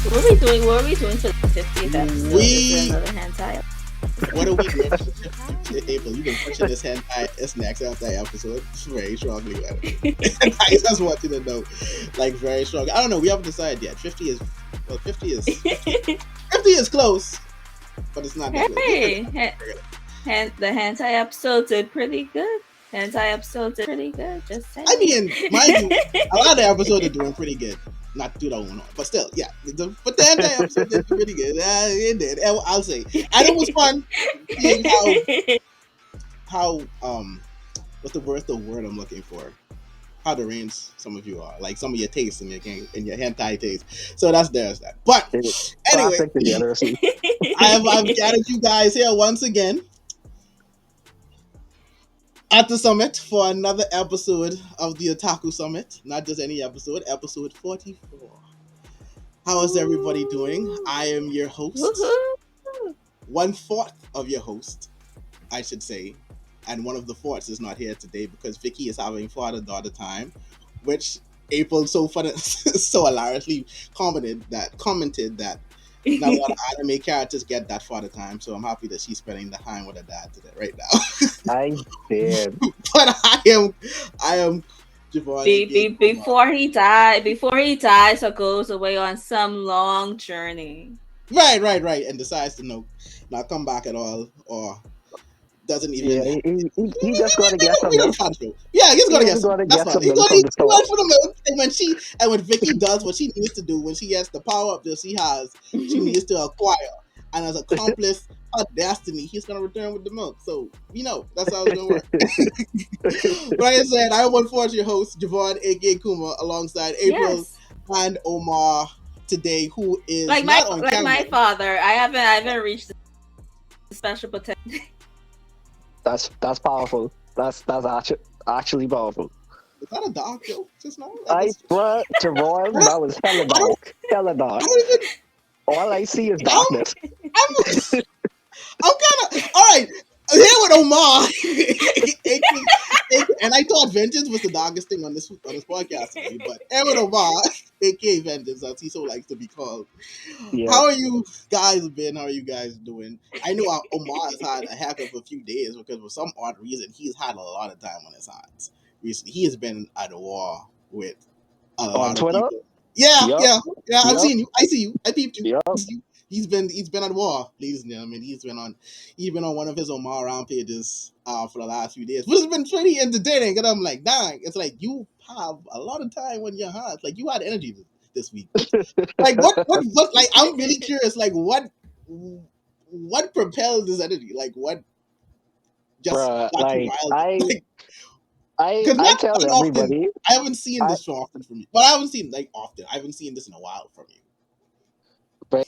What are we doing? What are we doing for the 50th episode? Is there another hentai? What are we doing for the 50th April? You've been pushing this next hentai episode very strongly. I just want you to know, like, very strong. I don't know. We haven't decided yet. 50 is 50 is close, but it's not that close. Hey, the hentai episode did pretty good. Just saying. I mean, mind you, a lot of the episodes are doing pretty good. Not 2001, but still, yeah. But the entire episode did pretty good. It did. I'll say, and it was fun seeing how what's the word I'm looking for? How deranged some of you are, like some of your tastes in your hentai taste. So that's that. But anyway, I've gathered you guys here once again at the summit for another episode of the Otaku Summit. Not just any episode 44. How is everybody doing? I am your host. Woohoo! 1/4 of your host, I should say. And one of the fourths is not here today because Vicky is having father-daughter time, which April so hilariously commented that not a lot of anime characters get that father time, so I'm happy that she's spending the time with her dad today, right now. I did. But I am Javon, before he dies or goes away on some long journey. Right, and decides to not come back at all, or doesn't even. He just got to get some milk. Yeah, he's gonna get some. That's fine. He's gonna eat for the milk, and when Vicky does what she needs to do, when she gets the power up that she needs to acquire, and as accomplice her destiny, he's gonna return with the milk. So that's how it's gonna work. But like I said, I am unfortunately your host, Javon, aka Kuma, alongside April and Omar today, who is like not my father. I haven't reached the special potential. That's powerful. That's actually powerful. Is that a dark joke just now? Javon, that was hella dark. Hella dark. All I see is darkness. I'm kind of all right. Here with Omar, and I thought vengeance was the darkest thing on this podcast today, but here with Omar, aka Vengeance, as he so likes to be called. Yeah. How are you guys been? How are you guys doing? I know Omar has had a heck of a few days because for some odd reason he's had a lot of time on his hands recently. He has been at war with a lot of Twitter? people. Yeah. I've seen you. I see you. I peeped you. Yep. He's been at war, ladies and gentlemen. He's been on one of his Omar rampages for the last few days, which has been pretty entertaining. And I'm like, dang, it's like you have a lot of time on your hands. Like you had energy this week. Like what? Like I'm really curious. Like what propelled this energy? Like what? Just got you wild? I tell everybody. I haven't seen this so often from you, but I haven't seen often. I haven't seen this in a while from you. But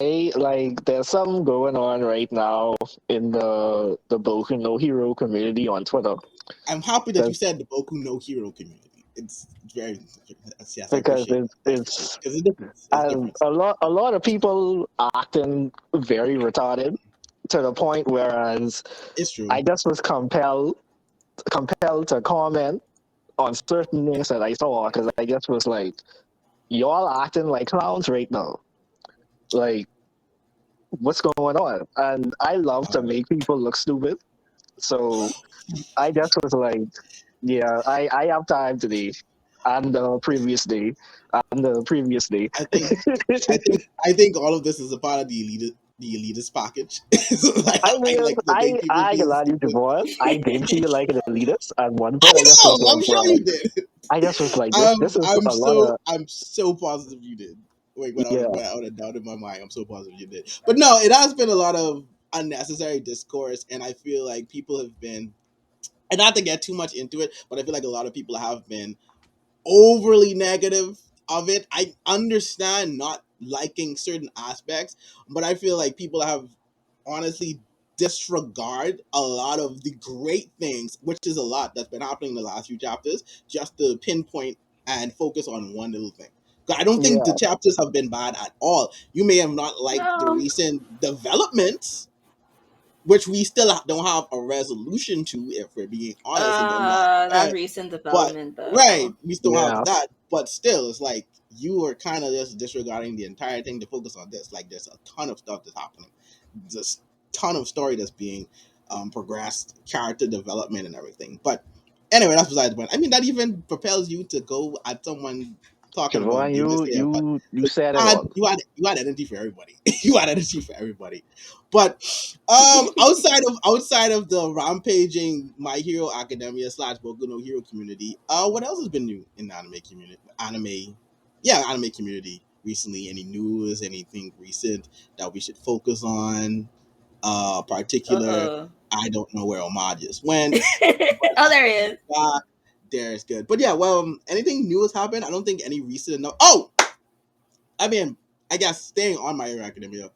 there's something going on right now in the Boku no Hero community on Twitter. I'm happy that you said the Boku no Hero community. It's very because it's a lot of people acting very retarded to the point whereas it's true. I just was compelled to comment on certain things that I saw because I just was like, y'all acting like clowns right now. Like, what's going on? And I love to make people look stupid. So I just was like, yeah, I have time today and the previous day. I think all of this is a part of the elitist package. I glad you divorced. I did feel like an elitist at one point. I'm sure you did. I just was like, I'm so positive you did. Without a doubt in my mind, I'm so positive you did. But no, it has been a lot of unnecessary discourse, and I feel like people have been, and not to get too much into it, but I feel like a lot of people have been overly negative of it. I understand not liking certain aspects, but I feel like people have honestly disregard a lot of the great things, which is a lot that's been happening in the last few chapters, just to pinpoint and focus on one little thing. I don't think the chapters have been bad at all. You may have not liked the recent developments, which we still don't have a resolution to, if we're being honest. That recent development, though. Right, we still have that. but still, it's like you are kind of just disregarding the entire thing to focus on this. Like, there's a ton of stuff that's happening, just ton of story that's being progressed, character development, and everything. But anyway, that's besides the point. I mean, that even propels you to go at someone talking about Siobhan, Demon Slayer, but you said it all. you had energy for everybody. You had energy for everybody. But outside of the rampaging My Hero Academia / Boku no Hero community, what else has been new in the anime community? Anime community recently. Any news? Anything recent that we should focus on? Particular. I don't know where Homage went. Oh, there he is. There's good. But yeah, well, anything new has happened? I don't think any recent enough. Oh, I mean, I guess staying on My Hero Academia,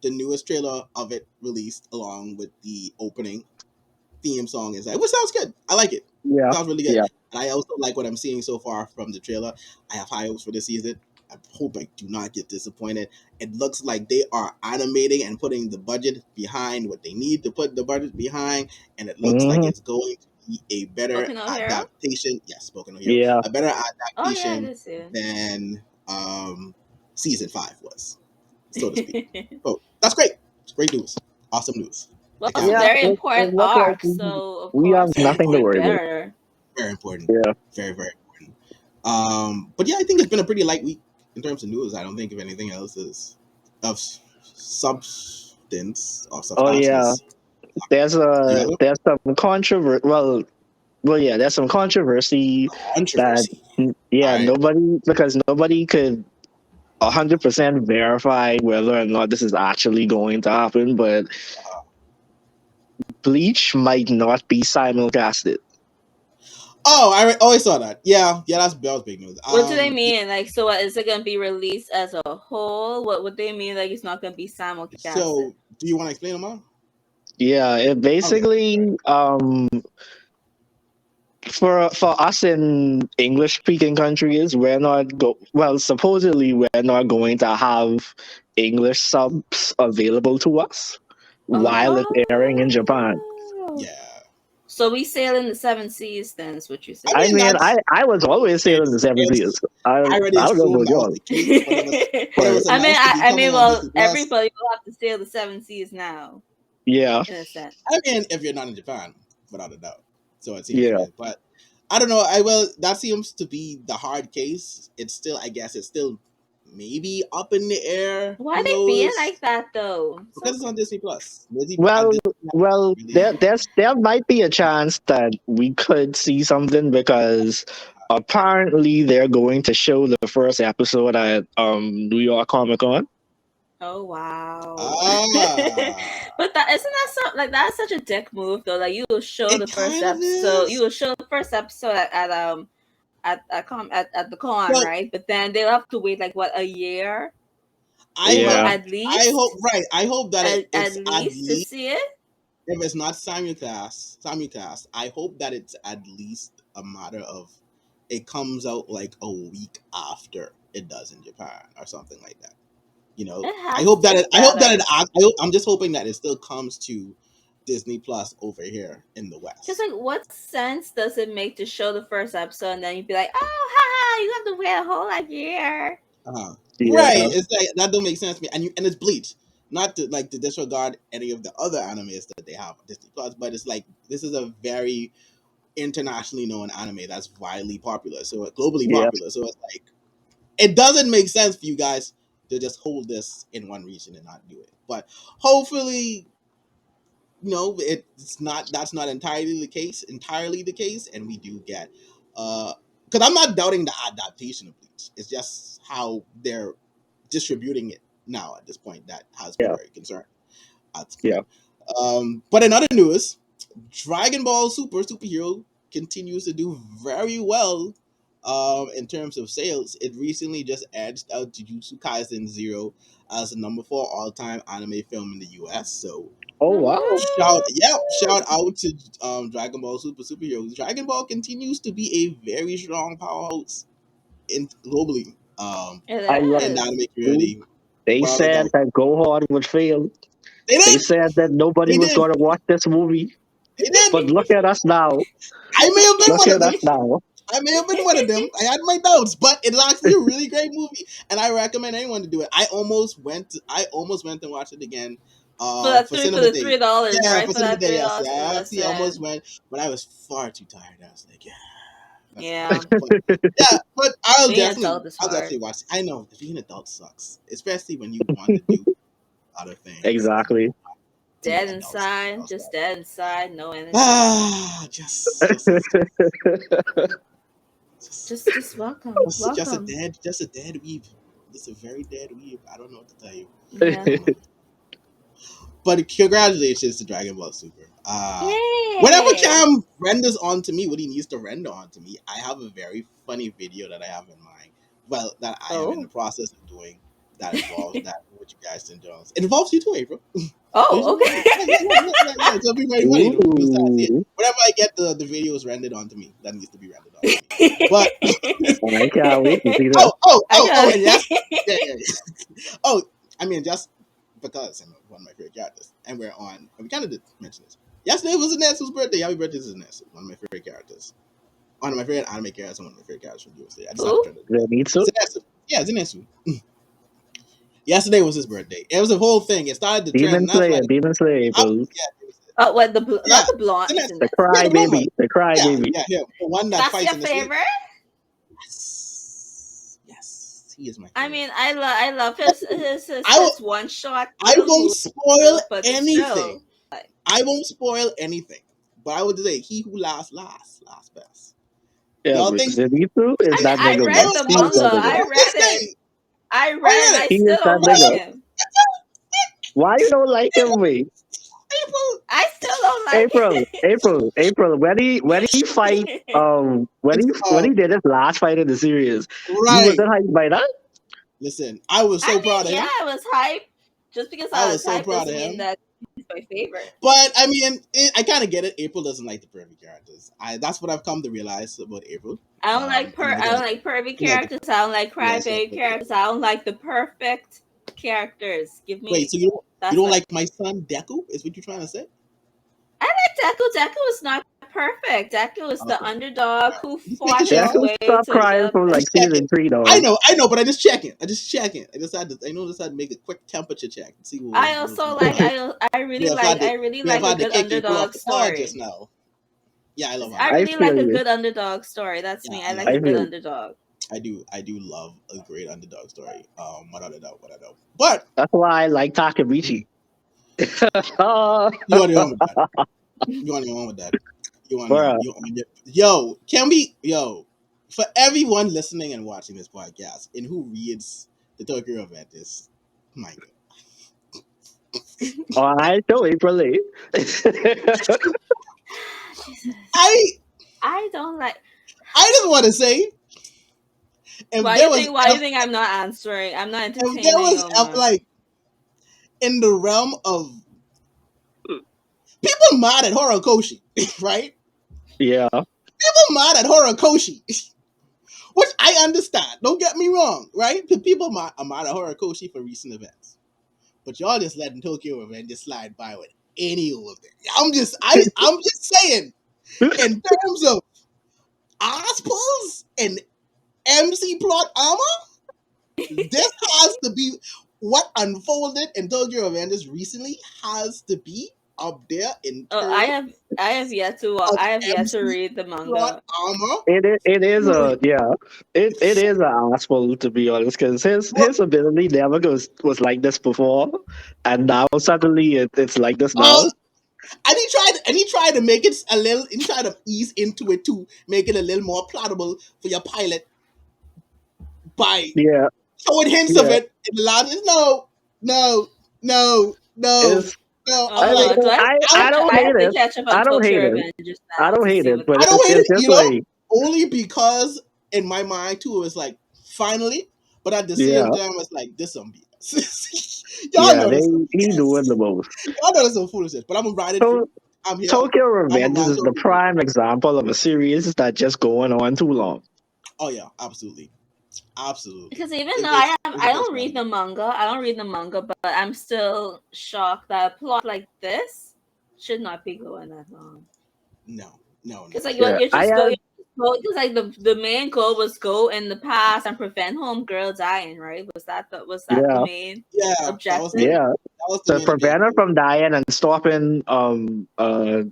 the newest trailer of it released along with the opening theme song is like, which sounds good. I like it. Yeah. Sounds really good. Yeah. And I also like what I'm seeing so far from the trailer. I have high hopes for this season. I hope I do not get disappointed. It looks like they are animating and putting the budget behind what they need to put the budget behind, and it looks like it's going to be a better Boku no Hero? adaptation. Yes, Boku no Hero. Yeah. A better Oh yeah, adaptation this is. than season 5 was, so to speak. Oh, that's great. It's great news. Awesome news. Well, I it's a can't- very it important looked like arc, so of we have course nothing to it's worry about. better. Very important. Yeah. Very, very important. But yeah, I think it's been a pretty light week in terms of news. I don't think if anything else is of substance or Oh yeah. substance. There's You got some controversy. Well, yeah. There's some controversy that controversy. Alright. nobody could 100% verify whether or not this is actually going to happen, but Bleach might not be simulcasted. Oh, I always saw that. Yeah, that was big news. What do they mean? Like, so what, is it going to be released as a whole? What would they mean? Like, it's not going to be simulcast? So, do you want to explain them all? Yeah, it basically for us in English speaking countries, we're not supposedly we're not going to have English subs available to us while it's airing in Japan. Yeah. So we sail in the 7 seas then, is what you say. I mean, I was always sailing the 7 seas. I already don't know assumed about that was y'all. the case when it was I mean, announced to be coming on well, Disney Plus. everybody will have to sail the 7 seas now. Yeah. In a sense. I mean, if you're not in Japan, without a doubt. So it seems Yeah. weird. But I don't know. That seems to be the hard case. It's still, I guess, it's still maybe up in the air. Why are they being like that though? Because it's on Disney Plus. Well, there might be a chance that we could see something because apparently they're going to show the first episode at New York Comic Con. Oh wow! But that isn't that so, like that's such a dick move though. Like you will show the first episode. You will show the first episode at the con, right? But then they'll have to wait like what, a year? At least. I hope that it's at least to see it. If it's not simulcast, I hope that it's at least a matter of it comes out like a week after it does in Japan or something like that. You know, I'm just hoping that it still comes to Disney Plus over here in the West. Because like, what sense does it make to show the first episode and then you'd be like, oh, haha, you have to wait a whole year? Right? It's like that don't make sense to me. And it's Bleach. Not to disregard any of the other animes that they have on Disney Plus, but it's like this is a very internationally known anime that's widely popular, so globally popular. So it's like it doesn't make sense for you guys to just hold this in one region and not do it. But hopefully, that's not entirely the case, and we do get because I'm not doubting the adaptation of Bleach. It's just how they're distributing it now at this point that has me very concerned. But in other news, Dragon Ball Superhero continues to do very well in terms of sales. It recently just edged out Jujutsu Kaisen 0 as the number 4 all-time anime film in the US. So wow. Shout out to Dragon Ball Superhero. Dragon Ball continues to be a very strong powerhouse globally. In the anime community. They said that Gohan would fail. They said that nobody was going to watch this movie. They did. But look at us now. I may have been one of them. Now. I may have been one of them. I had my doubts, but it's actually a really great movie, and I recommend anyone to do it. I almost went and watched it again. For Cinema Day. $3, Yeah, right? for For Cinema that Day. $3 Yes, to I actually almost listen. went, but I was far too tired. I was like, yeah, that's Yeah. fine. But, yeah, but Being an adult is I'll hard. definitely watch it. I know being an adult sucks, especially when you want to do other things. Exactly. Dead inside, just dead inside, no energy. Just welcome. Just a Welcome. dead weeb. Just a very dead weeb. I don't know what to tell you. Yeah. But congratulations to Dragon Ball Super. Yay! Whenever Cam renders onto me what he needs to render onto me, I have a very funny video that I have in mind. Well, that I am in the process of doing that involves that what you guys did. It involves you too, April. Oh, okay. Yeah, it'll be very funny. Whenever I get the videos rendered onto me, that needs to be rendered onto me. But I can't wait to see that. And yes, yeah. Oh, I mean, just because I'm one of my favorite characters, and we kind of did mention this. Yesterday was Zetsu's birthday. Happy birthday to Zetsu, one of my favorite characters. One of my favorite anime characters, and one of my favorite characters from USA. I just have to turn it. Zetsu. Yeah, Zetsu. Yesterday was his birthday. It was a whole thing. It started to trend. Demon Slayer, bro. Oh, what not the blonde? The cry baby. The cry baby. Yeah. The one that That's fights your in the favorite? Yes, he is my favorite. I mean, I love his one shot. I won't spoil anything. I won't spoil anything. But I would say he who laughs best. Yeah, y'all think Zenitsu is that I nigga. read the manga. I read it. I he still is that don't like nigga. him. Why you don't like him, wait? I still don't like April. When he fight, when he did his last fight in the series, you wasn't hyped by that. Listen, I was so proud of him. Yeah, I was hyped. Just because I was so hyped doesn't mean that he's my favorite. But I mean, I kind of get it. April doesn't like the pervy characters. That's what I've come to realize about April. I don't like pervy characters. I don't like crybaby characters. I don't like the perfect characters. Give me. Wait, so you don't like my son Deku? Is what you're trying to say? I like Deku. Deku is not perfect. Deku is the underdog who fought his way stop crying from like season 3, though. I know, but I just checking. I just had to make a quick temperature check and see what. I also like. I really like a good underdog story. Just now. Yeah, I love. I really like a good underdog story. That's me. I like a good underdog. I do love a great underdog story. Without a doubt. But that's why I like Takemichi. You want to go with that? You want to go on with that? For everyone listening and watching this podcast and who reads the Tokyo event is my God. I know April. I don't like. I just want to say. Why do you think I'm not answering? I'm not entertaining. There was like in the realm of people mad at Horikoshi, right? Yeah. People mad at Horikoshi, which I understand. Don't get me wrong, right? People are mad at Horikoshi for recent events, but y'all just letting Tokyo event just slide by with any old thing. I'm just saying, in terms of Ospels and MC plot armor, this has to be what unfolded in Tokyo Avengers recently has to be up there in terms I have yet to read the manga. It is an asshole, to be honest, because his ability never was like this before, and now suddenly it's like this now. And he tried to make it a little. He tried to ease into it to make it a little more palatable for your pilot by showing hints of it in the last. No. I don't hate it. I don't hate it, but it's just like only because in my mind too, it was like finally, but at the same time, it's like this some BS. Y'all know this. He's doing the most. Y'all know this some foolishness, but I'm gonna ride it. I'm here. Tokyo Revengers is the prime example of a series that just going on too long. Oh yeah, absolutely. Because even though I don't read the manga, but I'm still shocked that a plot like this should not be going that long. No. Because like you're just Well, because like the main goal was go in the past and prevent homegirl dying, right? Was that the main objective? That was the To main prevent her objective. from dying and stopping what's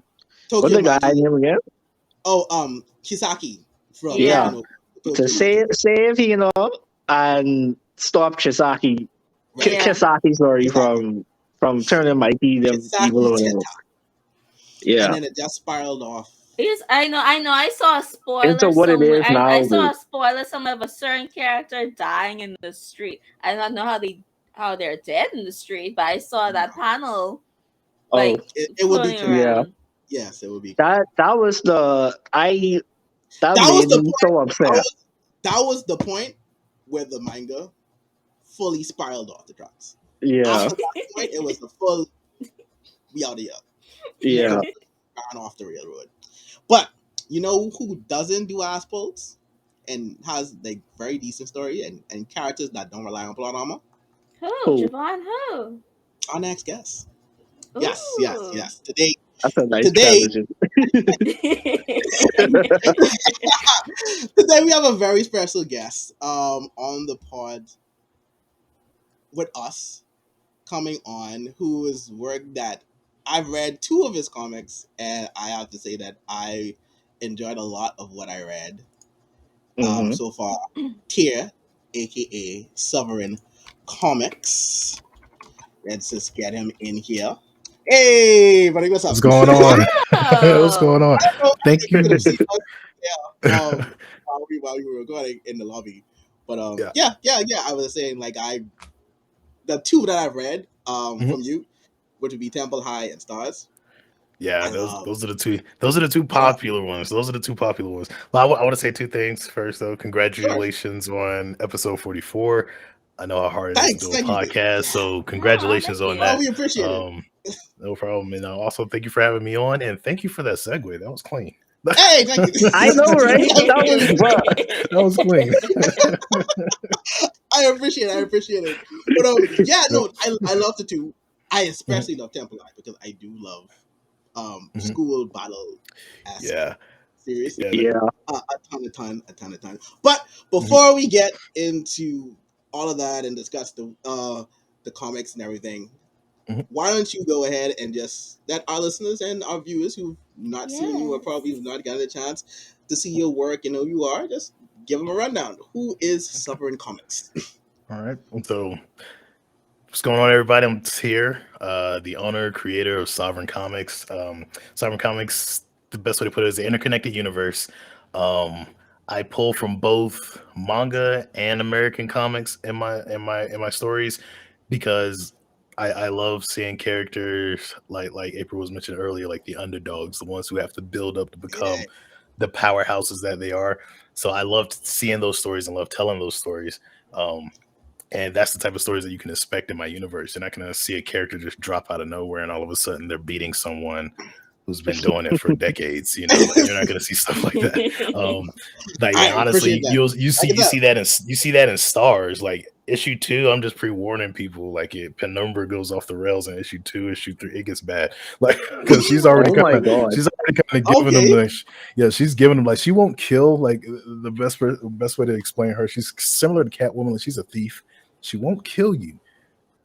Tokyo the guy Maji. name again? Kisaki from Yeah. Yeah. Tokyo To Maji. save and stop Chisaki Right. Yeah. Kisaki, sorry, Exactly. from turning Mikey the evil Kisaki or whatever. Tenta. And Yeah. then it just spiraled off. Yes, I know. I saw a Into spoiler what it somewhere. is I now. saw a spoiler somewhere of a certain character dying in the street. I don't know how they're dead in the street, but I saw that panel Oh, like It would be floating correct. yeah. around. Yes, it would be correct. That was that That was made the me point. so upset. That was the point where the manga fully spiraled off the tracks. Yeah. After that point, it was the full we out of here. Yeah. Ran off the railroad. But you know who doesn't do ass pulls and has like very decent story and characters that don't rely on plot armor? Who? Cool. Javon who? Our next guest. Ooh. Yes. Today, That's a nice today, transition. today we have a very special guest on the pod with us coming on who is work that I've read two of his comics and I have to say that I enjoyed a lot of what I read Mm-hmm. so far. Tier, aka Sovereign Comics. Let's just get him in here. Hey, buddy, what's up? What's going on? What's going on? I don't know Thank if you you. could have seen us, while we were recording in the lobby, but Yeah. I was saying like the two that I've read from you, which would be Temple High and Stars. Yeah, those are the two. Those are the two popular ones. Well, I want to say two things first, though. Congratulations on episode 44. I know how hard it is to do a podcast, so congratulations on that. We appreciate it. No problem. And also, thank you for having me on, and thank you for that segue. That was clean. Hey, thank you. I know, right? That was clean. I appreciate it. But yeah, no, I love the two. I especially love Temple High because I do love school battle series. Yeah. A ton. But before we get into all of that and discuss the comics and everything, why don't you go ahead and just let our listeners and our viewers who've not seen you or probably have not gotten a chance to see your work and know who you are, just give them a rundown. Who is SovereignComics? All right. So, what's going on, everybody? I'm here, the owner, creator of SovereignComics. SovereignComics, the best way to put it is an interconnected universe. I pull from both manga and American comics in my stories because I love seeing characters like April was mentioned earlier, like the underdogs, the ones who have to build up to become the powerhouses that they are. So I loved seeing those stories and love telling those stories. And that's the type of stories that you can expect in my universe. And I can see a character just drop out of nowhere and all of a sudden they're beating someone who's been doing it for decades. You know, like, you're not going to see stuff like that. Honestly, you see that in Stars. Like issue 2, I'm just pre-warning people. Like Penumbra goes off the rails in issue 2, issue 3, it gets bad. Like because she's already kind of giving them she's giving them like she won't kill. Like the best way to explain her, she's similar to Catwoman. Like, she's a thief. She won't kill you,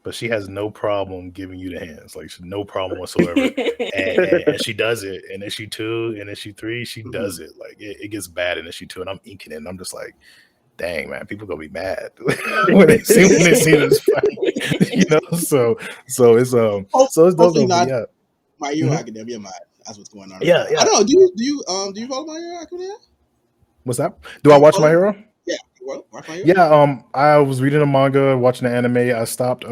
but she has no problem giving you the hands. Like, no problem whatsoever. and she does it in issue 2 and issue 3. She does it. Like it gets bad in issue 2, and I'm inking it. And I'm just like, dang, man, people gonna be mad when they see this fight. You know, so it's hopefully not My Hero Academia mad. That's what's going on. Yeah. I don't know. Do you follow My Hero Academia? What's that? Do I watch My Hero? Yeah, watch My Hero? Yeah, I was reading the manga, watching the anime. I stopped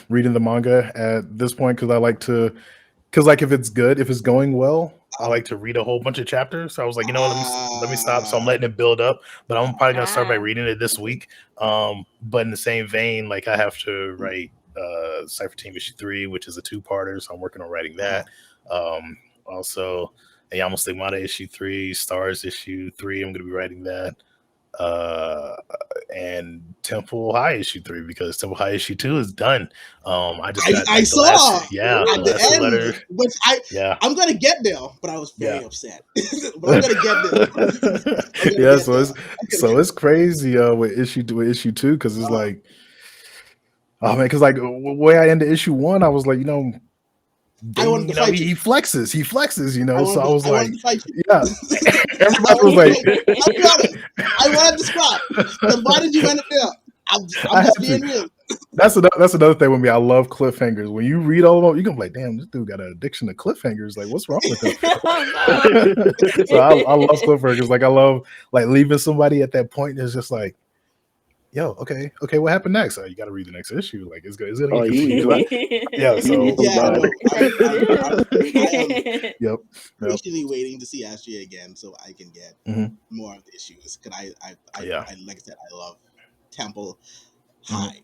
reading the manga at this point because like if it's good, if it's going well, I like to read a whole bunch of chapters. So I was like, you know what, let me stop. So I'm letting it build up, but I'm probably gonna start by reading it this week. But in the same vein, like I have to write Cypher Team issue 3, which is a 2-parter, so I'm working on writing that. Also, Yama Stigmata issue 3, Stars issue 3, I'm gonna be writing that. and Temple High issue 3, because Temple High issue 2 is done. I just got I the saw last, at the end, letter. which I'm gonna get there, but I was very upset. But I'm gonna get there. It's crazy with issue 2, because it's like, oh man, because like the way I ended issue 1, I was like, I wanted to fight you. He flexes, so I was like, yeah. Everybody was like, I'll be honest, I wanted to scrap. Then why did you end up there? I'm just being real. That's another thing with me. I love cliffhangers. When you read all of them, you can be like, damn, this dude got an addiction to cliffhangers. Like, what's wrong with him? So I love cliffhangers. Like, I love like leaving somebody at that point. It's just like, yo, okay, what happened next? You got to read the next issue. Like, it's gonna get confusing. Yeah, so yep. Patiently waiting to see Astria again so I can get more of the issues. Because I like I said, I love Temple High.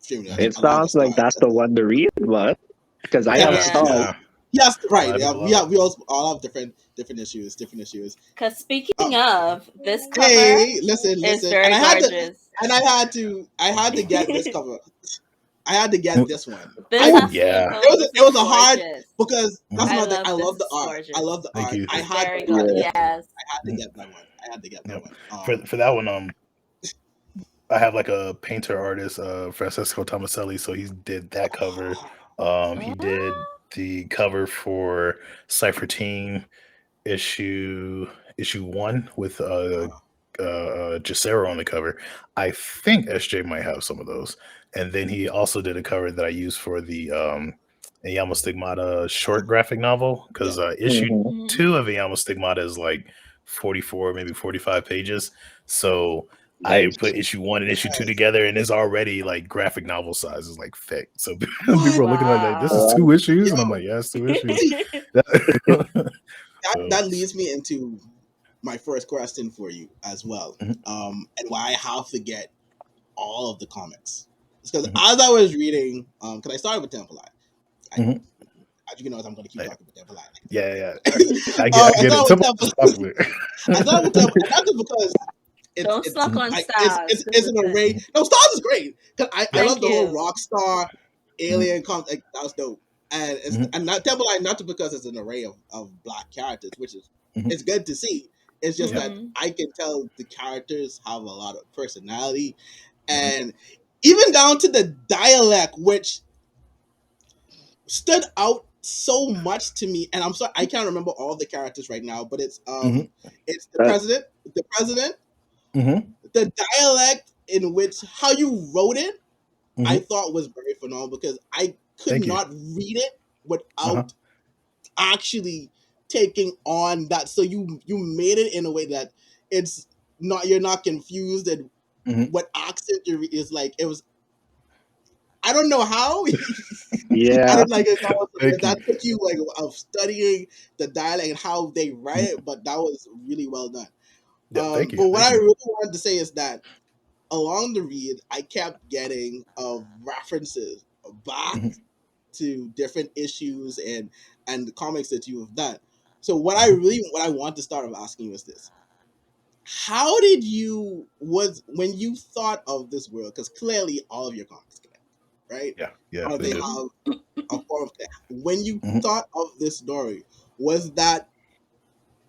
It sounds like that's the one to read, but because I have started. Yes, right. We all have different issues. Because speaking of this cover, listen, is very gorgeous. I had to get this cover. I had to get this one. It was a hard, because that's another thing. I love the art. I love the art. I had to get that one. For that one, I have like a painter artist, Francesco Tomaselli, so he did that cover. He did the cover for Cypher Team issue 1 with Jacero on the cover. I think SJ might have some of those. And then he also did a cover that I used for the Ayamo Stigmata short graphic novel, because issue 2 of Ayamo Stigmata is like 44, maybe 45 pages. So I put issue 1 and issue 2 together, and it's already like graphic novel size is like thick. So people are looking at like, this is 2 issues, and I'm like, yeah, it's 2 issues. That leads me into my first question for you as well, and why I have to get all of the comics. It's because as I was reading, because I started with Temple Eye. As you know, I'm going to keep talking about Temple Eye. I get it. I started with Temple, not just because don't suck on Stars. It's an array. No, Stars is great, because I love the whole Rockstar Alien comic. Like, that was dope. And and not Temple Eye, not just because it's an array of black characters, which is it's good to see. It's just that I can tell the characters have a lot of personality, and even down to the dialect, which stood out so much to me. And I'm sorry, I can't remember all the characters right now, but it's the president, the dialect in which how you wrote it, I thought was very phenomenal, because I could not read it without actually taking on that. So you made it in a way that it's not, you're not confused and what accent is like. It was, I don't know how. I didn't like it. That took you like of studying the dialect and how they write it, but that was really well done. But what I really wanted to say is that along the read, I kept getting references back to different issues and the comics that you have done. So what I want to start off asking you is this: how did you when you thought of this world? Because clearly all of your comics connect, right? Yeah. They have a form of connect. When you thought of this story, was that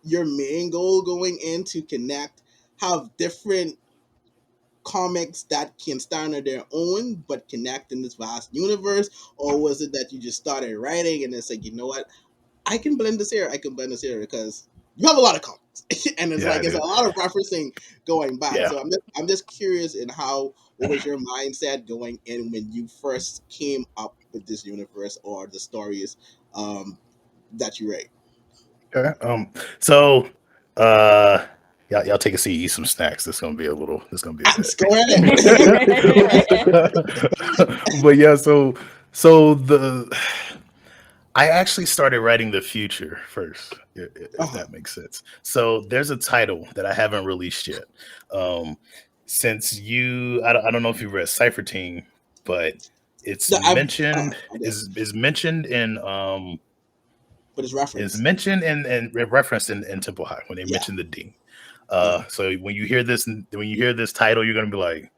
your main goal going in to connect, have different comics that can stand on their own but connect in this vast universe, or was it that you just started writing and it's like, you know what, I can blend this here because you have a lot of comics and it's it's a lot of referencing going back. So I'm just curious in what was your mindset going in when you first came up with this universe or the stories that you write? Okay. Y'all take a seat, eat some snacks. This gonna be a bit. But yeah, so I actually started writing the future first, if that makes sense. So there's a title that I haven't released yet. Since I don't know if you've read Cypher Team, but it's mentioned is mentioned in but it's referenced. It's mentioned and referenced in Temple High when they mention the D. So when you hear this title, you're gonna be like,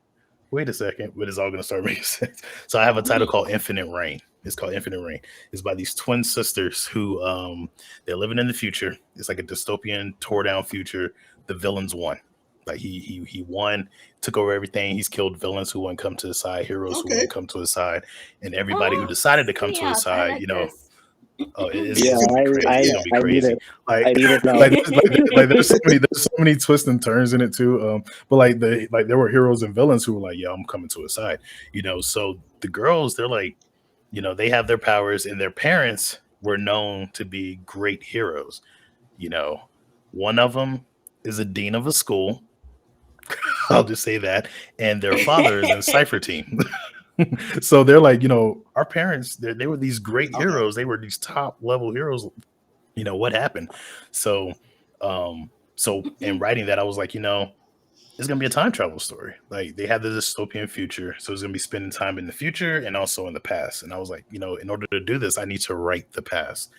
wait a second, but it's all going to start making sense. So I have a title called Infinite Reign. It's called Infinite Reign. It's by these twin sisters who they're living in the future. It's like a dystopian, tore down future. The villains won. Like he won, took over everything. He's killed villains who wouldn't come to his side, heroes who wouldn't come to his side, and everybody who decided to come to his side, like you know. this. Oh, it's gonna be crazy. It's gonna be crazy. I need it now. Like there's so many twists and turns in it too. But like there were heroes and villains who were like, yeah, I'm coming to his side. You know, so the girls, they're like, you know, they have their powers, and their parents were known to be great heroes. You know, one of them is a dean of a school. I'll just say that, and their father is in Cypher Team. So they're like, you know, our parents, they were these great heroes. They were these top level heroes. You know, what happened? So in writing that, I was like, you know, it's going to be a time travel story. Like they have the dystopian future. So it's going to be spending time in the future and also in the past. And I was like, you know, in order to do this, I need to write the past.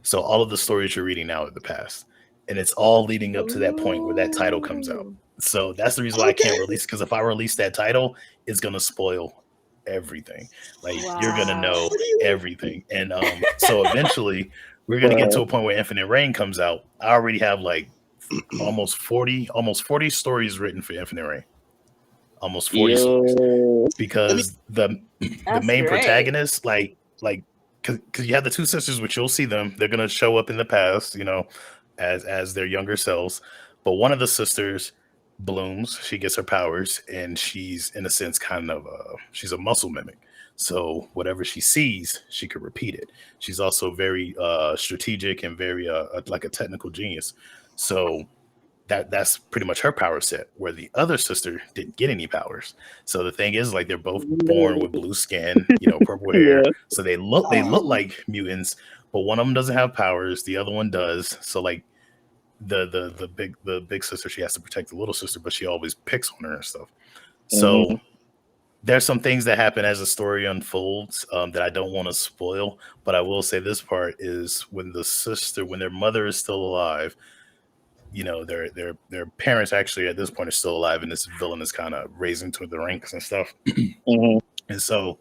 So all of the stories you're reading now are the past. And it's all leading up to that point where that title comes out. So that's the reason why I can't release, because if I release that title, it's gonna spoil everything. Like you're gonna know everything. And so eventually we're gonna get to a point where Infinite Reign comes out. I already have like almost 40 stories written for Infinite Reign. Almost 40 stories. Because the main protagonist, like because you have the two sisters, which you'll see them, they're gonna show up in the past, you know, as their younger selves. But one of the sisters blooms, she gets her powers, and she's in a sense kind of she's a muscle mimic. So whatever she sees, she could repeat it. She's also very strategic and very like a technical genius. So that's pretty much her power set, where the other sister didn't get any powers. So the thing is, like, they're both born with blue skin, you know, purple hair. So they look like mutants, but one of them doesn't have powers, the other one does. So like the big sister, she has to protect the little sister, but she always picks on her and stuff. So there's some things that happen as the story unfolds that I don't want to spoil, but I will say this part is when their mother is still alive, you know, their parents actually at this point are still alive, and this villain is kind of raising to the ranks and stuff. And so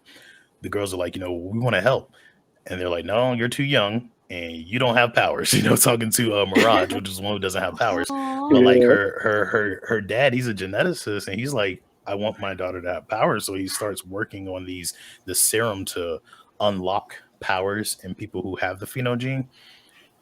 the girls are like, you know, we want to help, and they're like, no, you're too young and you don't have powers. You know, talking to Mirage, which is one who doesn't have powers. But like her dad, he's a geneticist, and he's like, I want my daughter to have powers. So he starts working on the serum to unlock powers in people who have the Pheno gene.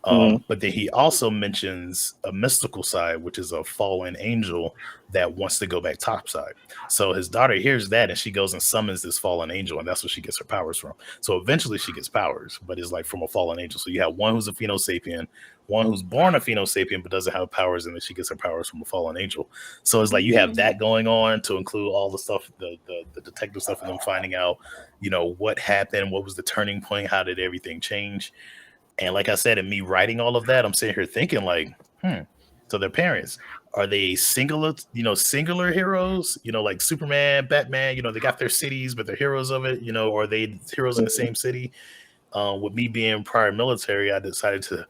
But then he also mentions a mystical side, which is a fallen angel that wants to go back topside. So his daughter hears that, and she goes and summons this fallen angel, and that's where she gets her powers from. So eventually she gets powers, but it's like from a fallen angel. So you have one who's a Phenosapien, one who's born a Phenosapien but doesn't have powers, and then she gets her powers from a fallen angel. So it's like you have that going on to include all the stuff, the detective stuff, and them finding out, you know, what happened, what was the turning point, how did everything change. And like I said, in me writing all of that, I'm sitting here thinking like, so their parents, are they singular heroes, you know, like Superman, Batman, you know, they got their cities, but they're heroes of it, you know, or are they heroes in the same city? With me being prior military, I decided to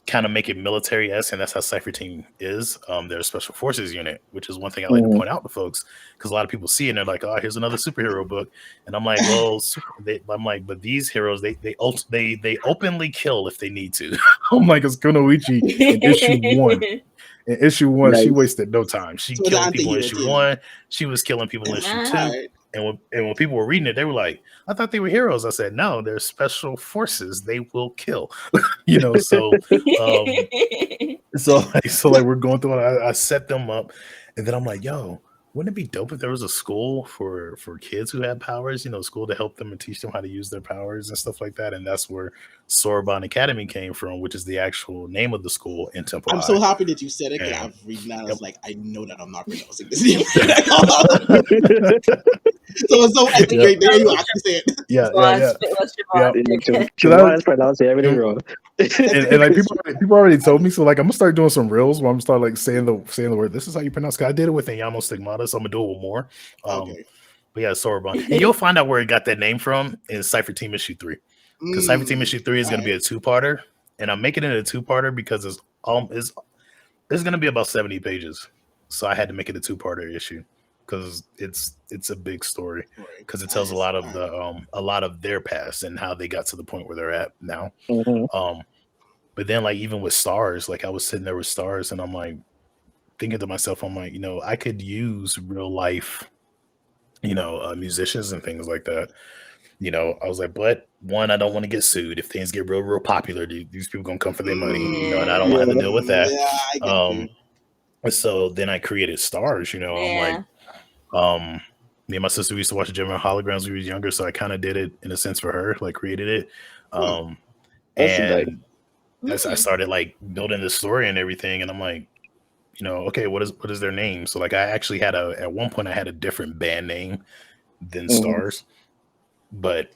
kind of make it military-esque, and that's how Cypher Team is. They're a special forces unit, which is one thing I like to point out to folks, because a lot of people see it and they're like, oh, here's another superhero book. And I'm like, well, but these heroes, they openly kill if they need to. I'm like, it's Kunoichi in issue 1. In issue 1, nice. She wasted no time. She killed people in issue 1. She was killing people in issue 2. And when people were reading it, they were like, I thought they were heroes. I said, no, they're special forces. They will kill. You know, so we're going through it. I set them up, and then I'm like, yo, wouldn't it be dope if there was a school for kids who had powers, you know, school to help them and teach them how to use their powers and stuff like that. And that's where Soreban Academy came from, which is the actual name of the school in Temple I'm High. so happy that you said it, because I was reading that. I was like, I know that I'm not pronouncing this name. So I think right there you actually say it. Yeah. Siobhan is pronouncing everything wrong. and like people already told me, so like I'm gonna start doing some reels where I'm gonna start like saying the word. This is how you pronounce it. I did it with Yano Stigmata, so I'm gonna do it with more. Okay. But yeah, Soreban. And you'll find out where it got that name from in Cypher Team issue 3. Because Cypher Team issue 3 is gonna be a 2-parter, and I'm making it a 2-parter because it's gonna be about 70 pages. So I had to make it a 2-parter issue. because it's a big story, because it tells a lot of their past and how they got to the point where they're at now. But then like even with Stars, like I was sitting there with Stars and I'm like thinking to myself, I'm like, I could use real life, musicians and things like that. I was like, but one, I don't want to get sued if things get real popular. These people gonna come for their money, and I don't want to have to deal with that. Yeah, I get you. So then I created Stars. I'm like, me and my sister used to watch Gemini Holograms when we was younger, so I kind of did it in a sense for her, like created it. And I started like building this story and everything, and I'm like, okay, what is their name? So like I actually had at one point I had a different band name than Stars, but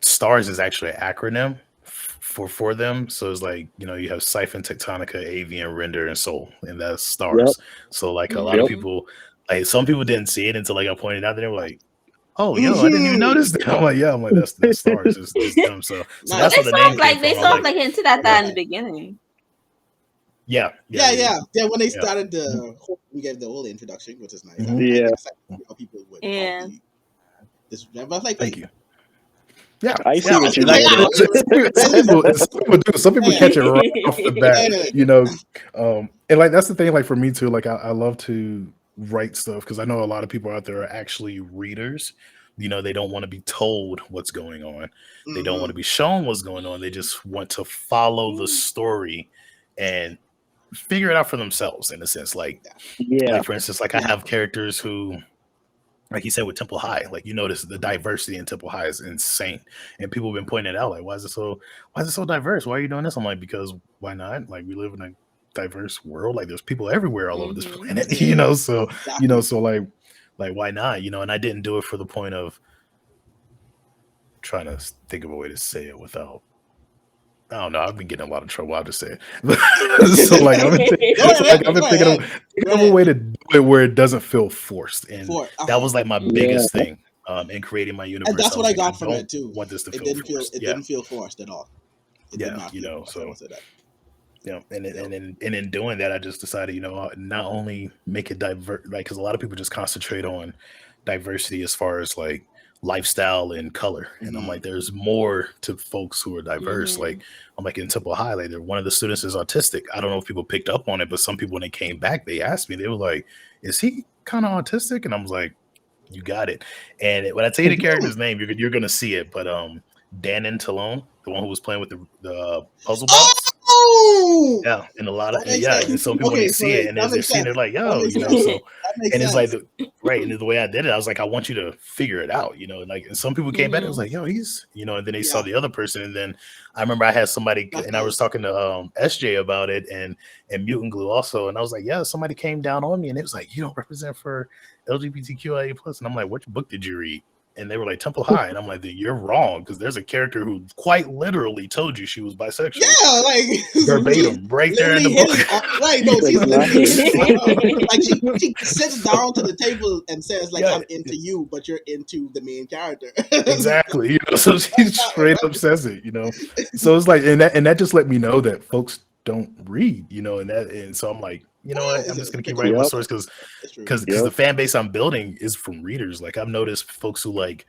Stars is actually an acronym for them. So it's like, you have Siphon, Tectonica, Avian, Render, and Soul, and that's Stars. So like a lot of people, like some people didn't see it until like I pointed out, they were like, oh, I didn't even notice that. I'm like, that's Stars. It's them. So that's what the name came from. They sort of like hinted at that in the beginning. Yeah. When they started we gave the whole introduction, which is nice. How people would this. I was like, thank you. Yeah, I see what you like. Some people catch it right off the bat, and like that's the thing. Like for me too, like I love to write stuff because I know a lot of people out there are actually readers. They don't want to be told what's going on. They don't want to be shown what's going on. They just want to follow the story and figure it out for themselves in a sense. Like for instance, like I have characters who, like you said with Temple High, like you notice the diversity in Temple High is insane, and people have been pointing it out. Like, why is it so diverse? Why are you doing this? I'm like, because why not? Like, we live in a diverse world. Like, there's people everywhere all over this planet. So like why not? And I didn't do it for the point of trying to think of a way to say it without. I don't know. I've been getting a lot of trouble. I'll just say it. So like I've been thinking of a way to do it where it doesn't feel forced, and that was like my biggest thing in creating my universe. And that's what I got from it too. Want this to feel forced. It didn't feel forced at all. And in doing that, I just decided, not only make it diverse, like because a lot of people just concentrate on diversity as far as like lifestyle and color, and I'm like, there's more to folks who are diverse. Like I'm like in Temple High, like one of the students is autistic. I don't know if people picked up on it, but some people when they came back, they asked me, they were like, "Is he kind of autistic?" And I was like, "You got it." And when I tell you the character's name, you're gonna see it. But Danon Talone, the one who was playing with the puzzle box. Yeah, and a lot of and some people when they see it and they're seeing it like, yo, so and it's like and the way I did it, I was like, I want you to figure it out, and some people came back and was like, yo, he's and then they saw the other person, and then I remember I had somebody and I was talking to SJ about it and Mutant Glue also, and I was like, yeah, somebody came down on me and it was like, you don't represent for LGBTQIA plus, and I'm like, which book did you read? And they were like, Temple High. And I'm like, you're wrong, because there's a character who quite literally told you she was bisexual. Yeah, like verbatim, right there in the book. Right, no, she's like she sits down to the table and says, like, I'm into you, but you're into the main character. Exactly. So she straight up says it, So it's like, and that just let me know that folks don't read, and so I'm like, you know what? I'm just gonna keep writing my stories because the fan base I'm building is from readers. Like I've noticed folks who like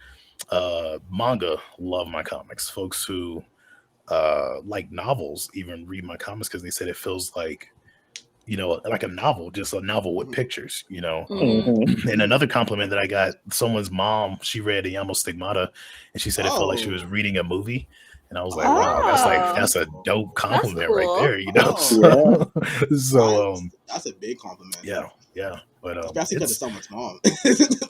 manga love my comics. Folks who like novels even read my comics because they said it feels like, like a novel, just a novel with pictures, And another compliment that I got, someone's mom, she read Ayamo Stigmata, and she said it felt like she was reading a movie. And I was like, wow, that's a dope compliment right there, So that's a big compliment. Yeah. But especially because it's someone's mom.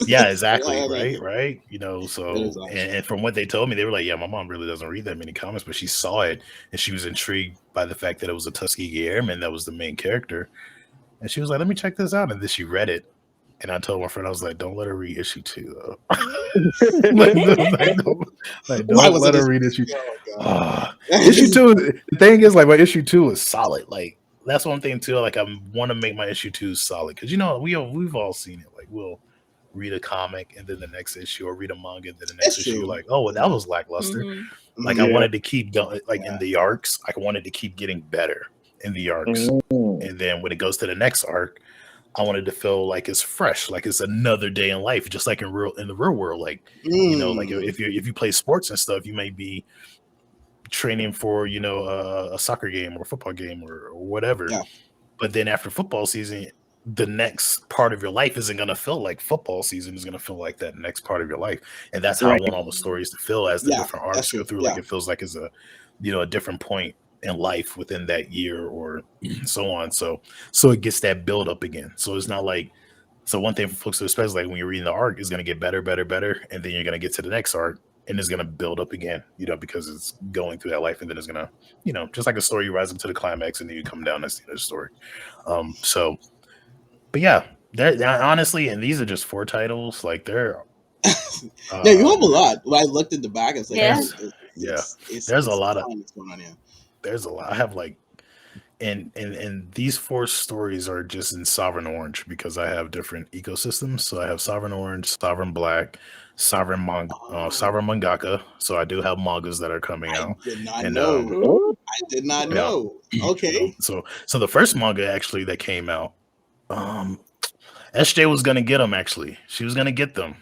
Yeah, exactly. Right. So and from what they told me, they were like, yeah, my mom really doesn't read that many comics, but she saw it and she was intrigued by the fact that it was a Tuskegee Airman that was the main character. And she was like, let me check this out. And then she read it. And I told my friend, I was like, don't let her read issue 2, though. Don't let her read issue 2. Issue 2, the thing is, like, my issue 2 is solid. Like, that's one thing, too. Like, I want to make my issue 2 solid. Because, we've all seen it. Like, we'll read a comic and then the next issue, or read a manga and then the next issue. You're like, oh, well, that was lackluster. Like, I wanted to keep going, like, in the arcs. I wanted to keep getting better in the arcs. And then when it goes to the next arc, I wanted to feel like it's fresh, like it's another day in life, just like in the real world. Like, you know, like if you play sports and stuff, you may be training for, you know, a soccer game or a football game or whatever. Yeah. But then after football season, the next part of your life isn't going to feel like football season is going to feel like that next part of your life. And that's how I want all the stories to feel as the different arcs go through. Like it feels like it's a, you know, a different point in life within that year or so on. So it gets that build up again. So it's not like, so one thing for folks to expect is like when you're reading the arc, is going to get better. And then you're going to get to the next arc and it's going to build up again, you know, because it's going through that life. And then it's going to, you know, just like a story, you rise into the climax and then you come down and see the story. But yeah, honestly, and these are just 4 titles. Like they're, yeah, you have a lot. When I looked at the back, it's like, there's a lot of what's going on here. There's a lot. I have like, and these 4 stories are just in Sovereign Orange because I have different ecosystems. So I have Sovereign Orange, Sovereign Black, Sovereign Mangaka. So I do have mangas that are coming out. I did not know. Okay. So the first manga actually that came out, SJ was gonna get them. Actually, she was gonna get them,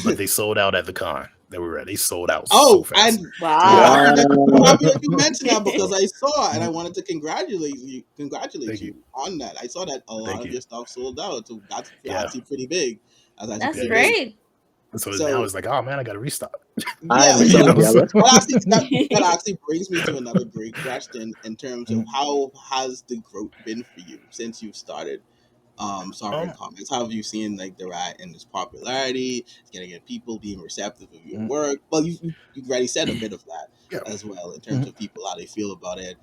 but they sold out at the con that we were at. They sold out. So fast. And wow! I'm happy that you mentioned that because I saw and I wanted to congratulate you on that. I saw that a lot of your stuff sold out, so that's actually pretty big. That's great. So now it's like, oh man, I got to restock. That actually brings me to another great question in terms of how has the growth been for you since you've started Sovereign Comics? How have you seen like the rise in its popularity? It's getting at people being receptive of your work. Well, you've already said a bit of that as well in terms of people how they feel about it.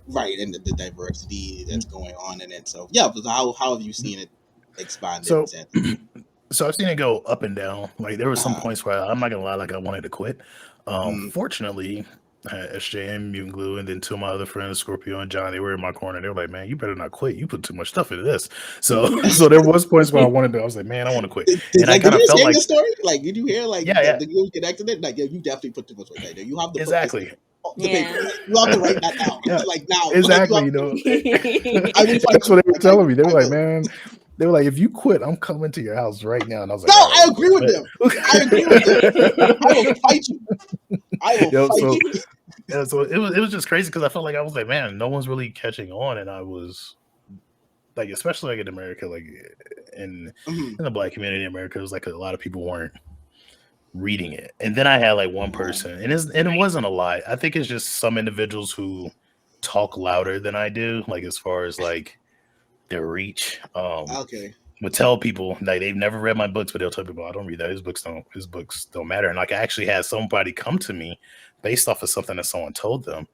Right, and the diversity that's going on in it. So yeah, but how have you seen it expand? So I've seen it go up and down. Like there were some points where I'm not gonna lie, like I wanted to quit. Fortunately, I had SJM, Mutant Glue, and then 2 of my other friends, Scorpio and John, they were in my corner. They were like, man, you better not quit. You put too much stuff into this. So there was points where I was like, man, I want to quit. And I kind of felt like the story. Like, did you hear the glue connected it? Like, you definitely put too much weight there. You have the exactly. The paper. You have to write that down. Like now. Exactly. You know, that's what they were telling me. They were like, man. They were like, if you quit, I'm coming to your house right now. And I was like, no, I agree with them. I will fight you. I will fight you. Yeah, so it was just crazy because I felt like I was like, man, no one's really catching on. And I was like, especially like in America, like in the Black community in America, it was like a lot of people weren't reading it. And then I had like one person, and it wasn't a lot. I think it's just some individuals who talk louder than I do, like as far as like their reach. Would tell people like they've never read my books, but they'll tell people I don't read that. His books don't matter. And like I actually had somebody come to me based off of something that someone told them,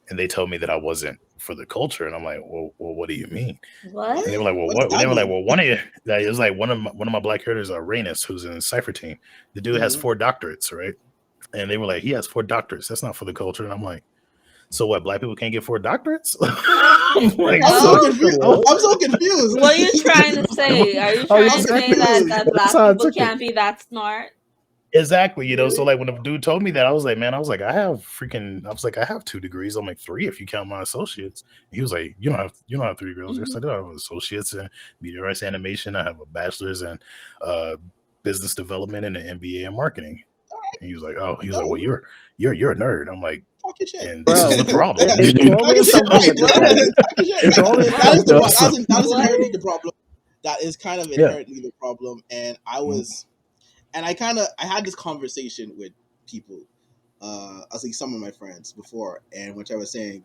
and they told me that I wasn't for the culture. And I'm like, well, what do you mean? What? And they were like, well, what? And they were like, well, one of you. That it was like one of my black characters, Rainus, who's in the Cypher team. The dude has 4 doctorates, right? And they were like, he has 4 doctorates. That's not for the culture. And I'm like, so what? Black people can't get 4 doctorates? I'm so confused. What are you trying to say? Are you trying to say that black people can't be that smart? Exactly. You know, so like when the dude told me that, I was like, I have 2 degrees. I'm like 3 if you count my associates. And he was like, you don't have 3 degrees. Yes, I do. I have associates in media rights animation. I have a bachelor's in business development and an MBA in marketing. And he was like, well, you're a nerd. I'm like, and this is the problem. That is kind of inherently the problem. And I had this conversation with people, I think some of my friends before, and which I was saying,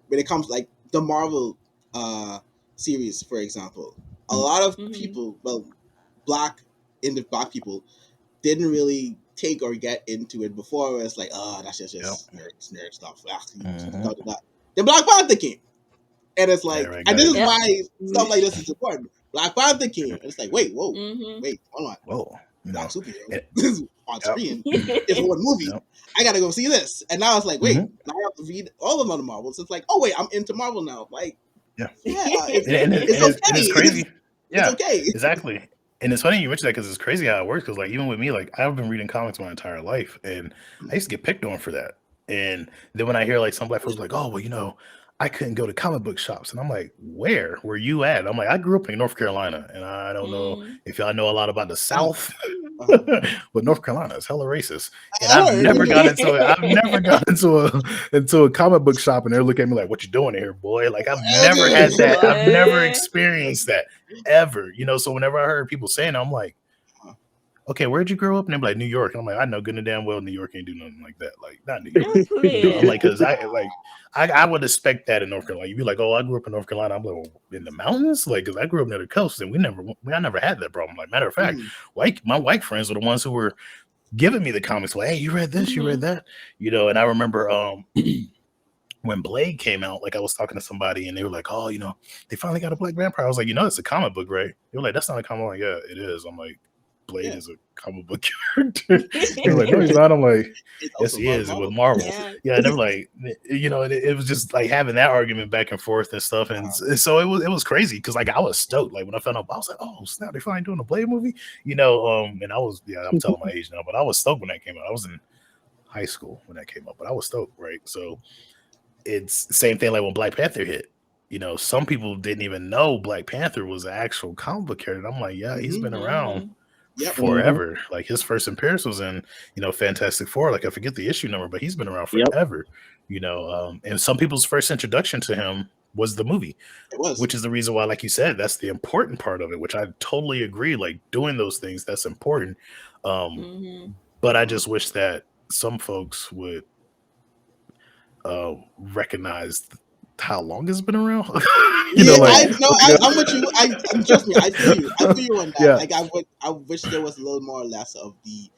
when it comes like the Marvel series, for example, a lot of people, black people, didn't really take or get into it before. Where it's like, oh, that's just nerd stuff. The Black Panther came, and it's like, and this is why stuff like this is important. Black Panther came, and it's like, wait, hold on, Black superhero on screen. It's one movie. I gotta go see this, and now it's like, wait, now I have to read all of the Marvels. It's like, oh wait, I'm into Marvel now. Like, it's crazy. It's okay, exactly. And it's funny you mentioned that because it's crazy how it works. Because like even with me, like I've been reading comics my entire life, and I used to get picked on for that. And then when I hear like some black folks like, oh well, you know, I couldn't go to comic book shops. And I'm like, where were you at? I'm like, I grew up in North Carolina, and I don't know if y'all know a lot about the South, but North Carolina is hella racist. And I've never got into it. I've never got into a comic book shop, and they're looking at me like, what you doing here, boy? Like, I've never had that. I've never experienced that ever. So whenever I heard people saying it, I'm like, okay, where'd you grow up? And they're like, New York. And I'm like, I know good and damn well New York ain't do nothing like that. Like, not New York. I'm like, because I would expect that in North Carolina. You'd be like, oh, I grew up in North Carolina. I'm like, well, in the mountains? Like, because I grew up near the coast, and I never had that problem. Like, matter of fact, my white friends were the ones who were giving me the comics. Like, hey, you read this? You read that? And I remember when Blade came out, like I was talking to somebody and they were like, oh, they finally got a black vampire. I was like, it's a comic book, right? They were like, that's not a comic book. I'm like, yeah, it is. I'm like, Blade is a comic book character. They're like, no, he's not. I'm like, yes, he is with Marvel. Yeah, and they're like, it was just like having that argument back and forth and stuff, and so it was crazy because like I was stoked. Like when I found out, I was like, oh snap, they finally doing a Blade movie, and I was I'm telling my age now, but I was stoked when that came out. I was in high school when that came out, but I was stoked, right? So it's the same thing like when Black Panther hit. Some people didn't even know Black Panther was an actual comic book character. I'm like, yeah, he's been around. Forever. Like his first appearance was in Fantastic Four. Like I forget the issue number, but he's been around forever. And some people's first introduction to him was the movie, which is the reason why, like you said, that's the important part of it, which I totally agree. Like doing those things, that's important. But I just wish that some folks would recognize how long it's been around. I'm with you. Trust me, I feel you on that. Yeah. Like I wish there was a little more or less of the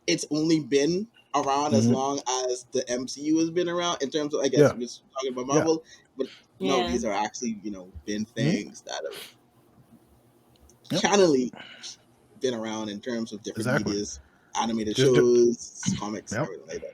it's only been around as long as the MCU has been around in terms of, I guess we're talking about Marvel, but these are actually been things that have channelly been around in terms of different medias, animated shows, comics, everything like that.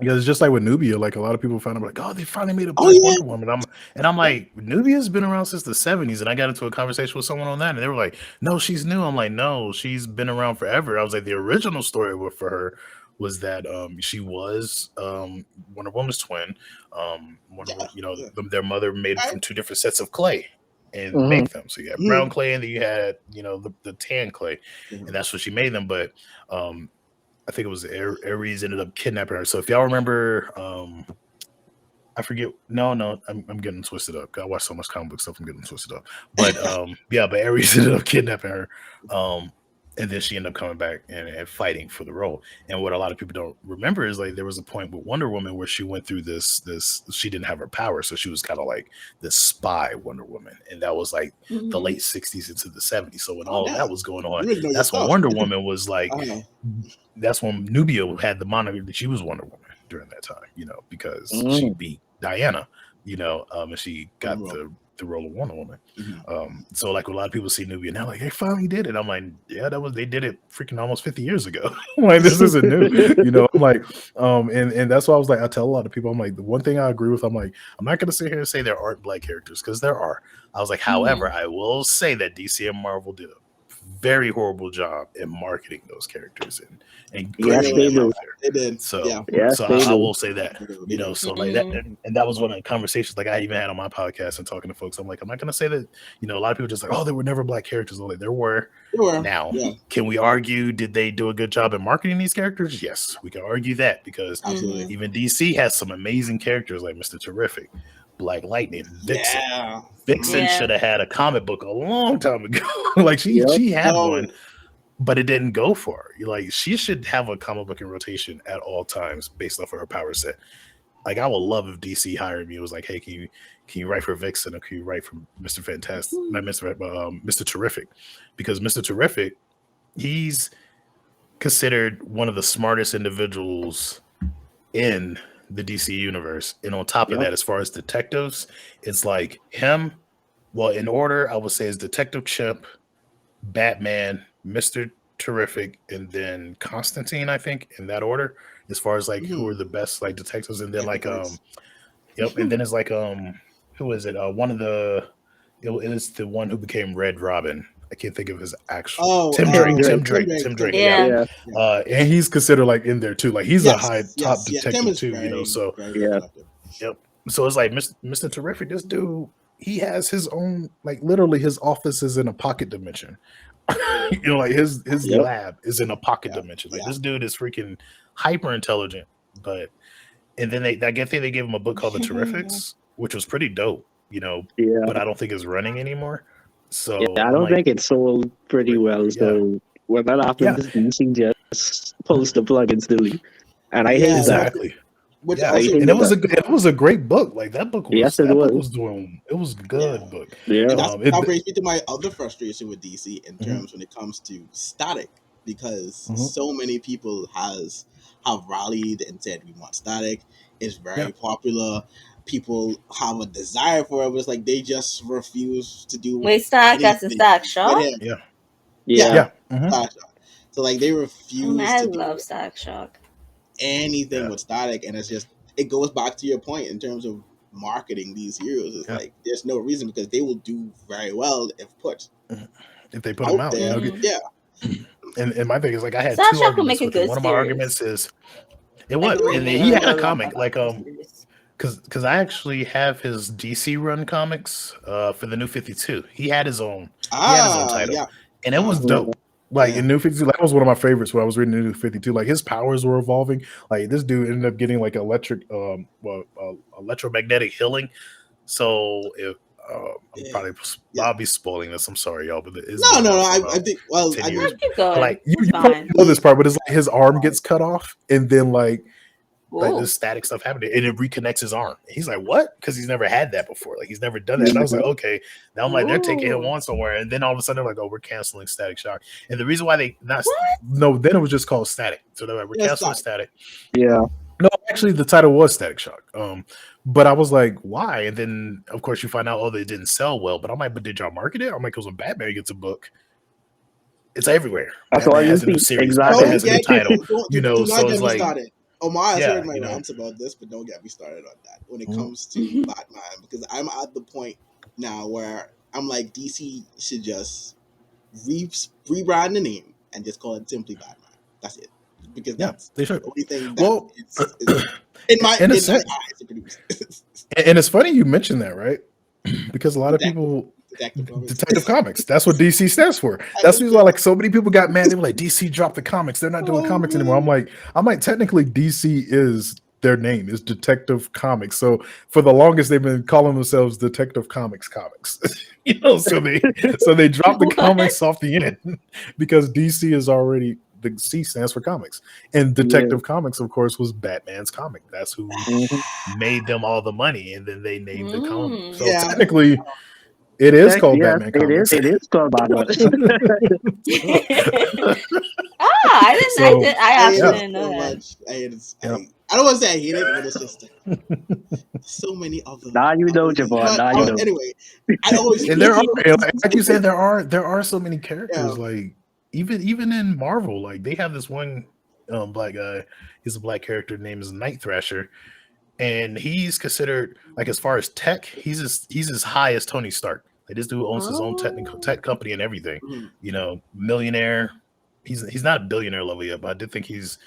Yeah, it's just like with Nubia. Like a lot of people found out, like, oh, they finally made a Black Wonder Woman. I'm like, Nubia's been around since the 70s, and I got into a conversation with someone on that, and they were like, no, she's new. I'm like, no, she's been around forever. I was like, the original story for her was that she was Wonder Woman's twin. Their mother made from two different sets of clay and make them. So you had brown clay, and then you had the tan clay, and that's what she made them. But I think it was Ares ended up kidnapping her. So if y'all remember, I forget. No, I'm getting twisted up. I watch so much comic book stuff, I'm getting twisted up. But but Ares ended up kidnapping her, and then she ended up coming back and fighting for the role. And what a lot of people don't remember is like there was a point with Wonder Woman where she went through this. She didn't have her power, so she was kind of like this spy Wonder Woman, and that was like the late 60s into the 70s. So when all of that was going on, that's when Wonder Woman was like. That's when Nubia had the moniker that she was Wonder Woman during that time, because she beat Diana, and she got the role of Wonder Woman. So like a lot of people see Nubia now, like they finally did it. I'm like, yeah, they did it freaking almost 50 years ago. Like this isn't new, I'm like, and that's why I was like, I tell a lot of people, I'm like, the one thing I agree with, I'm like, I'm not gonna sit here and say there aren't Black characters because there are. I was like, however, I will say that DC and Marvel did a very horrible job in marketing those characters and putting them out there. They did. So I will say that, so like that, and that was one of the conversations like I even had on my podcast and talking to folks. I'm like, I'm not gonna say that, a lot of people just like, oh, there were never Black characters. Like there were. Now, can we argue, did they do a good job in marketing these characters? Yes, we can argue that because even DC has some amazing characters like Mr. Terrific, Black Lightning, Vixen. Vixen should have had a comic book a long time ago. Like she had one, but it didn't go for her. Like she should have a comic book in rotation at all times based off of her power set. Like I would love if DC hired me. It was like, hey, can you write for Vixen or can you write for Mr. Fantastic? Not Mr. Mr. Terrific, because Mr. Terrific, he's considered one of the smartest individuals in the DC universe. And on top of that, as far as detectives, it's like him. Well, in order, I would say is Detective Chimp, Batman, Mr. Terrific, and then Constantine, I think, in that order, as far as like who are the best like detectives. And then like and then it's like who is it? It is the one who became Red Robin. I can't think of his actual Tim Drake. Yeah. And he's considered like in there too. Like he's a high top detective too, so So it's like Mr. Terrific. This dude, he has his own, like literally his office is in a pocket dimension. Like his lab is in a pocket dimension. Like this dude is freaking hyper intelligent. But and then I think they gave him a book called The Terrifics, which was pretty dope. But I don't think it's running anymore. So I don't think it sold pretty well. So when that happens, DC just post the plug instantly, and I hate exactly. Which and it was a great book. Like that book was it was a good book. Yeah. And that brings me to my other frustration with DC in terms when it comes to static, because so many people have rallied and said we want static. It's very popular. People have a desire for it, but it's like they just refuse to do. Wait, Static as in Static Shock? Yeah. Static Shock. So like they refuse. I love Static Shock. Anything with static, and it's just it goes back to your point in terms of marketing these heroes. It's like there's no reason, because they will do very well if they put them out there. And my thing is like I had Static two Shock will make arguments a good one of my arguments is it was and he had a comic like because I actually have his DC run comics for the New 52. He had his own title and it was dope. Like in New 52, that was one of my favorites when I was reading New 52. Like his powers were evolving. Like this dude ended up getting like electromagnetic healing. So if I'll be spoiling this. I'm sorry, y'all, but I think like you probably know this part, but it's like his arm gets cut off, and then like this static stuff happened, and it reconnects his arm. He's like, "What?" Because he's never had that before. Like he's never done that. And I was like, "Okay." Now I'm like, they're taking him on somewhere, and then all of a sudden they're like, "Oh, we're canceling Static Shock." And the reason why then it was just called Static. So they're like, "We're canceling Static." Yeah. No, actually, the title was Static Shock. But I was like, "Why?" And then of course you find out, they didn't sell well. But I'm like, "But did y'all market it?" I'm like, "Because when Batman gets a book, it's everywhere." That's all you see. Exactly. Has a new title. So it's like. Omar has heard my rants about this, but don't get me started on that when it comes to Batman, because I'm at the point now where I'm like, DC should just rebrand the name and just call it simply Batman. That's it, because that's they should. the only thing that it's in my eyes to produce. And it's funny you mentioned that, right? Because a lot of people. Detective Comics. That's what DC stands for. That's why like so many people got mad. They were like, DC dropped the comics. They're not doing comics anymore. I'm like, technically DC is their name is Detective Comics. So for the longest they've been calling themselves Detective Comics. So they dropped the comics off the end because DC is already the C stands for comics. And Detective Comics, of course, was Batman's comic. That's who made them all the money, and then they named the comic. So technically it is called Batman Comics. It is called Batman. I actually didn't know that. I don't want to say I hate it, but it's just so many of them. Now you know, Javon. Now you know. Anyway, I always and there are, like you said, there are so many characters. Like even in Marvel, like they have this one black guy. He's a black character. Name is Night Thrasher. And he's considered, like, as far as tech, he's as high as Tony Stark. Like this dude owns his own tech company and everything. Millionaire. He's not a billionaire level yet, but I did think he's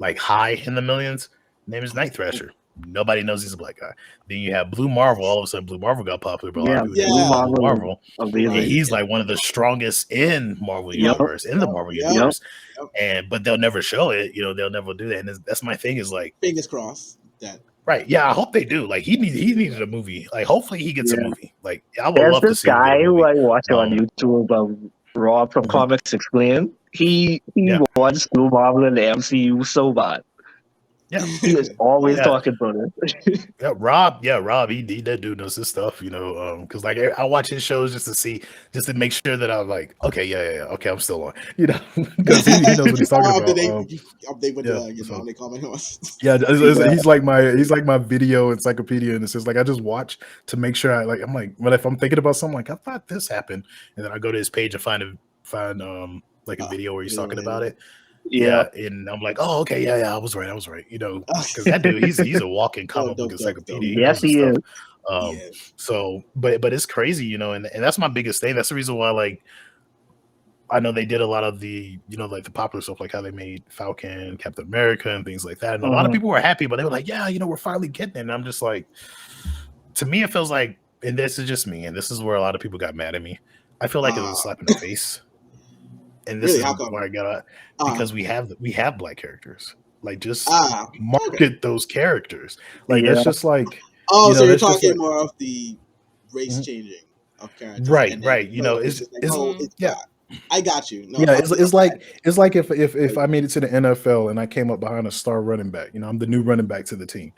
like high in the millions. Name is Night Thrasher. Nobody knows he's a black guy. Then you have Blue Marvel. All of a sudden, Blue Marvel got popular. But Blue Marvel. And he's like one of the strongest in Marvel Universe, in the Marvel Universe. But they'll never show it. They'll never do that. And that's my thing. Is like fingers crossed that. Right. Yeah, I hope they do. Like he needed a movie. Like hopefully he gets a movie. Like I would love to see. There's this guy who I watch on YouTube, Rob from Comics Explained. He wants Blue Marvel in the MCU so bad. Yeah, he is always talking about it. Rob, he that dude knows his stuff, because like I watch his shows just to make sure that I'm like, okay, okay, I'm still on, because he knows what he's talking about. He's like my video encyclopedia, and it says like I just watch to make sure I'm like, but if I'm thinking about something, like I thought this happened, and then I go to his page and find like a video where he's talking about it. Yeah, and I'm like, oh, okay, I was right, because that dude, he's a walking comic book encyclopedia. Yes, he is. So, but it's crazy, and that's my biggest thing. That's the reason why, like, I know they did a lot of the, like the popular stuff, like how they made Falcon, Captain America, and things like that. And a lot of people were happy, but they were like, yeah, we're finally getting it. And I'm just like, to me, it feels like, and this is just me, and this is where a lot of people got mad at me. I feel like it was a slap in the face. And this is where I got because we have black characters. Like, just market those characters. Like, that's just like. Oh, so you're talking more of the race changing of characters, right? It's I got you. No, yeah, it's like if I made it to the NFL and I came up behind a star running back, I'm the new running back to the team,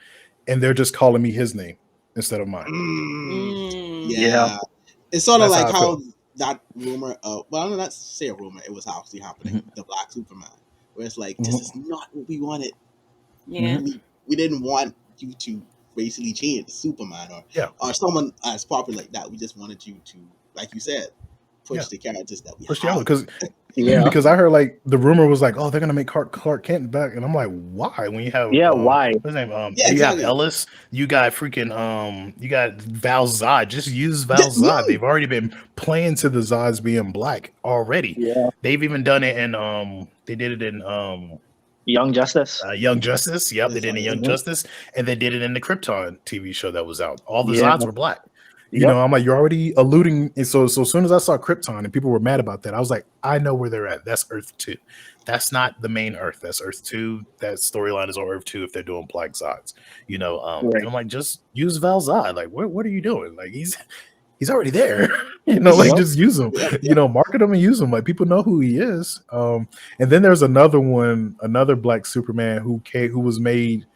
and they're just calling me his name instead of mine. Yeah, it's sort of like how that rumor of, well, I'm not say a rumor, it was actually happening, the Black Superman, where it's like, this is not what we wanted. Yeah, we didn't want you to basically change Superman or someone as popular like that. We just wanted you to, like you said, push the characters that we have. Because I heard like the rumor was like, oh, they're gonna make Clark Kent back, and I'm like, why? When you have why? What's his name? You have Ellis, you got freaking you got Val Zod. Just use Val Zod. They've already been playing to the Zods being black already. Yeah, they've even done it in they did it in Young Justice. Young Justice. Yep, they did it in Young Justice, and they did it in the Krypton TV show that was out. All the Zods were black. I'm like, you're already alluding. And so as soon as I saw Krypton and people were mad about that, I was like, I know where they're at. That's Earth 2. That's not the main Earth. That's Earth 2. That storyline is on Earth 2 if they're doing black Zods. And I'm like, just use Val Zod. Like, what are you doing? Like, he's already there. Just use him. Market him and use him. Like, people know who he is. And then there's another black Superman who was made,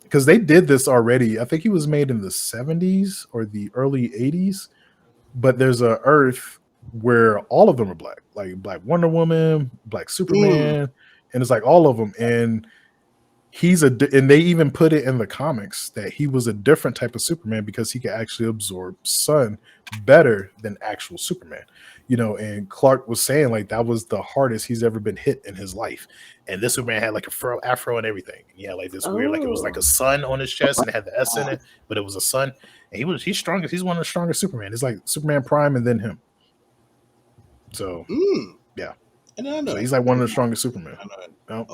because they did this already. I think he was made in the 70s or the early 80s. But there's a Earth where all of them are black, like Black Wonder Woman, Black Superman, and it's like all of them. And and they even put it in the comics that he was a different type of Superman because he could actually absorb sun better than actual Superman. And Clark was saying like that was the hardest he's ever been hit in his life. And this Superman had like a afro and everything. Yeah, like this weird, like it was like a sun on his chest and it had the S in it, but it was a sun. And he's strongest. He's one of the strongest Superman. It's like Superman Prime and then him. So yeah. So he's like one of the strongest Superman.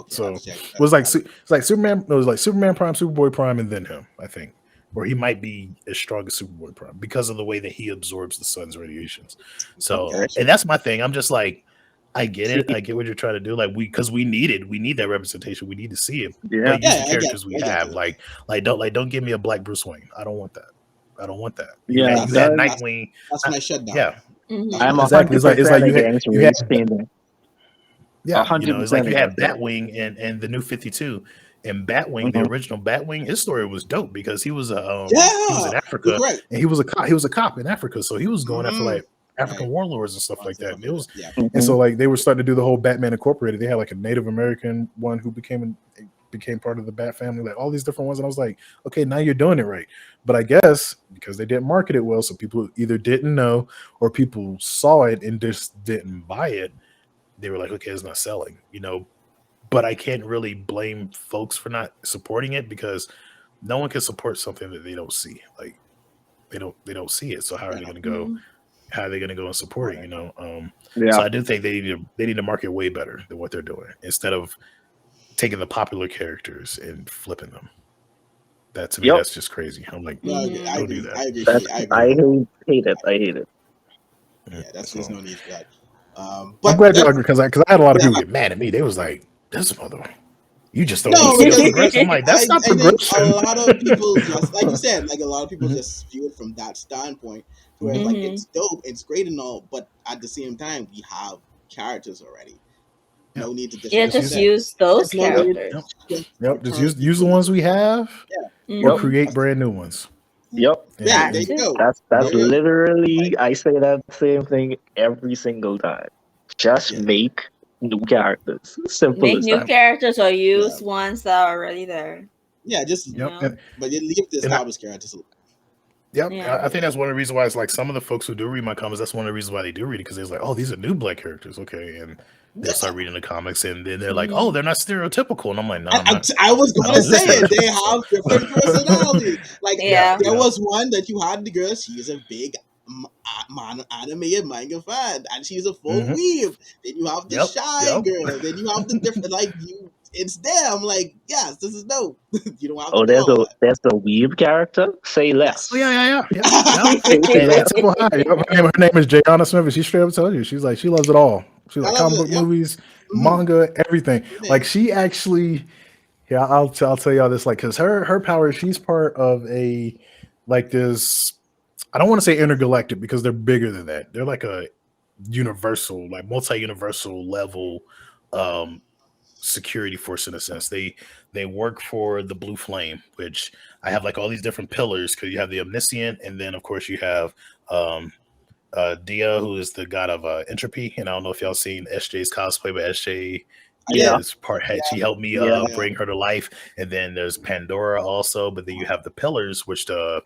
So it was like Superman. No, it was like Superman Prime, Superboy Prime, and then him. I think, or he might be as strong as Superboy Prime because of the way that he absorbs the sun's radiations. So, and that's my thing. I'm just like, I get it. I get what you're trying to do. Like we need that representation. We need to see it. Yeah, use the characters we have. Like don't give me a black Bruce Wayne. I don't want that. Yeah, you had Nightwing. That's my shutdown. Yeah. I'm exactly. It's like you had. Yeah, 100%. It's like you had Batwing and the New 52, and Batwing, the original Batwing. His story was dope because he was he was in Africa and he was a cop. He was a cop in Africa, so he was going after like African warlords and stuff like that. And it was, and so like they were starting to do the whole Batman Incorporated. They had like a Native American one who became part of the Bat family, like all these different ones. And I was like, okay, now you're doing it right. But I guess because they didn't market it well, so people either didn't know or people saw it and just didn't buy it. They were like, okay, it's not selling, but I can't really blame folks for not supporting it because no one can support something that they don't see. Like they don't see it. So how are they going to go? How are they going to go and support it? So I do think they need to market way better than what they're doing instead of taking the popular characters and flipping them. That to me, that's just crazy. I'm like, don't do that. I hate it. Yeah, there's no need for that. But I'm glad you agree because I had a lot of people get mad at me. They was like, "This mother, you just don't see progression." I'm like, "That's not progression." A lot of people just, like you said, like a lot of people just view it from that standpoint, where like it's dope, it's great and all, but at the same time, we have characters already. No need to just use those characters. Just use the ones we have, or create brand new ones. Yep. Yeah, there you go. That's literally, I say that same thing every single time. Just make new characters. Simple make as new that. characters or use ones that are already there. Yeah, just but you leave the established characters. Yep, I think that's one of the reasons why it's like some of the folks who do read my comics. That's one of the reasons why they do read it because they're like, oh, these are new black characters, okay, and they start reading the comics, and then they're like, oh, they're not stereotypical, and I'm like, no, I was going to say it. They have different personalities. Like there was one that you had the girl. She's a big anime and manga fan, and she's a full weeb. Then you have the shy girl. Then you have the different you. It's there. I'm like, yes, this is dope. You don't have to do there's a weeb character. Say less. Yes. Yeah. Her name is Jayana Smith, and she straight up tells you, she's like, she loves it all. She's like comic book movies, manga, everything. Like she actually, I'll tell y'all this, like, because her power, she's part of a this. I don't want to say intergalactic because they're bigger than that. They're like a universal, like multi-universal level security force in a sense. They work for the Blue Flame, which I have like all these different pillars because you have the Omniscient, and then of course you have Dia, who is the god of entropy. And I don't know if y'all seen SJ's cosplay, but SJ is part head. She helped me bring her to life. And then there's Pandora also, but then you have the pillars, which the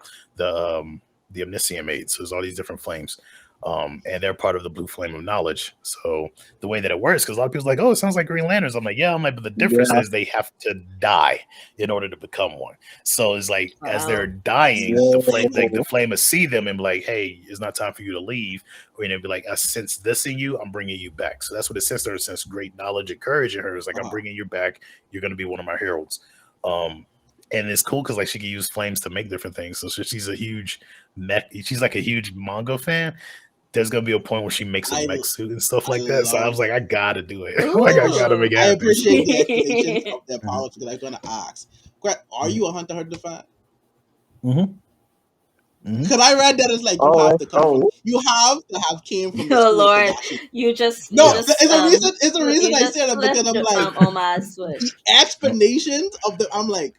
Omniscient made. So there's all these different flames. And they're part of the Blue Flame of Knowledge. So the way that it works, because a lot of people's like, oh, it sounds like Green Lanterns. I'm like, but the difference is they have to die in order to become one. So it's like as they're dying, the flame will see them and be like, hey, it's not time for you to leave. Or they'll be like, I sense this in you, I'm bringing you back. So that's what it says there. It says great knowledge and courage in her. It's like, I'm bringing you back. You're going to be one of my heralds. And it's cool because like she can use flames to make different things. So she's a huge she's like a huge manga fan. There's gonna be a point where she makes a mech suit and stuff like that. So I was like, I gotta do it. Like I gotta make it happen. I appreciate the explanation of their power because I'm gonna ask, are you a Hunter Hunter fan? Because I read that it's like you have to have came from. Oh Lord, you just it's a reason I said it because I'm like the explanations of the. I'm like,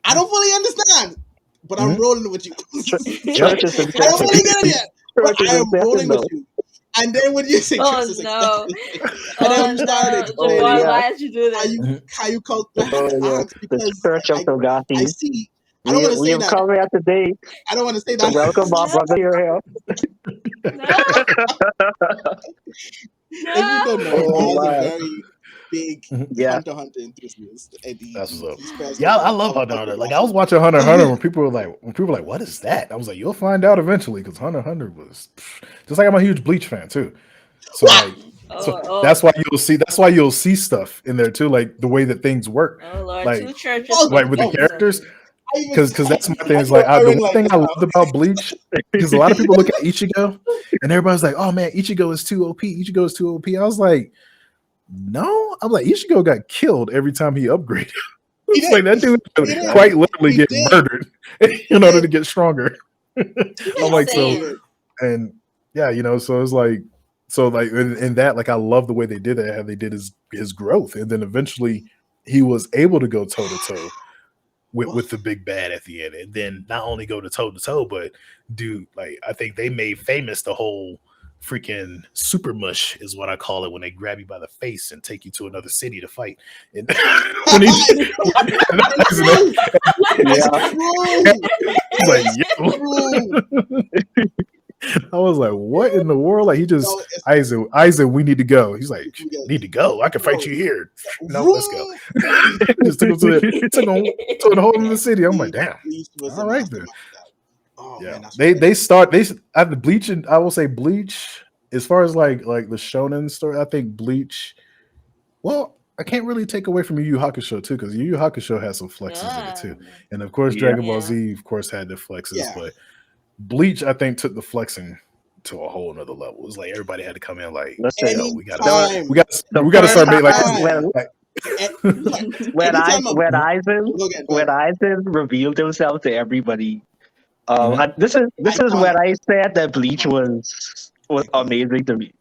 I don't fully understand, but I'm rolling with you. I don't fully get it yet, but I am rolling with you. And then when you say oh no, why did you do that? How you call that? Because I see. I don't want to say that. Come here today. I don't want to say that. Welcome, my brother. Here. If you don't know, I was a very big Hunter Hunter enthusiast. That's what's up. Yeah, I love Hunter Hunter. Like I was watching Hunter Hunter when people were like, what is that? I was like, you'll find out eventually because Hunter Hunter was just like I'm a huge Bleach fan too. So like. That's why you'll see stuff in there too, like the way that things work. Oh Lord, like, two churches, like with the characters. Because that's my thing. Is like the one thing I loved about Bleach because a lot of people look at Ichigo and everybody's like, "Oh man, Ichigo is too OP. Ichigo is too OP." I was like, "No," I'm like, Ichigo got killed every time he upgraded. It's like that dude quite literally get murdered in order to get stronger. I'm like, so, and yeah, so it's like, in that, like, I love the way they did it, how they did his growth, and then eventually he was able to go toe to toe with the big bad at the end, and then not only go to toe, but I think they made famous the whole freaking super mush is what I call it when they grab you by the face and take you to another city to fight. And when he's like, yo. I was like, what in the world? Like he just Isaac, we need to go. He's like, need to go? I can fight you here. No, let's go. Just took him to the whole of the city. I'm like, damn. All right then. Yeah, they at the Bleach, and I will say Bleach as far as like the shonen story. I think Bleach. Well, I can't really take away from Yu Yu Hakusho too, because Yu Yu Hakusho has some flexes in it too, and of course Dragon Ball Z, of course, had the flexes, but Bleach, I think, took the flexing to a whole nother level. It was like everybody had to come in like, we gotta start making when Aizen revealed himself to everybody. This is when I said that Bleach was amazing to me.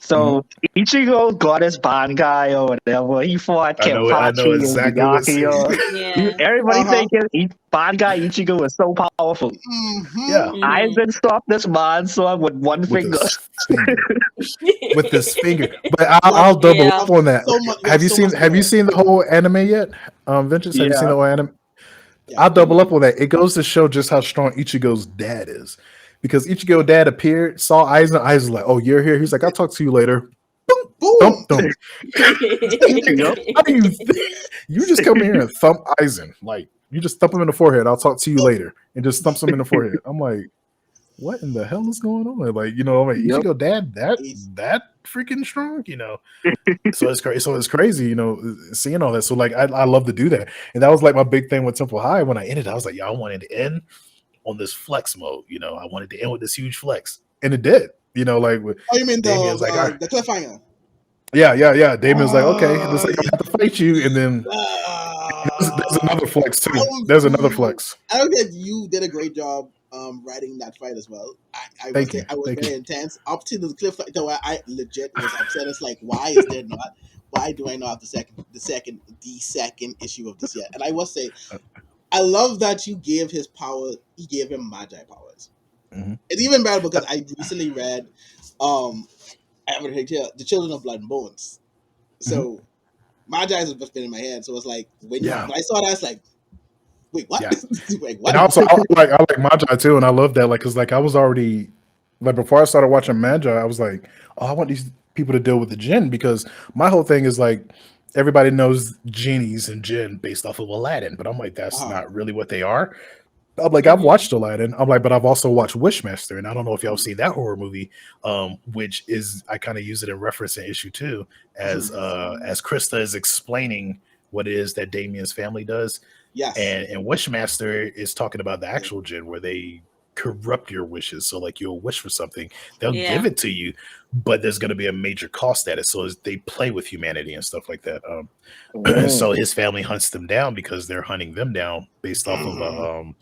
So Ichigo got his Bankai or whatever. He fought Kenpachi and Byakuya. Everybody thinking Bankai Ichigo was so powerful. Yeah, Aizen stopped this Mansword with one finger. With this finger. But I'll double up on that. Have you seen the whole anime yet? Vengeance, have you seen the whole anime? I'll double up on that. It goes to show just how strong Ichigo's dad is. Because Ichigo's dad appeared, saw Aizen. Aizen was like, "Oh, you're here." He's like, "I'll talk to you later." Boom, boom, thump. How do you just come here and thump Aizen? Like you just thump him in the forehead. I'll talk to you later, and just thumps him in the forehead. I'm like, what in the hell is going on? Like, you know, I'm like, Ichigo dad He's- that freaking strong, you know. So it's crazy. So it's crazy, you know, seeing all that. So like, I love to do that, and that was like my big thing with Temple High. When I ended, I was like, yeah, I wanted to end on this flex mode. You know, I wanted to end with this huge flex, and it did. You know, like with Oh, you mean Damien's like, the cliffhanger? yeah. Damien's like, okay, it looks like I have to fight you, and then there's another flex too. There's another flex. I don't think you did a great job writing that fight as well. I was very intense up to the cliff. So I legit was upset. It's like, why is there not? Why do I not have the second issue of this yet? And I will say, I love that you gave his power. You gave him magi powers. Mm-hmm. It's even better because I recently read The Children of Blood and Bones. So magi has just been in my head. So it's like when I saw that, it's like, wait, what? Yeah. Wait, what? And also, I like magi too, and I love that. Like, cause like I was already like before I started watching magi, I was like, oh, I want these people to deal with the Jinn, because my whole thing is like everybody knows genies and Jinn based off of Aladdin, but I'm like, that's not really what they are. I'm like, I've watched Aladdin. I'm like, but I've also watched Wishmaster, and I don't know if y'all seen that horror movie, which is I kind of use it in reference in issue 2 as Krista is explaining what it is that Damien's family does. Yes. And Wishmaster is talking about the actual Jinn where they corrupt your wishes. So like you'll wish for something, they'll give it to you, but there's going to be a major cost at it. So they play with humanity and stuff like that. So his family hunts them down because they're hunting them down based off of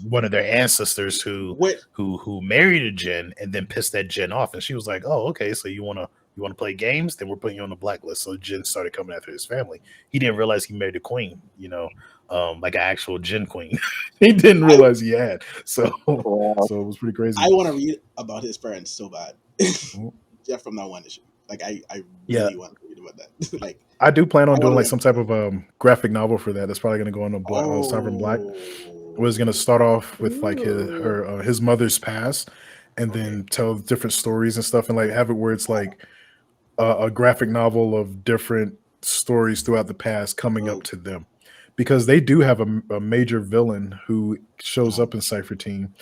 one of their ancestors who married a Jinn and then pissed that Jinn off. And she was like, oh, okay, so you want to play games? Then we're putting you on the blacklist. So Jinn started coming after his family. He didn't realize he married a queen, you know, like an actual Jinn queen. He didn't realize he had. So it was pretty crazy. I want to read about his parents so bad. Just from that one issue. Like I really want to read about that. Like I do plan on doing like some type of graphic novel for that. That's probably going to go on Sovereign Black. It was going to start off with like his mother's past, and then tell different stories and stuff, and like have it where it's like a graphic novel of different stories throughout the past coming up to them, because they do have a major villain who shows up in Cypher Team.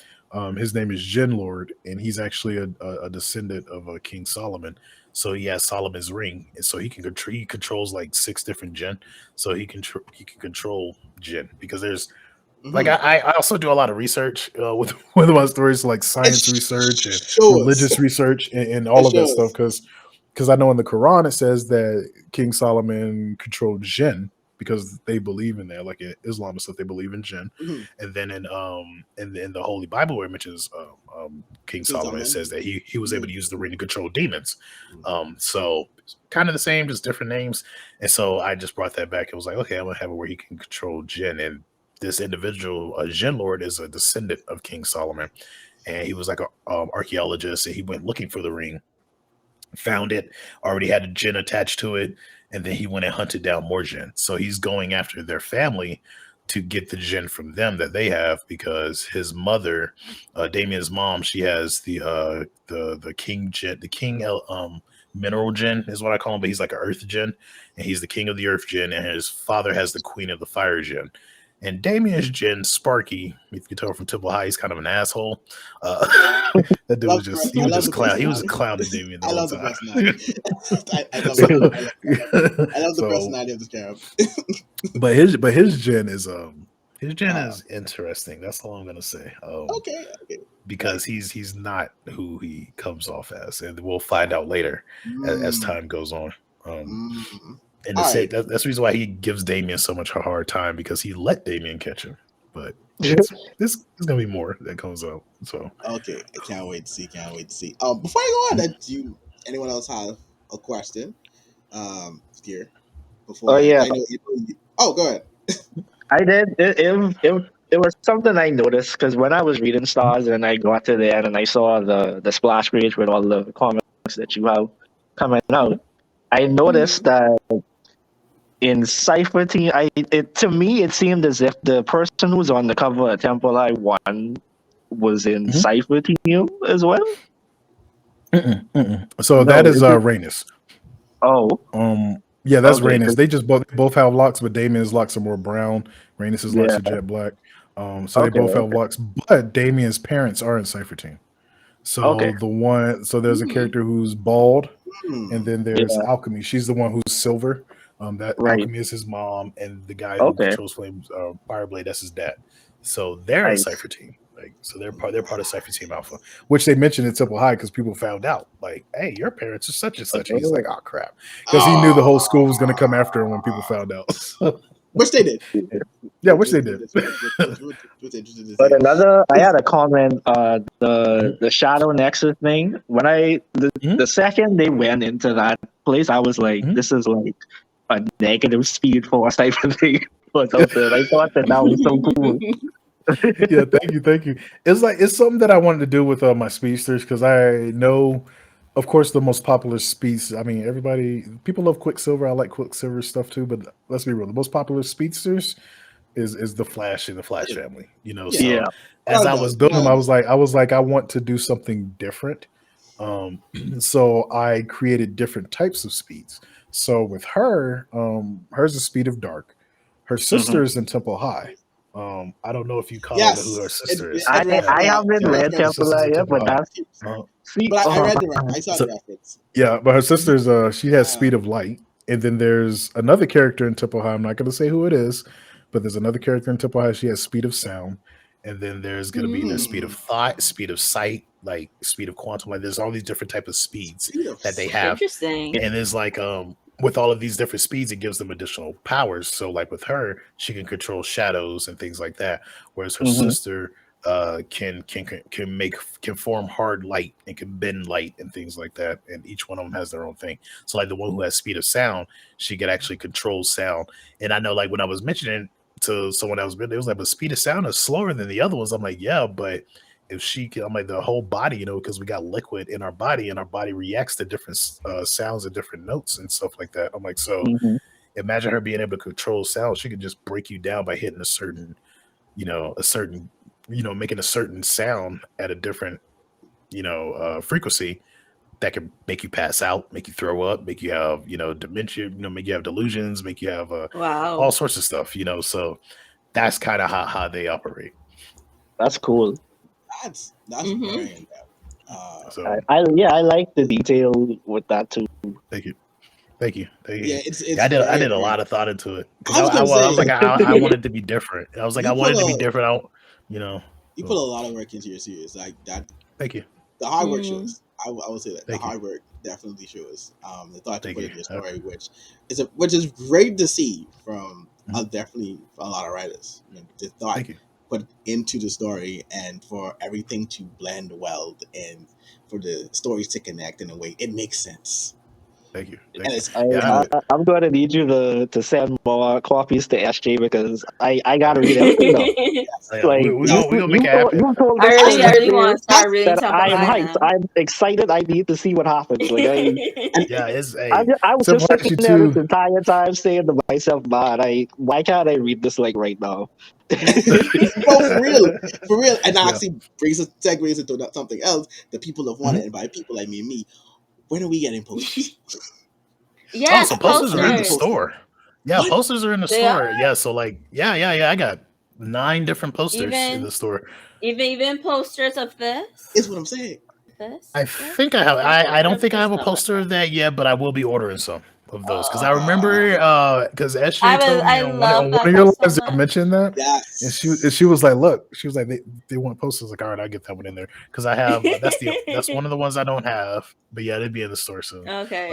His name is Jinn Lord, and he's actually a descendant of King Solomon. So he has Solomon's ring, and so he controls like 6 different Jinn. So he can control Jinn, because there's like I also do a lot of research with my stories, like science research and religious research and all of that stuff, because I know in the Quran it says that King Solomon controlled Jinn, because they believe in that, like in Islam and stuff, they believe in Jinn. And then in the Holy Bible, where it mentions King Solomon, it says that he was able to use the ring to control demons. So kind of the same, just different names. And so I just brought that back. It was like, okay, I'm gonna have it where he can control Jinn. And this individual, Jinn Lord, is a descendant of King Solomon, and he was like an archaeologist, and he went looking for the ring, found it, already had a Jinn attached to it. And then he went and hunted down more Jinn. So he's going after their family to get the Jinn from them that they have, because his mother, Damien's mom, she has the king Jinn, the king mineral Jinn is what I call him, but he's like an earth Jinn, and he's the king of the earth Jinn, and his father has the queen of the fire Jinn. And Damien's Jinn, Sparky, if you can tell from Temple High, he's kind of an asshole. That dude was just clown. He was a clown to Damien the whole time. I love the personality of this character. But his Jinn is is interesting. That's all I'm gonna say. Okay. Because he's not who he comes off as, and we'll find out later as time goes on. And that's the reason why he gives Damien so much a hard time, because he let Damien catch him. But this is gonna be more that comes out. So okay, I can't wait to see. Before I go on, anyone else have a question? Here before. Go ahead. I did. It was something I noticed, because when I was reading Stars and I got to the end and I saw the splash page with all the comics that you have coming out, I noticed that in Cypher Team, to me it seemed as if the person who was on the cover of Temple I 1 was in Cypher Team as well. So that is Rhaenys. Oh. Yeah, that's Rhaenys. They just both have locks, but Damien's locks are more brown. Rhaenys' locks are jet black. So they both have locks, but Damien's parents are in Cypher Team. So there's a character who's bald, and then there's Alchemy. She's the one who's silver. That Alchemy is his mom, and the guy who controls flames, Fireblade, that's his dad. So they're in Cypher Team. Like, so they're part of Cypher Team Alpha, which they mentioned in Temple High because people found out, like, hey, your parents are such and such. And he's like, oh crap, because he knew the whole school was going to come after him when people found out. Which they did. Yeah, which they did. But I had a comment. The Shadow Nexus thing. When the second they went into that place, I was like, this is like a negative Speed Force type of thing. I thought that was so cool. Yeah, thank you. It's something that I wanted to do with my speedsters because I know, of course, the most popular speeds. I mean, people love Quicksilver. I like Quicksilver stuff too, but let's be real. The most popular speedsters is the Flash and the Flash family. So as I was building them, I was like, I want to do something different. So I created different types of speeds. So with her, hers is Speed of Dark. Her sister is in Temple High. I don't know if you call who her sister is. I haven't read Temple High yet, but that's but I read I saw the reference. Yeah, but her sister's she has Speed of Light, and then there's another character in Temple High. I'm not going to say who it is, but there's another character in Temple High. She has Speed of Sound, and then there's going to be the Speed of Thought, Speed of Sight, like Speed of Quantum. Like there's all these different types of speeds that they have. Interesting. And there's like with all of these different speeds, it gives them additional powers. So like with her, she can control shadows and things like that. Whereas her sister can form hard light and can bend light and things like that. And each one of them has their own thing. So like the one who has Speed of Sound, she could actually control sound. And I know like when I was mentioning to someone else, it was like, but Speed of Sound is slower than the other ones. I'm like, yeah, but if she can, I'm like, the whole body, because we got liquid in our body and our body reacts to different sounds and different notes and stuff like that. I'm like, so imagine her being able to control sound. She could just break you down by hitting a certain, making a certain sound at a different, frequency that can make you pass out, make you throw up, make you have, dementia, make you have delusions, make you have all sorts of stuff, so that's kind of how they operate. That's cool. That's very I like the detail with that too. Thank you. Yeah, I did a lot of thought into it. I was like, I wanted to be different. I was like, I wanted to be different. You put a lot of work into your series, like that. Thank you. The hard work shows. I would say that hard work definitely shows. The thought you put in your story, which is great to see from definitely a lot of writers. The thought put into the story and for everything to blend well and for the stories to connect in a way it makes sense. Thank you. I'm going to need you to send more copies to SJ because I got to read everything. We'll make it happen. I really want to start reading Temple I am High hyped. I'm excited. I need to see what happens. I was just sitting there this entire time saying to myself, man, why can't I read this like right now? For real. And that actually segues into something else that people have wanted, and by people I mean me. When are we getting posters? Yeah, so posters are in the store. Yeah, posters are in the store. Yeah, so like, I got 9 different posters in the store. Even posters of this. Is what I'm saying. I think I have. I don't think I have a poster of that yet, but I will be ordering some of those because I remember because SJ told me on one of your lives I mentioned that, and she was like, "Look," she was like, "They want posters." Like, all right, I'll get that one in there because I have. That's one of the ones I don't have, but yeah, they'd be in the store soon. Okay.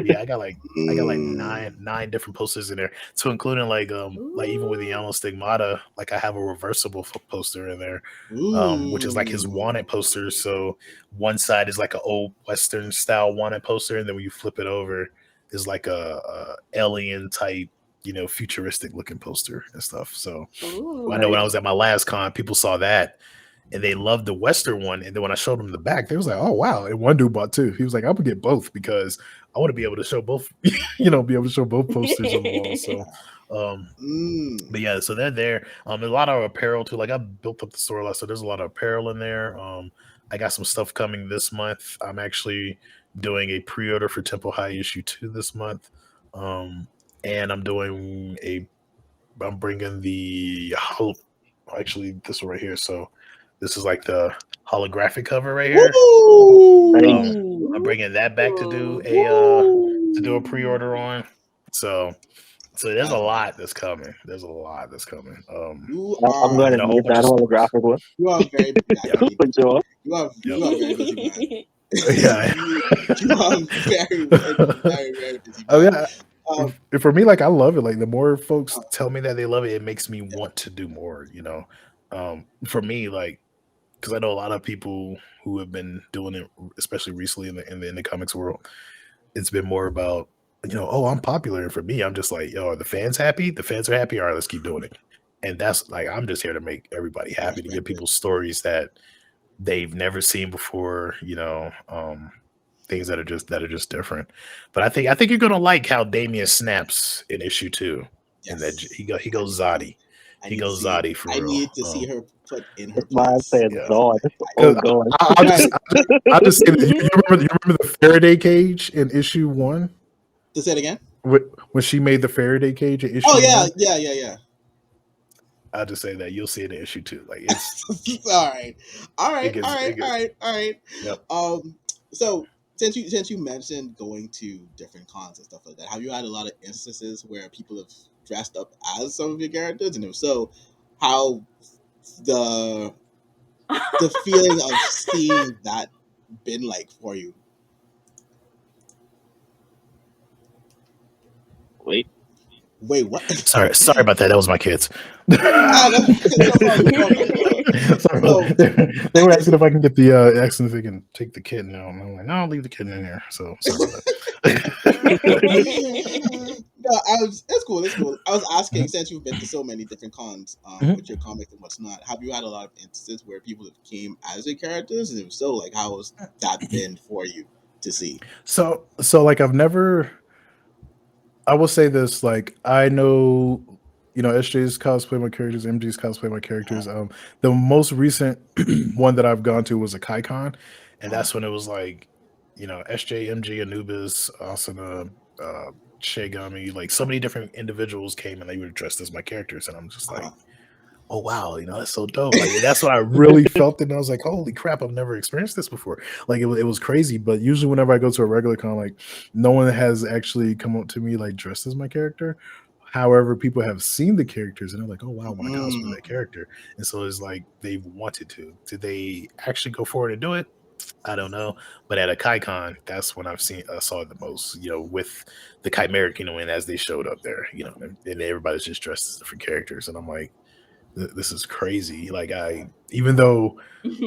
Yeah, I got like nine different posters in there, so including like even with the Yellow Stigmata, like I have a reversible poster in there, which is like his wanted poster. So one side is like an old Western style wanted poster, and then when you flip it over, is like a alien type, futuristic looking poster and stuff. So I know when I was at my last con, people saw that and they loved the Western one. And then when I showed them the back, they was like, "Oh wow!" And one dude bought 2. He was like, "I'm gonna get both because I want to be able to show both, be able to show both posters on the wall." So, but yeah, so they're there. There's a lot of apparel too. Like I built up the store a lot, so there's a lot of apparel in there. I got some stuff coming this month. I'm actually doing a pre-order for Temple High issue 2 this month. And I'm bringing the hold actually this one right here. So this is like the holographic cover right here. I'm bringing that back to do a pre-order on. So there's a lot that's coming. There's a lot that's coming. I'm going to need that holographic one. You are very busy. For sure. You are very busy, man. Yeah. You are very, very busy. Oh yeah. For me, like I love it. Like the more folks tell me that they love it, it makes me want to do more. You know, for me, like because I know a lot of people who have been doing it, especially recently in the comics world. It's been more about, you know, oh, I'm popular. And for me, I'm just like, yo, are the fans happy? The fans are happy. All right, let's keep doing it. And that's like, I'm just here to make everybody happy, to give people stories that they've never seen before, you know, things that are just different. But I think you're gonna like how Damien snaps in issue 2. Yes. And that he goes Zodi. He goes Zodi for real. I need to see her put in her place. Yeah. God. I'll just say that you remember the Faraday cage in issue 1? To say it again? When she made the Faraday cage in issue 1? Yeah. I'll just say that you'll see it in issue 2. Like it's all right. Yep. So since you mentioned going to different cons and stuff like that, have you had a lot of instances where people have dressed up as some of your characters? And if so, how the feeling of seeing that been like for you? Wait, what? Sorry about that. That was my kids. They were asking if I can get the asking if they can take the kid now. And I'm like, no, I'll leave the kid in here. So sorry about that. No, it's cool. I was asking, since you've been to so many different cons with your comics and what's not, have you had a lot of instances where people have came as your characters? And if so, like, how has that been for you to see? So like I will say this, like I know, you know, SJ's cosplay my characters, MG's cosplay my characters. The most recent one that I've gone to was a KaiCon, and that's when it was like, you know, SJ, MG, Anubis, Asuna, Shigami, like so many different individuals came and they were dressed as my characters, and I'm just like, oh wow, you know, that's so dope. Like that's what I really felt, and I was like, holy crap, I've never experienced this before. Like it was crazy. But usually whenever I go to a regular con, like no one has actually come up to me like dressed as my character. However, people have seen the characters and they're like, oh wow, I want to cosplay that character. And so it's like they wanted to. Did they actually go forward and do it? I don't know. But at a KaiCon, that's when I saw it the most, you know, with the Chimeric, you know, and as they showed up there, you know, and everybody's just dressed as different characters. And I'm like, this is crazy. Like even though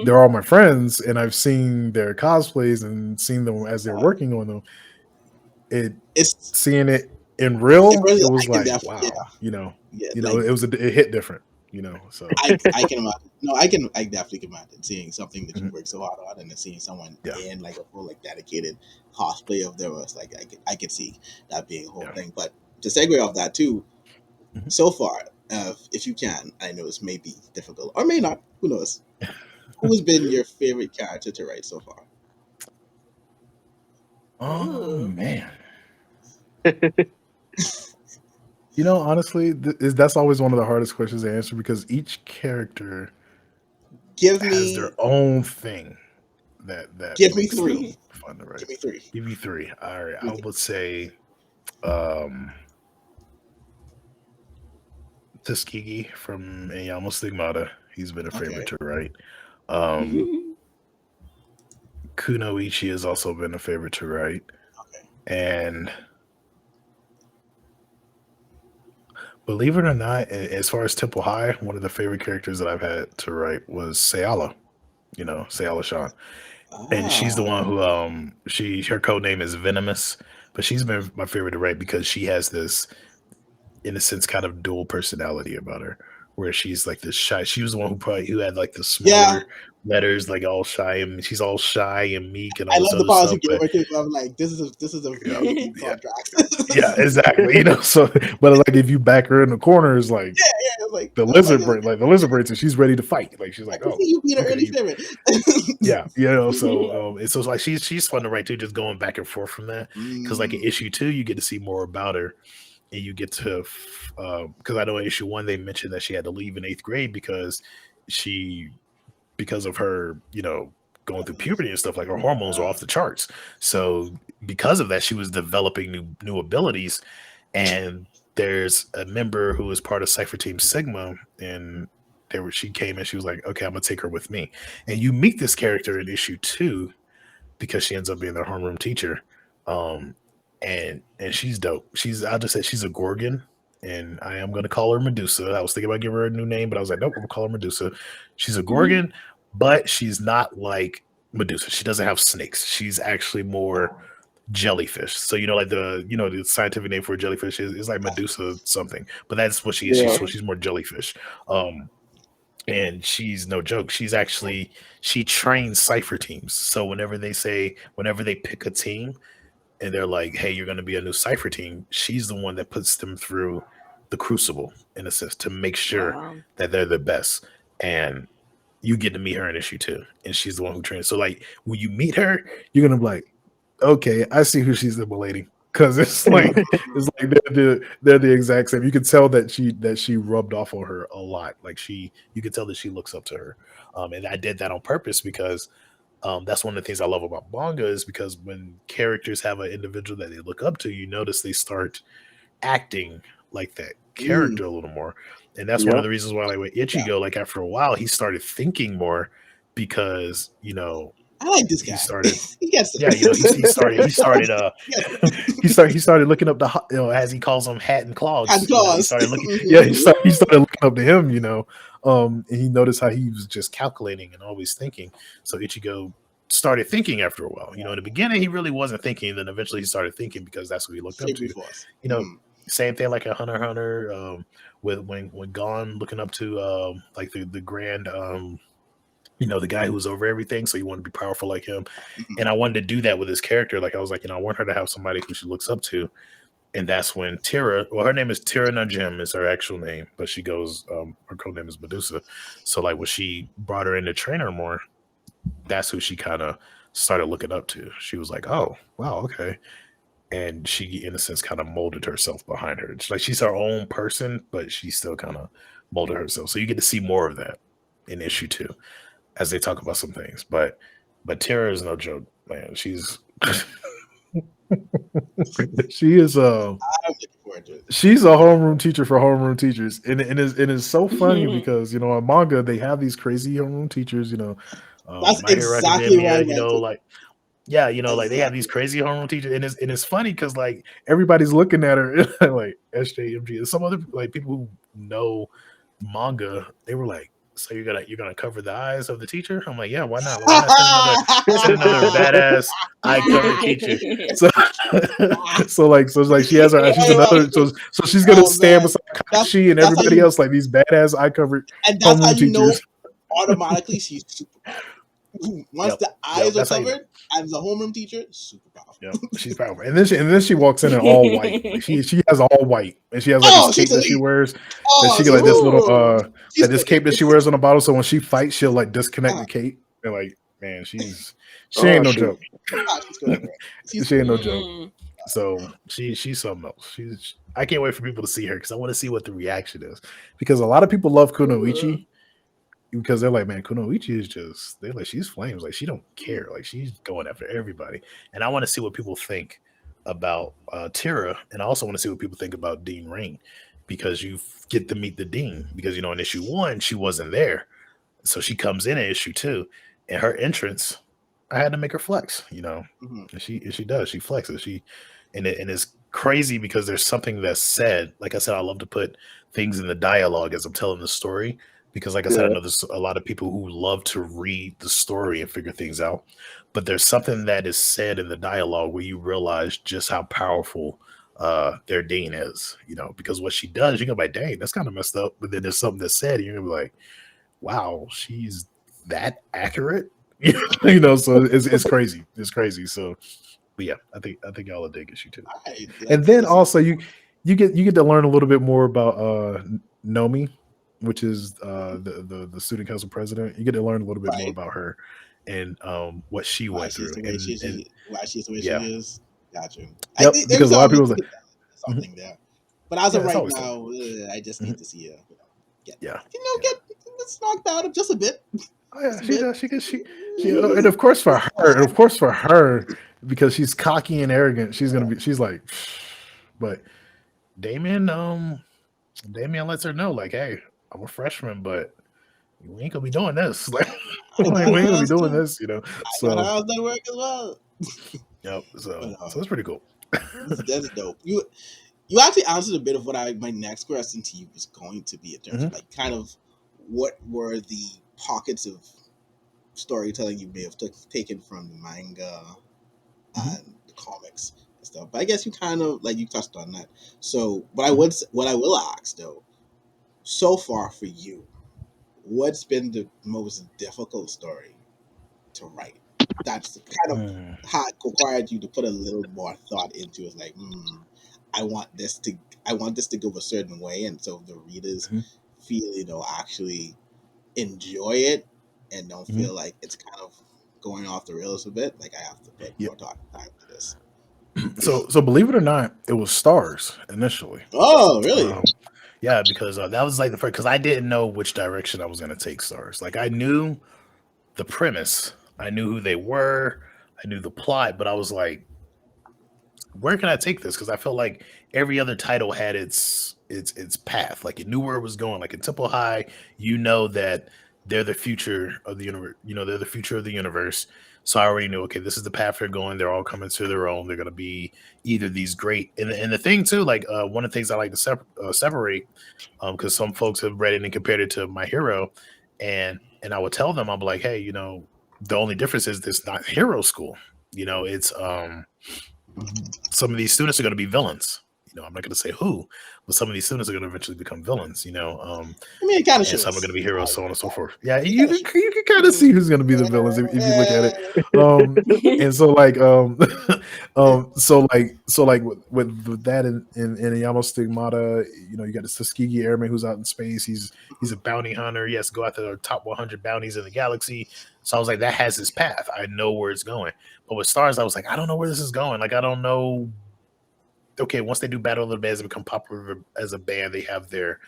they're all my friends and I've seen their cosplays and seen them as they're working on them, it's seeing it in real. It was like, wow, you know, it hit different, you know. So I can imagine. No, I definitely can imagine seeing something that you work so hard on and then seeing someone in like a full like dedicated cosplay of theirs. Like I could see that being a whole thing. But to segue off that too, so far. If you can, I know this may be difficult or may not. Who knows? Who's been your favorite character to write so far? Oh man, you know, honestly, that's always one of the hardest questions to answer because each character has their own thing. That give me 3. Fun to write. Give me 3. Give me 3. All right, I would say. Tuskegee from Eyamo Stigmata. He's been a favorite to write. Kunoichi has also been a favorite to write. And believe it or not, as far as Temple High, one of the favorite characters that I've had to write was Sayala. You know, Sayala Sean. And she's the one who her code name is Venomous, but she's been my favorite to write because she has this, in a sense, kind of dual personality about her, where she's like this shy. She was the one who had like the smaller letters, like all shy, and she's all shy and meek and all. I love the pause you gave her too. I'm like, this is a very deep contract. Yeah, exactly. You know, so but like if you back her in the corner, it's like like the lizard brain, like the lizard brain, so she's ready to fight. Like she's like, oh, you beat her early favorite. Yeah, you know, so it's like she's fun to write too, just going back and forth from that because like in issue 2, you get to see more about her. and you get to because I know in issue 1 they mentioned that she had to leave in 8th grade because of her, going through puberty and stuff, like her hormones were off the charts. So because of that, she was developing new abilities. And there's a member who was part of Cypher Team Sigma, and she came and she was like, okay, I'm gonna take her with me. And you meet this character in issue 2 because she ends up being their homeroom teacher. And she's dope. I'll just say she's a Gorgon, and I am gonna call her Medusa. I was thinking about giving her a new name, but I was like, nope, I'm gonna call her Medusa. She's a Gorgon, but she's not like Medusa. She doesn't have snakes. She's actually more jellyfish. So like the scientific name for a jellyfish is like Medusa something, but that's what she is. Yeah. She's more jellyfish. And she's no joke. She trains Cypher teams. So whenever they pick a team and they're like, hey, you're going to be a new Cypher team, she's the one that puts them through the crucible, in a sense, to make sure that they're the best. And you get to meet her in issue 2, and she's the one who trains. So like when you meet her, you're going to be like, okay, I see who she's emulating. Because it's like they're the exact same. You can tell that she rubbed off on her a lot. Like you can tell that she looks up to her. And I did that on purpose because that's one of the things I love about manga, is because when characters have an individual that they look up to, you notice they start acting like that character a little more. And that's one of the reasons why, like with Ichigo, like after a while, he started thinking more because I like this guy. He started, yes, yeah, he started looking up the, as he calls them, Hat and Claws. He started looking, he started looking up to him, and he noticed how he was just calculating and always thinking. So Ichigo started thinking after a while. In the beginning he really wasn't thinking, then eventually he started thinking because that's what he looked up to. Same thing like a Hunter x Hunter, with when Gon looking up to like the grand. The guy who's over everything, so you want to be powerful like him. And I wanted to do that with his character. Like I was like, I want her to have somebody who she looks up to. And that's when Tira, her name is Tira Najim is her actual name, but she goes, her code name is Medusa. So like when she brought her in to train her more, that's who she kind of started looking up to. She was like, oh, wow, okay. And she, in a sense, kind of molded herself behind her. It's like she's her own person, but she still kind of molded herself. So you get to see more of that in issue 2. As they talk about some things, but Tara is no joke, man. She's she's a homeroom teacher for homeroom teachers, and it's so funny because in manga they have these crazy homeroom teachers. That's exactly right. Like they have these crazy homeroom teachers, and it's funny because like everybody's looking at her like SJMG, and some other like people who know manga, they were like, so you're gonna cover the eyes of the teacher? I'm like, yeah, why not? Send another badass eye cover teacher. So it's like she has her. She's another. So she's gonna stand beside Kashi and everybody else, like these badass eye cover homeroom teachers. Automatically, she's super powerful. Once the eyes are covered, as a homeroom teacher, super powerful. Yeah, she's powerful. And then she walks in all white. Like she has all white, and she has like this cape that she wears. And she get like this little this cape that she wears on the bottle. So when she fights, she'll like disconnect the cape. And like, man, she ain't no joke. She ain't no joke. So she's something else. I can't wait for people to see her because I want to see what the reaction is. Because a lot of people love Kunoichi. Because they're like, man, Kunoichi is just, they're like, she's flames. Like, she don't care. Like, she's going after everybody. And I want to see what people think about Tira. And I also want to see what people think about Dean Rain. Because you get to meet the Dean. Because, in issue 1, she wasn't there. So she comes in issue 2. And her entrance, I had to make her flex, And she does. She flexes. And it's crazy because there's something that's said. Like I said, I love to put things in the dialogue as I'm telling the story. Because like I said, I know there's a lot of people who love to read the story and figure things out. But there's something that is said in the dialogue where you realize just how powerful their Dean is, because what she does, you're going to be like, dang, that's kind of messed up. But then there's something that's said, and you're going to be like, wow, she's that accurate. So it's crazy. It's crazy. So, but yeah, I think y'all will dig issue 2. And then also you get to learn a little bit more about Nomi, which is the student council president. You get to learn a little bit more about her and what she went through. Why she's the way she is. Gotcha. Yep, because a lot of people like something there. But as of it's right always now, I just need to see her. Get Yeah. get knocked out just a bit. Oh yeah, Just a she bit. does. And of course for her, because she's cocky and arrogant, she's like, but Damien, Damien lets her know, like, hey, I'm a freshman, but we ain't gonna be doing this. Like, I we got ain't gonna be hers doing too. this, you know. I got So hers that work as well. yep. But, So it's pretty cool. that's dope. You actually answered a bit of what my next question to you was going to be in terms of like kind of what were the pockets of storytelling you may have taken from the manga and the comics and stuff. But I guess you kind of like you touched on that. So what I will ask though, so far for you, what's been the most difficult story to write? That's kind of how it required you to put a little more thought into it. Like, I want this to go a certain way, and so the readers feel actually enjoy it and don't feel like it's kind of going off the rails a bit. Like I have to put more time to this. So believe it or not, it was Stars initially. Oh, really? Yeah, because that was like the first, because I didn't know which direction I was going to take Stars. Like I knew the premise, I knew who they were, I knew the plot, but I was like, where can I take this? Because I felt like every other title had its path. Like it knew where it was going. Like in Temple High, you know that they're the future of the universe. You know, they're the future of the universe. So I already knew, okay, this is the path they're going. They're all coming to their own. They're going to be either these great, and the thing too, like one of the things I like to separate, because some folks have read it and compared it to My Hero, and I would tell them, I'm like, hey, you know, the only difference is this not hero school. You know, it's some of these students are going to be villains. You know, I'm not going to say who, but some of these students are going to eventually become villains. You know, I mean, it kind of and some are shows. going to be heroes, so on and so forth. Yeah, you can kind of see who's going to be the villains if you look at it. And so like, so like with that in Yamo Stigmata, you know, you got the Tuskegee Airman who's out in space. He's a bounty hunter. He has to go after the top 100 bounties in the galaxy. So I was like, that has his path. I know where it's going. But with Stars, I was like, I don't know where this is going. Like, I don't know. Okay, once they do Battle of the Bands and become popular as a band, they have their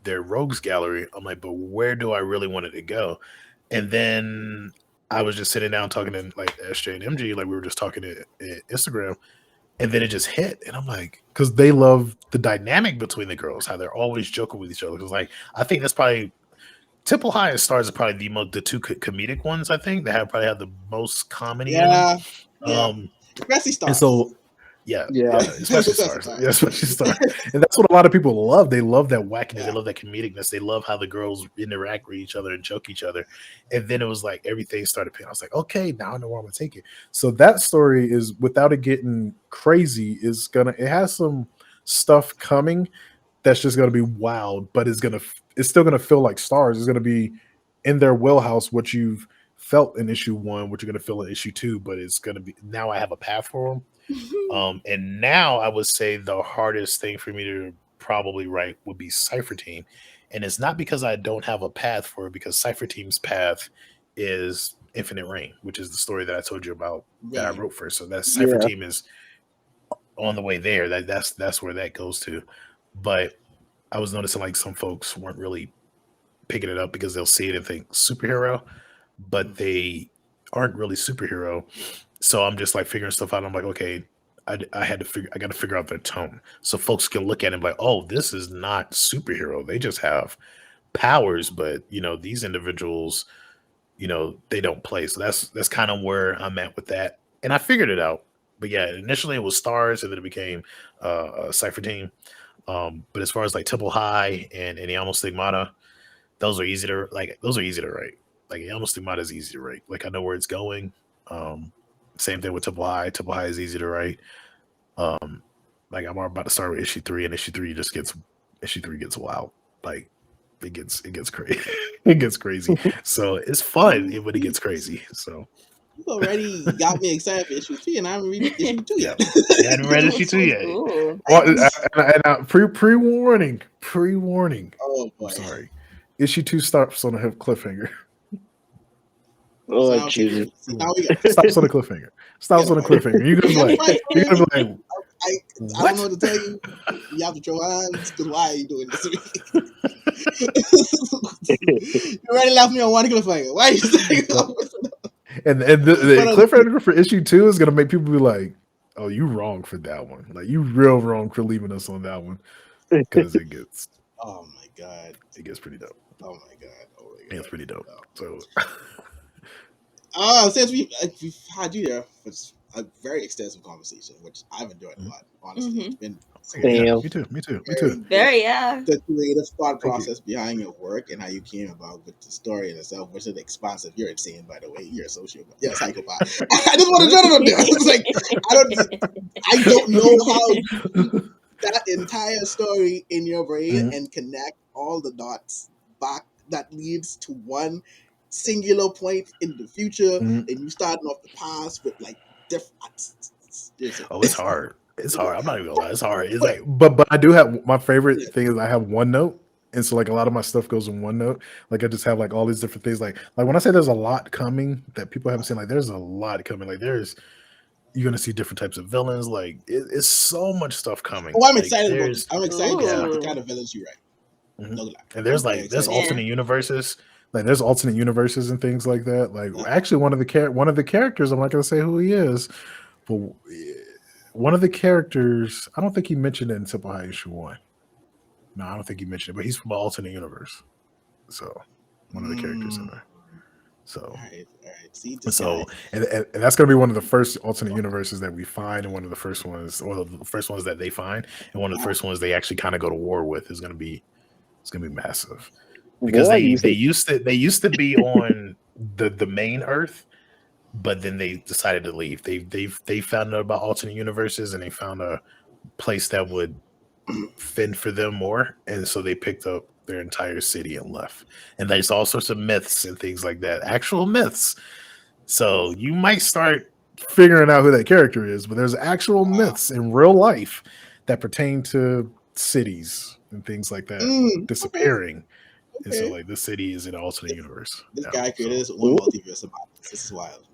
rogues gallery. I'm like, but where do I really want it to go? And then I was just sitting down talking to like SJ and MG, like we were just talking to Instagram, and then it just hit, and I'm like, because they love the dynamic between the girls, how they're always joking with each other. Because like, I think that's probably Temple High and Stars are probably the two comedic ones. I think they probably have the most comedy in them. Especially Stars. And so. Yeah, especially Stars. Yeah, especially Stars. And that's what a lot of people love. They love that wackiness. They love that comedicness. They love how the girls interact with each other and joke each other. And then it was like everything started paying. I was like, okay, now I know where I'm gonna take it. So that story is, without it getting crazy, it has some stuff coming that's just gonna be wild, but it's still gonna feel like Stars. It's gonna be in their wheelhouse what you've felt in issue 1, what you're gonna feel in issue 2, but it's gonna be, now I have a path for them. And now I would say the hardest thing for me to probably write would be Cypher Team. And it's not because I don't have a path for it, because Cypher Team's path is Infinite Rain, which is the story that I told you about that I wrote first. So that Cypher Team is on the way there. That's where that goes to. But I was noticing like some folks weren't really picking it up because they'll see it and think superhero, but they aren't really superhero. So I'm just like figuring stuff out. I'm like, okay, I got to figure out their tone, so folks can look at it and be like, oh, this is not superhero. They just have powers, but you know, these individuals, you know, they don't play. So that's kind of where I'm at with that, and I figured it out. But yeah, initially it was Stars, and then it became a Cypher Team. But as far as like Temple High and Yamo Stigmata, those are easy to write. Like Yamo Stigmata is easy to write. Like I know where it's going. Same thing with Temple High. Temple High is easy to write. Like I'm about to start with issue 3, and issue 3 gets wild. Like it gets crazy. It gets crazy. So it's fun when it gets crazy. So you already got me excited for issue 3, and I haven't read issue 2 yet. You hadn't read issue 2 yet. And pre-warning. Oh boy. Sorry. Issue 2 starts on a cliffhanger. Oh, Jesus. Stops on a cliffhanger. You're gonna be like, I don't know what to tell you. You have to throw hands, because why are you doing this to me? You already left me on one cliffhanger. Why are you saying And the cliffhanger for issue 2 is gonna make people be like, "Oh, you wrong for that one. Like you real wrong for leaving us on that one," because it gets. Oh my god! It gets pretty dope. Oh my god! Oh my god! It's pretty dope. So, since we've had you there for a very extensive conversation, which I've enjoyed a lot. Honestly, it's been yeah, me too. Very, yeah. The creative thought process behind your work and how you came about with the story in itself, which is expansive. You're insane, by the way. You're a sociopath. You're a psychopath. I just want to jump on there. It's like I don't know how you do that entire story in your brain and connect all the dots back that leads to one singular point in the future, and you starting off the past with like different. Oh, it's hard. It's hard. I'm not even gonna lie. It's hard. It's like, but I do have my favorite thing is I have OneNote, and so like a lot of my stuff goes in OneNote. Like I just have like all these different things. Like when I say there's a lot coming that people haven't seen, like there's a lot coming. Like you're gonna see different types of villains. Like it's so much stuff coming. Oh, I'm like, excited about this. I'm excited to see the kind of villains you write. And there's alternate universes. Like there's alternate universes and things like that. Like actually, one of the characters. I'm not gonna say who he is, but one of the characters. I don't think he mentioned it in Simple High issue 1. No, I don't think he mentioned it. But he's from an alternate universe. So one of the characters in there. So, all right. And that's going to be one of the first alternate universes that we find, and one of the first ones, that they find, and one of the first ones they actually kind of go to war with is going to be massive, because they used to be on the main Earth, but then they decided to leave. They found out about alternate universes, and they found a place that would fend for them more, and so they picked up their entire city and left. And there's all sorts of myths and things like that, actual myths. So you might start figuring out who that character is, but there's actual myths in real life that pertain to cities and things like that disappearing. And so like this city is an alternate universe. This guy created his own multiverse of madness. This is wild.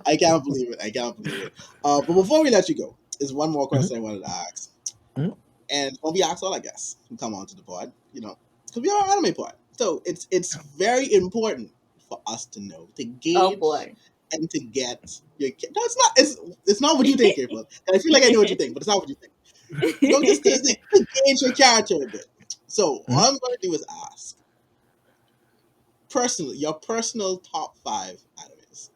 I can't believe it. But before we let you go, there's one more question I wanted to ask. And when we ask all our guests who come onto the pod, because we are an anime pod. So it's very important for us to know, to gauge and to get your. No, it's not what you think, April. And I feel like I know what you think, but it's not what you think. Just to gauge your character a bit. So all I'm going to do is ask, personally, your personal top 5 animes.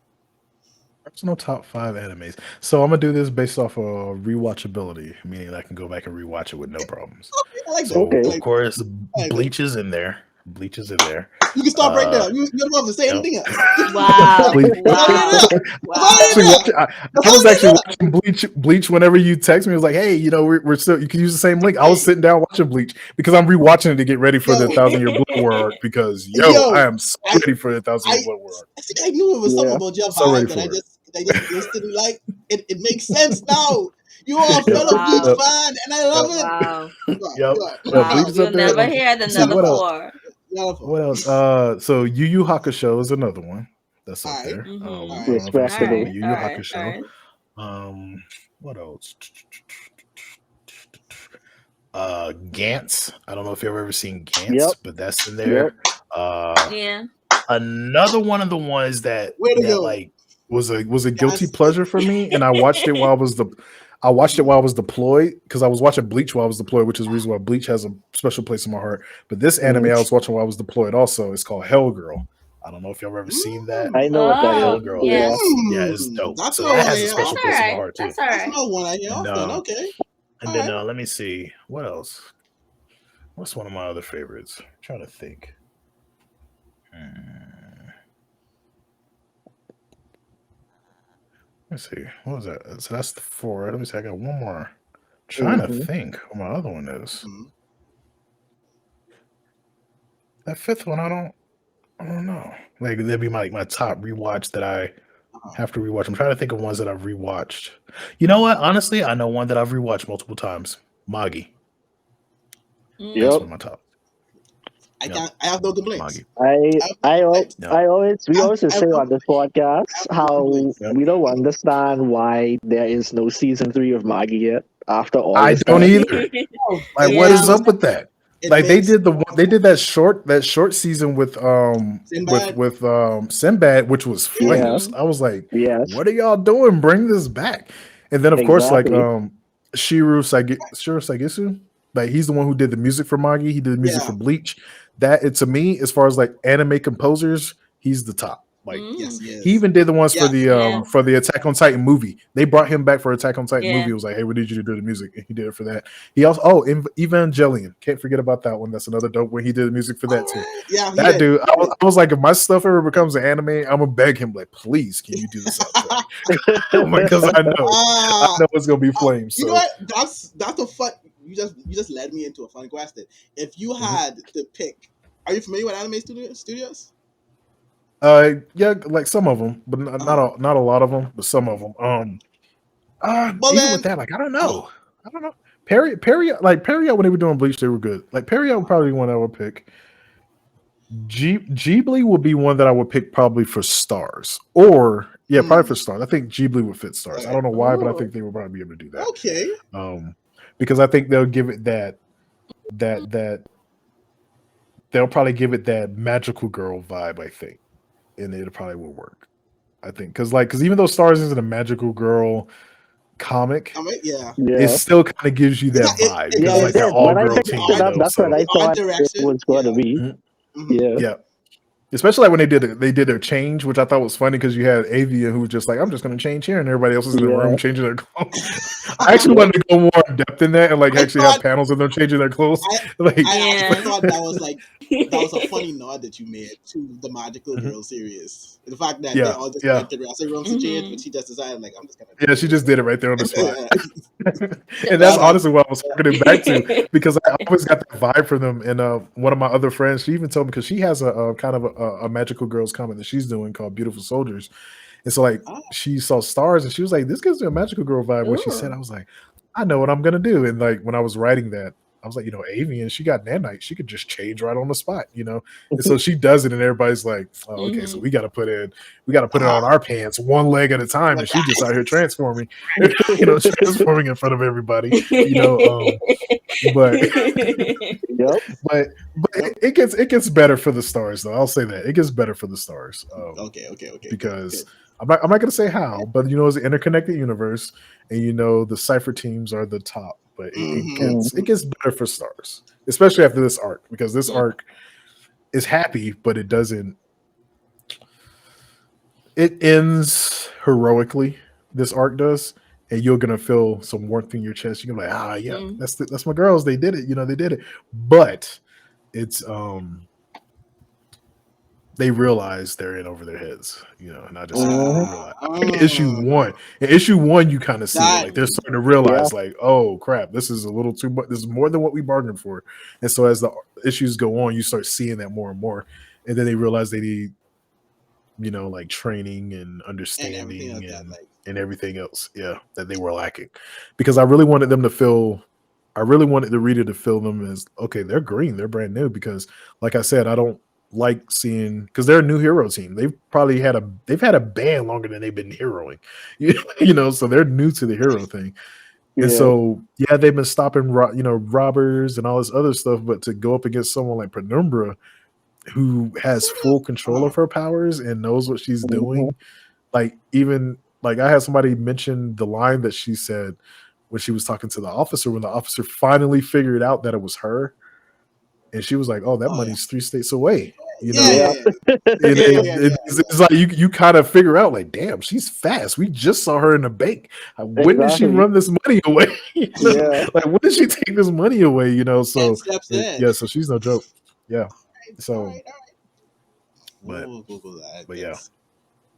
Personal top 5 animes. So I'm gonna do this based off of rewatchability, meaning I can go back and rewatch it with no problems. Of course, Bleach is in there. You can stop right there. You don't have to say anything else. Wow. I was actually watching Bleach whenever you text me. It was like, hey, we're still, you can use the same link. I was sitting down watching Bleach because I'm rewatching it to get ready for the 1,000-Year Blood War arc, because I am so ready for the 1,000-Year Blood War arc. I knew it was something about your vibe that I just instantly like. It makes sense now. You are a fellow Bleach fan, and I love it. Wow. You'll never hear the number 4. What else? So Yu Yu Hakusho is another one that's up there. Respectable. Yu Yu Hakusho. What else? Gantz. I don't know if you've ever seen Gantz, but that's in there. Another one of the ones that like was a guilty pleasure for me, and I watched it while I was deployed, because I was watching Bleach while I was deployed, which is the reason why Bleach has a special place in my heart. But this anime I was watching while I was deployed also is called Hell Girl. I don't know if y'all ever seen that. I know what that is. Hell Girl. Yes. Yeah, it's dope. That has a special place in my heart too. That's not one I hear often. Okay. And then let me see. What else? What's one of my other favorites? I'm trying to think. Let's see. What was that? So that's the 4. Let me see. I got one more. I'm trying to think what my other one is. That 5th one, I don't know. Like that'd be my top rewatch that I have to rewatch. I'm trying to think of ones that I've rewatched. You know what? Honestly, I know one that I've rewatched multiple times. Magi. That's one of my top. I have no complaints. We always say no on this podcast how we don't understand why there is no season 3 of Maggie yet after all I this don't time. either. Like, what is up with that? Like they did that short season with Sinbad, which was flames. I was like, what are y'all doing? Bring this back. And then of course, like Shiro Sagisu, like he's the one who did the music for Magi. He did the music for Bleach. That to me, as far as like anime composers, he's the top. Like he even did the ones for the Attack on Titan movie. They brought him back for Attack on Titan movie. It was like, hey, we need you to do the music, and he did it for that. He also Evangelion. Can't forget about that one. That's another dope one. He did the music for that too. Yeah, that dude. I was like, if my stuff ever becomes an anime, I'm gonna beg him like, please, can you do this? Because I know it's gonna be flames. You know what? That's a fun. You just led me into a fun question. If you had to pick, are you familiar with anime studios? Yeah, like some of them, but not a lot of them, but some of them. Even with that, like I don't know. Perry, when they were doing Bleach, they were good. Like Perry would probably be one I would pick. Ghibli would be one that I would pick probably for stars, or probably for stars. I think Ghibli would fit stars. I don't know why, but I think they would probably be able to do that. Okay. Because I think they'll give it that they'll probably give it that magical girl vibe. I think. And it probably will work, I think, because even though Stars isn't a magical girl comic, it still kind of gives you that vibe. Because like that all girl team, that's what I thought it was going to be. Yeah. Especially like when they did their change, which I thought was funny because you had Avia who was just like, I'm just going to change here, and everybody else is in the room changing their clothes. I actually wanted to go more in depth in that and like actually have panels of them changing their clothes. I thought that was a funny nod that you made to the Magical Girl series. The fact that they all just went to the dressing rooms to change, but she just decided like, I'm just gonna. Yeah, she just did it right there on the spot. And that's honestly what I was harkening back to, because I always got that vibe from them. And one of my other friends, she even told me, because she has a kind of a magical girls comic that she's doing called Beautiful Soldiers. And so like she saw Stars and she was like, this gives me a magical girl vibe. When she said, I was like, I know what I'm gonna do. And like when I was writing that, I was like, Avian, she got nanite. She could just change right on the spot, And so she does it, and everybody's like, oh, okay, so we got to put it on our pants one leg at a time, and she just out here transforming, transforming in front of everybody, But it gets better for the stars, though. I'll say that it gets better for the stars. Okay. Because I'm not gonna say how, but it's an interconnected universe, and the Cypher teams are the top. But it gets better for stars, especially after this arc, because this arc is happy, but it doesn't. It ends heroically. This arc does, and you're gonna feel some warmth in your chest. You're gonna be like, that's my girls. They did it. They did it. But it's they realize they're in over their heads, and I just issue one, you kind of see it. Like they're starting to realize, like, oh crap, this is a little too much. This is more than what we bargained for. And so as the issues go on, you start seeing that more and more, and then they realize they need, like training and understanding and everything else, that they were lacking. Because I really wanted the reader to feel them as, okay, they're green, they're brand new. Because, like I said, I don't like seeing, because they're a new hero team. They've probably had a band longer than they've been heroing, so they're new to the hero thing. And so they've been stopping robbers and all this other stuff, but to go up against someone like Penumbra, who has full control of her powers and knows what she's doing, like even like I had somebody mention the line that she said when she was talking to the officer, when the officer finally figured out that it was her. And she was like, "Oh, that money's 3 states away." It's like you kind of figure out, like, damn, she's fast. We just saw her in the bank. When did she run this money away? Like, when did she take this money away? So so she's no joke. Yeah. So, all right. We'll Google that. But yeah,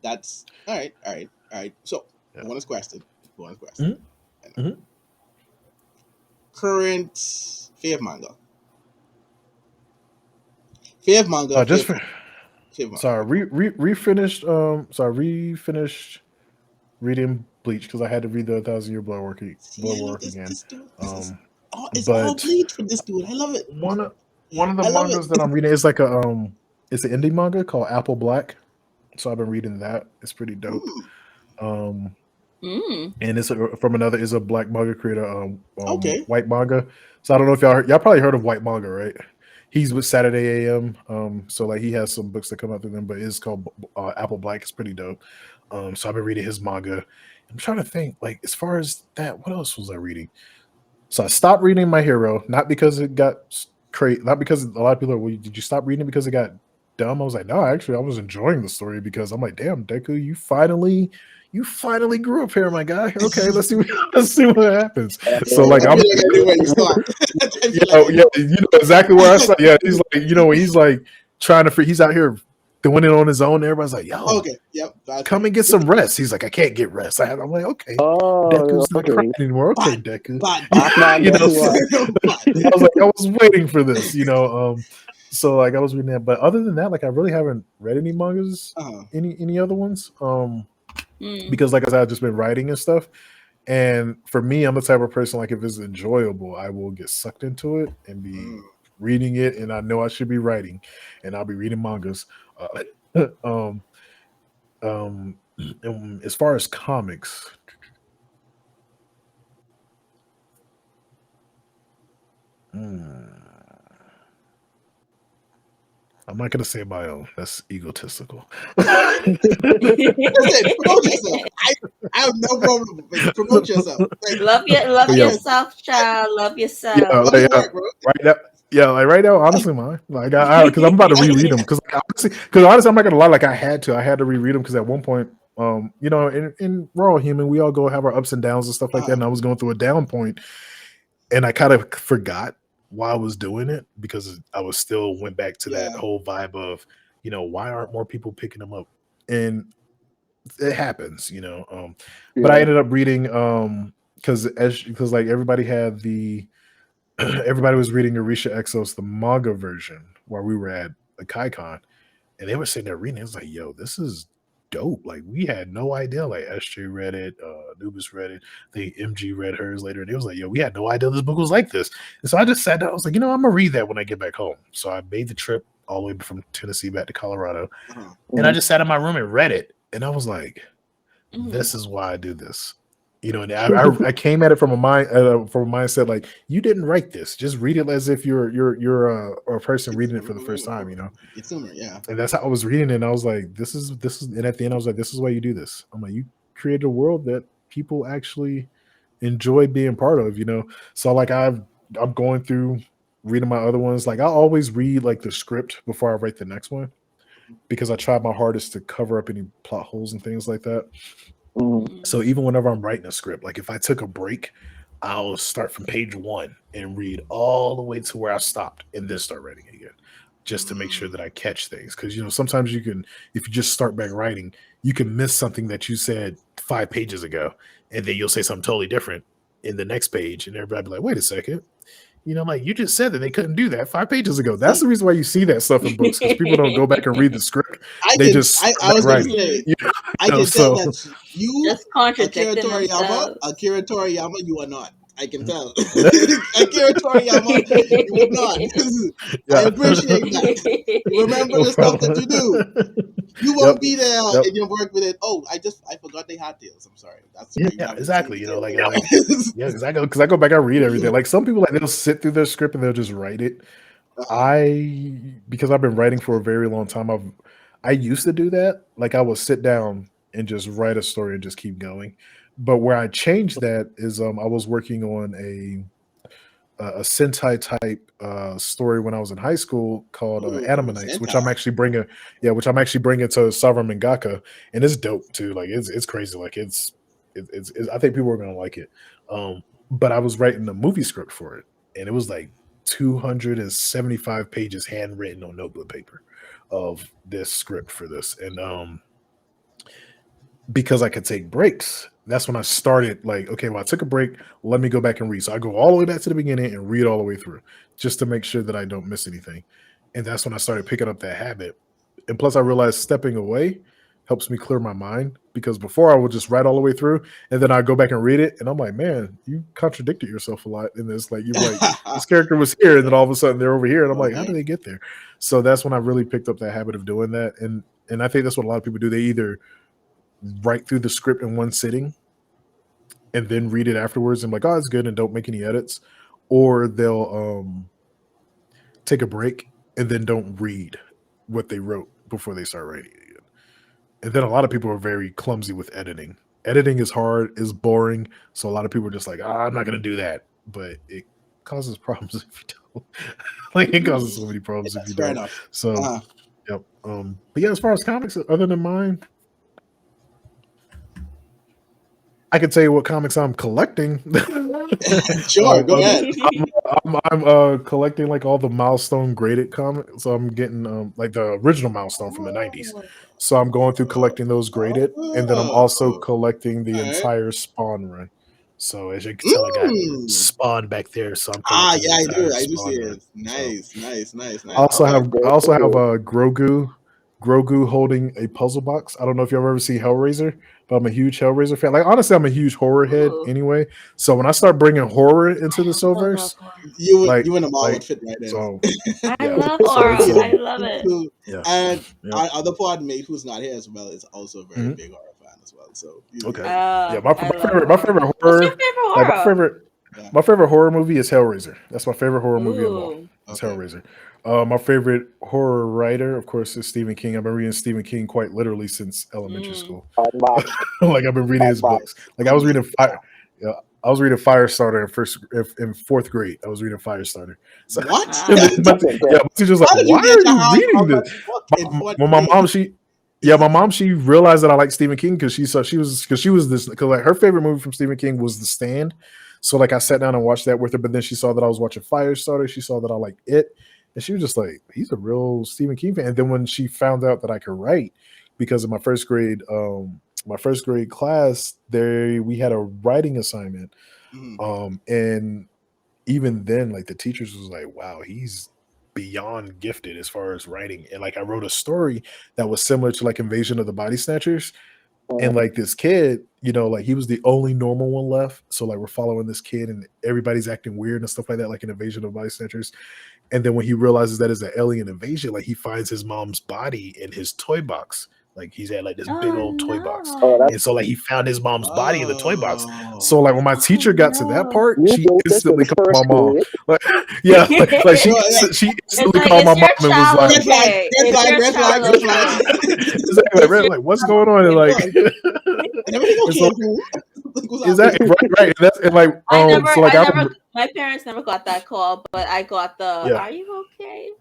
that's all right. So, bonus question. Current fave manga. Refinished reading Bleach because I had to read the 1,000-Year Blood Work again. It's all Bleach for this dude. I love it. One of the mangas that I'm reading is like it's an indie manga called Apple Black. So I've been reading that. It's pretty dope. And it's from another is a black manga creator, Okay. White Manga. So I don't know if y'all probably heard of White Manga, right? He's with Saturday AM. So like he has some books that come out through them, but it's called Apple Black. It's pretty dope. So I've been reading his manga. I'm trying to think, like, as far as that, what else was I reading? So I stopped reading My Hero, not because it got crazy, not because a lot of people are, well, did you stop reading because it got dumb? I was like, no, actually, I was enjoying the story because I'm like, damn, Deku, you finally grew up here, my guy. Okay, let's see what happens. So like, I'm you know exactly where I saw. Yeah, he's like, he's like trying to, he's out here doing it on his own. Everybody's like, yo, okay, yep, come and get some rest. He's like, I can't get rest. I'm like, okay, Deku's not crying anymore. Okay, Deku. I was like, I was waiting for this, So like I was reading that, but other than that, like I really haven't read any mangas, any other ones, because like I said, I've just been writing and stuff. And for me, I'm the type of person, like if it's enjoyable, I will get sucked into it and be reading it, and I know I should be writing, and I'll be reading mangas. As far as comics, I'm not gonna say my own. That's egotistical. Listen, promote yourself. I have no problem. Promote yourself. Like, love yourself, child. Love yourself. Right now, honestly, mine. Like, because I'm about to reread them. Because honestly, I'm not gonna lie. Like, I had to reread them because at one point, in we're all human. We all go have our ups and downs and stuff like that. And I was going through a down point, and I kind of forgot why I was doing it because I was still went back to that whole vibe of, why aren't more people picking them up? And it happens, But I ended up reading because like everybody had everybody was reading Orisha Exos, the manga version, while we were at the KaiCon, and they were sitting there reading. It was like, yo, this is dope. Like we had no idea. Like SJ read it, Nubis read it, the MG read hers later, and it was like, yo, we had no idea this book was like this. And so I just sat down. I was like, I'm gonna read that when I get back home. So I made the trip all the way from Tennessee back to Colorado, and I just sat in my room and read it. And I was like, this is why I do this. And I came at it from a mindset like, you didn't write this. Just read it as if you're a person reading it for the first time. Consumer, yeah. And that's how I was reading it. And I was like, this is. And at the end, I was like, this is why you do this. I'm like, you create a world that people actually enjoy being part of. So like I'm going through reading my other ones. Like I always read like the script before I write the next one because I try my hardest to cover up any plot holes and things like that. So even whenever I'm writing a script, like if I took a break, I'll start from page 1 and read all the way to where I stopped and then start writing again, just to make sure that I catch things. Because sometimes if you just start back writing, you can miss something that you said 5 pages ago, and then you'll say something totally different in the next page, and everybody be like, "Wait a second." Like you just said that they couldn't do that 5 pages ago. That's the reason why you see that stuff in books, because people don't go back and read the script. I can tell that you, just contradicting Akira Toriyama, you are not. I can tell. Akira Toriyama, you are not. I appreciate that. Remember the stuff that you do. You won't be there and you work with it. Oh, I forgot they had deals. I'm sorry. That's exactly. Exactly. Because I go back, I read everything. Like some people, like they'll sit through their script and they'll just write it. Because I've been writing for a very long time. I used to do that. Like I would sit down and just write a story and just keep going. But where I changed that is I was working on a Sentai type story when I was in high school called Anime Nights, which I'm actually bringing to Sovereign Mangaka, and it's dope too. Like it's crazy. Like it's I think people are gonna like it. But I was writing a movie script for it, and it was like 275 pages handwritten on notebook paper of this script for this, and because I could take breaks, that's when I started like, okay, well, I took a break. Let me go back and read. So I go all the way back to the beginning and read all the way through just to make sure that I don't miss anything. And that's when I started picking up that habit. And plus I realized stepping away helps me clear my mind, because before I would just write all the way through and then I go back and read it and I'm like, man, you contradicted yourself a lot in this. Like, you're like, this character was here and then all of a sudden they're over here, and I'm like, how did they get there? So that's when I really picked up that habit of doing that, and I think that's what a lot of people do. They either write through the script in one sitting and then read it afterwards and like, oh, it's good, and don't make any edits, or they'll take a break and then don't read what they wrote before they start writing it again. And then a lot of people are very clumsy with editing. Editing is hard, is boring, so a lot of people are just like, I'm not going to do that. But it causes problems if you don't. Like, it causes so many problems if you don't. Enough. So, yep. But yeah, as far as comics, other than mine, I can tell you what comics I'm collecting. Sure, go ahead. I'm collecting like all the milestone graded comics. So I'm getting like the original milestone from the 90s. So I'm going through collecting those graded, and then I'm also collecting the entire Spawn run. So as you can tell, I got Spawn back there. So I'm collecting I do Spawn see run. it. Nice. I also have Grogu holding a puzzle box. I don't know if y'all ever see Hellraiser, but I'm a huge Hellraiser fan. Like, honestly, I'm a huge horror head anyway. So when I start bringing horror into the Soverse, you and the mall would fit right in. So, I love horror. I love it. Yeah. And our other pod mate who's not here as well is also a very big horror fan as well. So okay, my favorite horror. What's your favorite horror? My favorite horror movie is Hellraiser. That's my favorite horror movie of all. It's Hellraiser. My favorite horror writer, of course, is Stephen King. I've been reading Stephen King quite literally since elementary school. Like, I've been reading his books. Like, I was reading Firestarter in fourth grade. I was reading Firestarter. So, what? My teacher's like, why are you reading this? My mom, she realized that I like Stephen King because like, her favorite movie from Stephen King was The Stand. So like, I sat down and watched that with her, but then she saw that I was watching Firestarter. She saw that I liked it, and she was just like, he's a real Stephen King fan. And then when she found out that I could write, because in my first grade class, we had a writing assignment, and even then, like, the teachers was like, wow, he's beyond gifted as far as writing. And like, I wrote a story that was similar to like Invasion of the Body Snatchers. And like, this kid, like, he was the only normal one left. So like, we're following this kid and everybody's acting weird and stuff like that, like an Invasion of Body Snatchers. And then when he realizes that it's an alien invasion, like, he finds his mom's body in his toy box. Like, he's had like this big old toy box. And so like, he found his mom's body in the toy box. So like, when my teacher got to that part, she instantly called my mom. Like, like she instantly called my mom and was like, exactly, like, what's going on? And like, exactly, right. And like, my parents never got that call, but I got the "Are you okay?"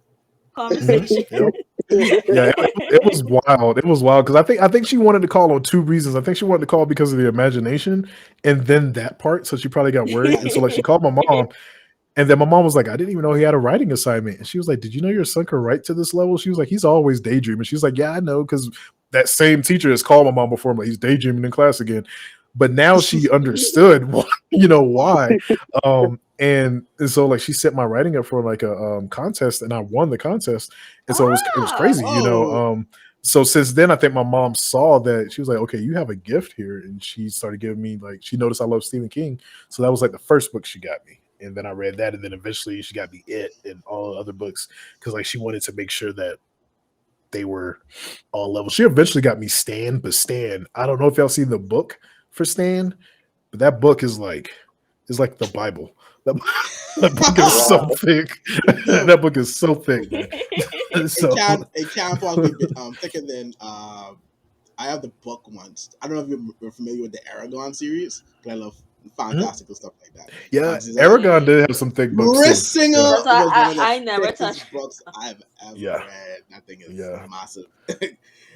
conversation. It was wild. It was wild because I think she wanted to call on two reasons. I think she wanted to call because of the imagination, and then that part. So she probably got worried, and so like, she called my mom, and then my mom was like, "I didn't even know he had a writing assignment." And she was like, "Did you know your son can write to this level?" She was like, "He's always daydreaming." She was like, "Yeah, I know, because that same teacher has called my mom before. I'm like, he's daydreaming in class again." But now she understood, why. And so like, she set my writing up for like a contest, and I won the contest. And so it was crazy, So since then, I think my mom saw that. She was like, okay, you have a gift here. And she started giving me, like, she noticed I love Stephen King. So that was like the first book she got me. And then I read that. And then eventually she got me It and all the other books, because like, she wanted to make sure that they were all levels. She eventually got me Stan, but Stan, I don't know if y'all seen the book for Stan, but that book is like the Bible. That book is so thick. That book is so thick, man. It can't possibly be thicker than I have the book once. I don't know if you're familiar with the Aragon series, but I love fantastical stuff like that. Yeah, Aragon did have some thick books. Chris Singer was one of the I never touched books I've ever read. That thing is massive.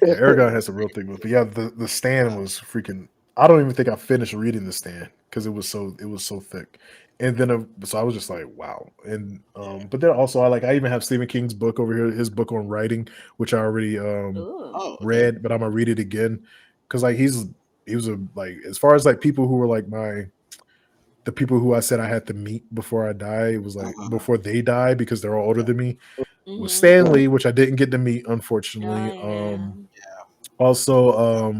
Aragon has some real thick books. But yeah, the Stand was freaking. I don't even think I finished reading the Stand because it was so thick. And then so I was just like, wow. And but then also I even have Stephen King's book over here, his book on writing, which I already read, but I'm gonna read it again because like he was a, like, as far as like people who were like the people who I said I had to meet before I die, it was like before they die, because they're all older than me. Was Stanley, which I didn't get to meet, unfortunately. Also,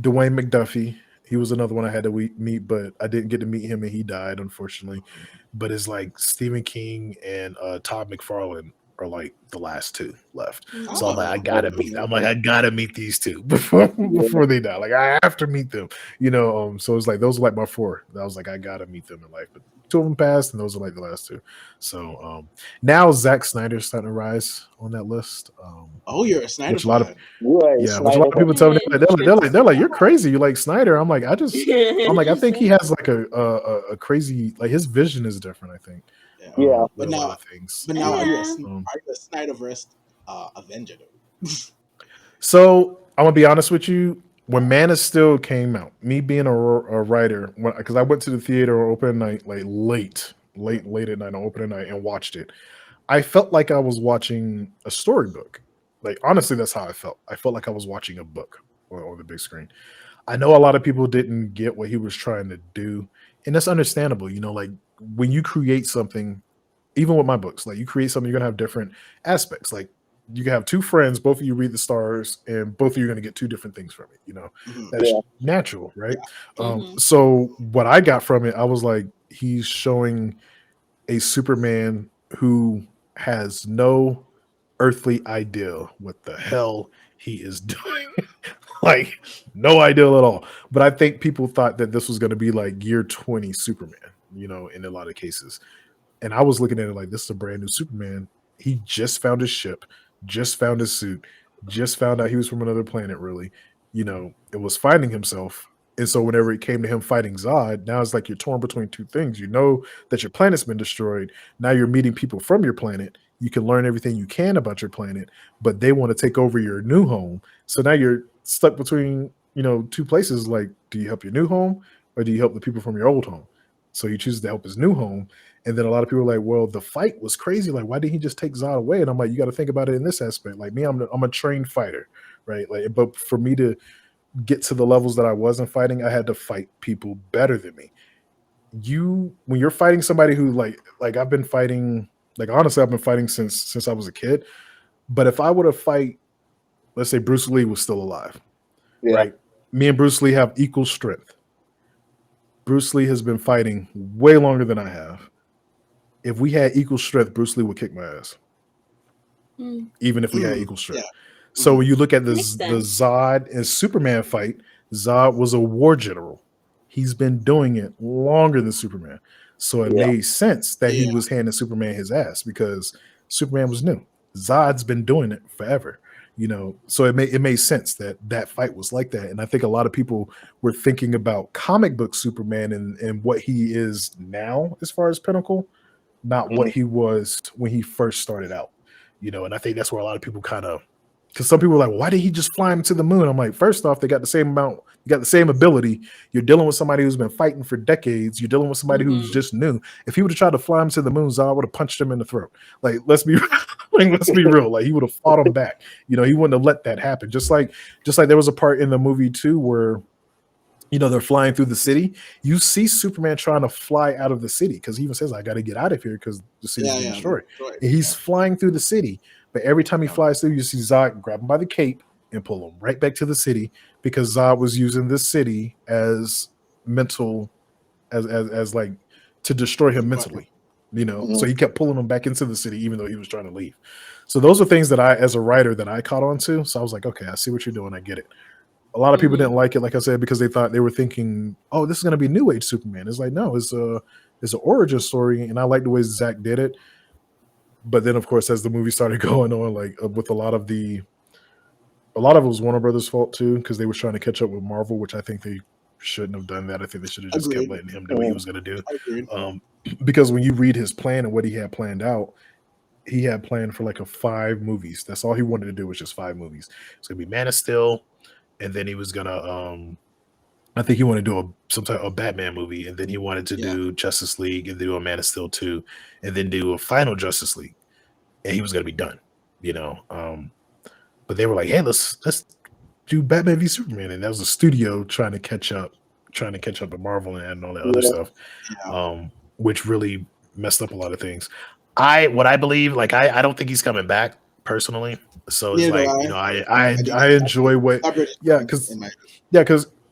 Dwayne McDuffie. He was another one I had to meet, but I didn't get to meet him, and he died, unfortunately. But it's like Stephen King and Todd McFarlane are like the last two left. So I'm like, I gotta meet. I'm like, I gotta meet these two before they die. Like, I have to meet them. So it's like those are like my four. I was like, I gotta meet them in life. But two of them passed, and those are like the last two. So now Zack Snyder's starting to rise on that list. Oh, you're a Snyder which a lot of fan. which a lot of people tell me they're like, you're crazy. You like Snyder. I'm like, I think he has like a crazy, like, his vision is different, I think. Yeah. But with a now, lot of things. are you a Snyderverse Avenger though? So I'm gonna be honest with you. When Man of Steel came out, me being a writer, because I went to the theater on opening night, like late at night on opening night, and watched it, I felt like I was watching a storybook. Like, honestly, that's how I felt. I felt like I was watching a book on the big screen. I know a lot of people didn't get what he was trying to do, and that's understandable. Like, when you create something, even with my books, like, you create something, you're gonna have different aspects. Like, you can have two friends, both of you read the stars, and both of you are gonna get two different things from it. That's natural, right? So what I got from it, I was like, he's showing a Superman who has no earthly idea what the hell he is doing. Like, no idea at all. But I think people thought that this was going to be like year 20 Superman, in a lot of cases. And I was looking at it like, this is a brand new Superman. He just found his ship, just found his suit, just found out he was from another planet, really. It was finding himself. And so whenever it came to him fighting Zod, now it's like you're torn between two things. You know that your planet's been destroyed. Now you're meeting people from your planet. You can learn everything you can about your planet, but they want to take over your new home. So now you're stuck between, two places. Like, do you help your new home or do you help the people from your old home? So he chooses to help his new home. And then a lot of people are like, well, the fight was crazy. Like, why didn't he just take Zod away? And I'm like, you got to think about it in this aspect. Like me, I'm a trained fighter, right? Like, but for me to get to the levels that I wasn't fighting, I had to fight people better than me. When you're fighting somebody who like I've been fighting, like, honestly, I've been fighting since I was a kid. But if I were to fight, let's say Bruce Lee was still alive, right? Me and Bruce Lee have equal strength. Bruce Lee has been fighting way longer than I have. If we had equal strength, Bruce Lee would kick my ass. Even if we had equal strength. Yeah. So when you look at the Zod and Superman fight, Zod was a war general. He's been doing it longer than Superman. So it made sense that he was handing Superman his ass because Superman was new. Zod's been doing it forever. So it made sense that fight was like that. And I think a lot of people were thinking about comic book Superman and what he is now as far as Pinnacle, not what he was when he first started out. And I think that's where a lot of people kind of, because some people are like, well, why did he just fly him to the moon? I'm like, first off, they got the same amount, you got the same ability. You're dealing with somebody who's been fighting for decades. You're dealing with somebody who's just new. If he would have tried to fly him to the moon, Zod would have punched him in the throat. Like, let's be real. Like, he would have fought him back. He wouldn't have let that happen. Just like there was a part in the movie too where, they're flying through the city. You see Superman trying to fly out of the city because he even says, I got to get out of here because the city's being destroyed. And he's flying through the city. But every time he flies through, you see Zod grab him by the cape and pull him right back to the city because Zod was using this city as mental, as like to destroy him mentally, So he kept pulling him back into the city even though he was trying to leave. So those are things that I, as a writer, that I caught on to. So I was like, okay, I see what you're doing. I get it. A lot of people didn't like it, like I said, because they were thinking, oh, this is going to be New Age Superman. It's like, no, it's an origin story, and I like the way Zach did it. But then, of course, as the movie started going on, like with a lot of it was Warner Brothers' fault too, because they were trying to catch up with Marvel, which I think they shouldn't have done that. I think they should have just kept letting him do what he was going to do. Because when you read his plan and what he had planned out, he had planned for like 5 movies. That's all he wanted to do was just 5 movies. It's going to be Man of Steel, and then he was gonna I think he wanted to do some type of Batman movie, and then he wanted to do Justice League and do a Man of Steel 2, and then do a final Justice League, and he was gonna be done, But they were like, hey, let's do Batman v Superman, and that was a studio trying to catch up with Marvel and all that other stuff, which really messed up a lot of things. What I believe, like I don't think he's coming back. personally. So it's like, you know, I think I enjoy what, that bridge is yeah, burned, because in my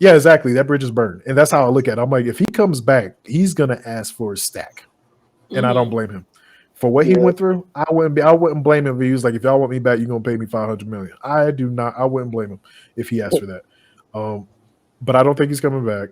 yeah, exactly. That bridge is burned, and that's how I look at it. I'm like, if he comes back, he's gonna ask for a stack, and I don't blame him for what he went through. I wouldn't blame him if he was like, if y'all want me back, you're gonna pay me $500 million. I do not. I wouldn't blame him if he asked for that. But I don't think he's coming back,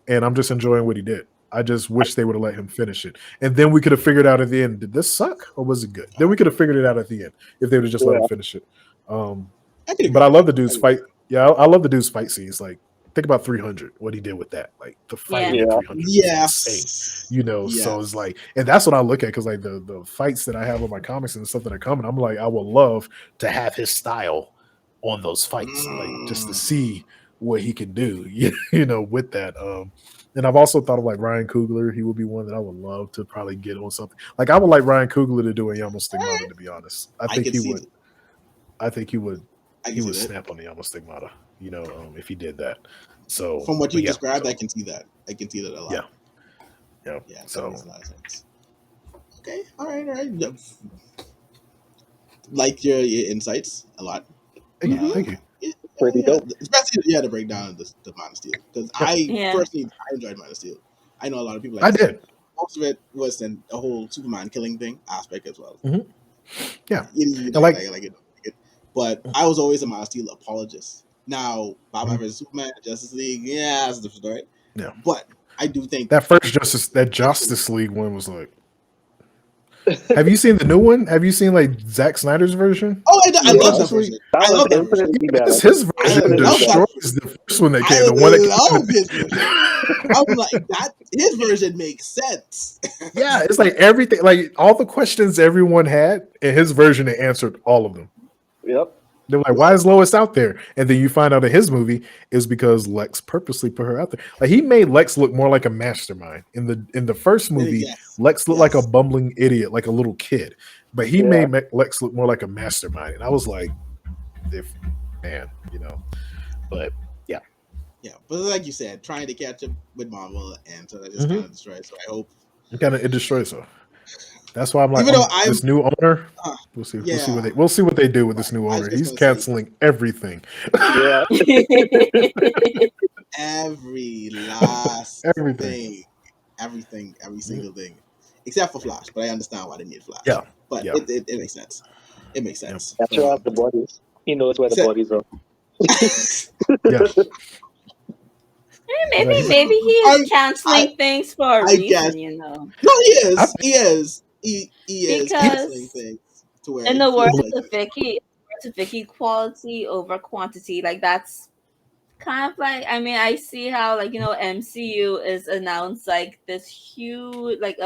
and I'm just enjoying what he did. I just wish they would have let him finish it, and then we could have figured out at the end, did this suck or was it good? Then we could have figured it out at the end if they would have just let him finish it. But I love the dude's fight. Yeah, I love the dude's fight scenes. Like, think about 300, what he did with that. Like, the fight in 300 was insane. You know, so it's like, and that's what I look at, because like the fights that I have on my comics and the stuff that are coming, I'm like, I would love to have his style on those fights, like just to see what he can do, you know, with that. And I've also thought of like Ryan Coogler. He would be one that I would love to probably get on something. Like, I would like Ryan Coogler to do a Yamo Stigmata, to be honest. I think he would. I think he would. He would snap on the Yamo Stigmata, you know, if he did that. So from what you described, I can see that. I can see that a lot. Yeah. So makes a lot of sense. Okay. All right. Yep. Like your insights a lot. Thank you. Pretty dope. Especially to break down the Man of Steel, because personally I enjoyed Man of Steel. I know a lot of people. I did. Most of it was a whole Superman killing thing aspect as well. Yeah, you like it. But I was always a Man of Steel apologist. Now, Batman vs Superman, Justice League, that's a different story. Yeah, but I do think that first Justice League one was like. Have you seen the new one? Have you seen like Zack Snyder's version? Oh, I love that version. I love that version. His version destroys the first one that came. The one that came. I'm like, that his version makes sense. Yeah, it's like everything, like all the questions everyone had in his version, it answered all of them. Yep. They're like, why is Lois out there? And then you find out in his movie is because Lex purposely put her out there. Like, he made Lex look more like a mastermind. In the first movie, Lex looked like a bumbling idiot, like a little kid. But he made Lex look more like a mastermind. And I was like, man, you know. But yeah. Yeah, but like you said, trying to catch up with Marvel, and so that just kind of destroys. So I hope it destroys her. That's why I'm like, this new owner. We'll see. Yeah. We'll see what they do with this new owner. He's canceling everything. Yeah. Every last thing, every single thing, except for Flash. But I understand why they need Flash. Yeah, but it makes sense. It makes sense. Capture out the bodies. He knows where the bodies are. Maybe he is canceling things for a reason, you know. No, he is. He is canceling things to where, in the words of Vicky, quality over quantity. Like, that's kind of like, I mean, I see how, like, you know, MCU is announced like this huge, like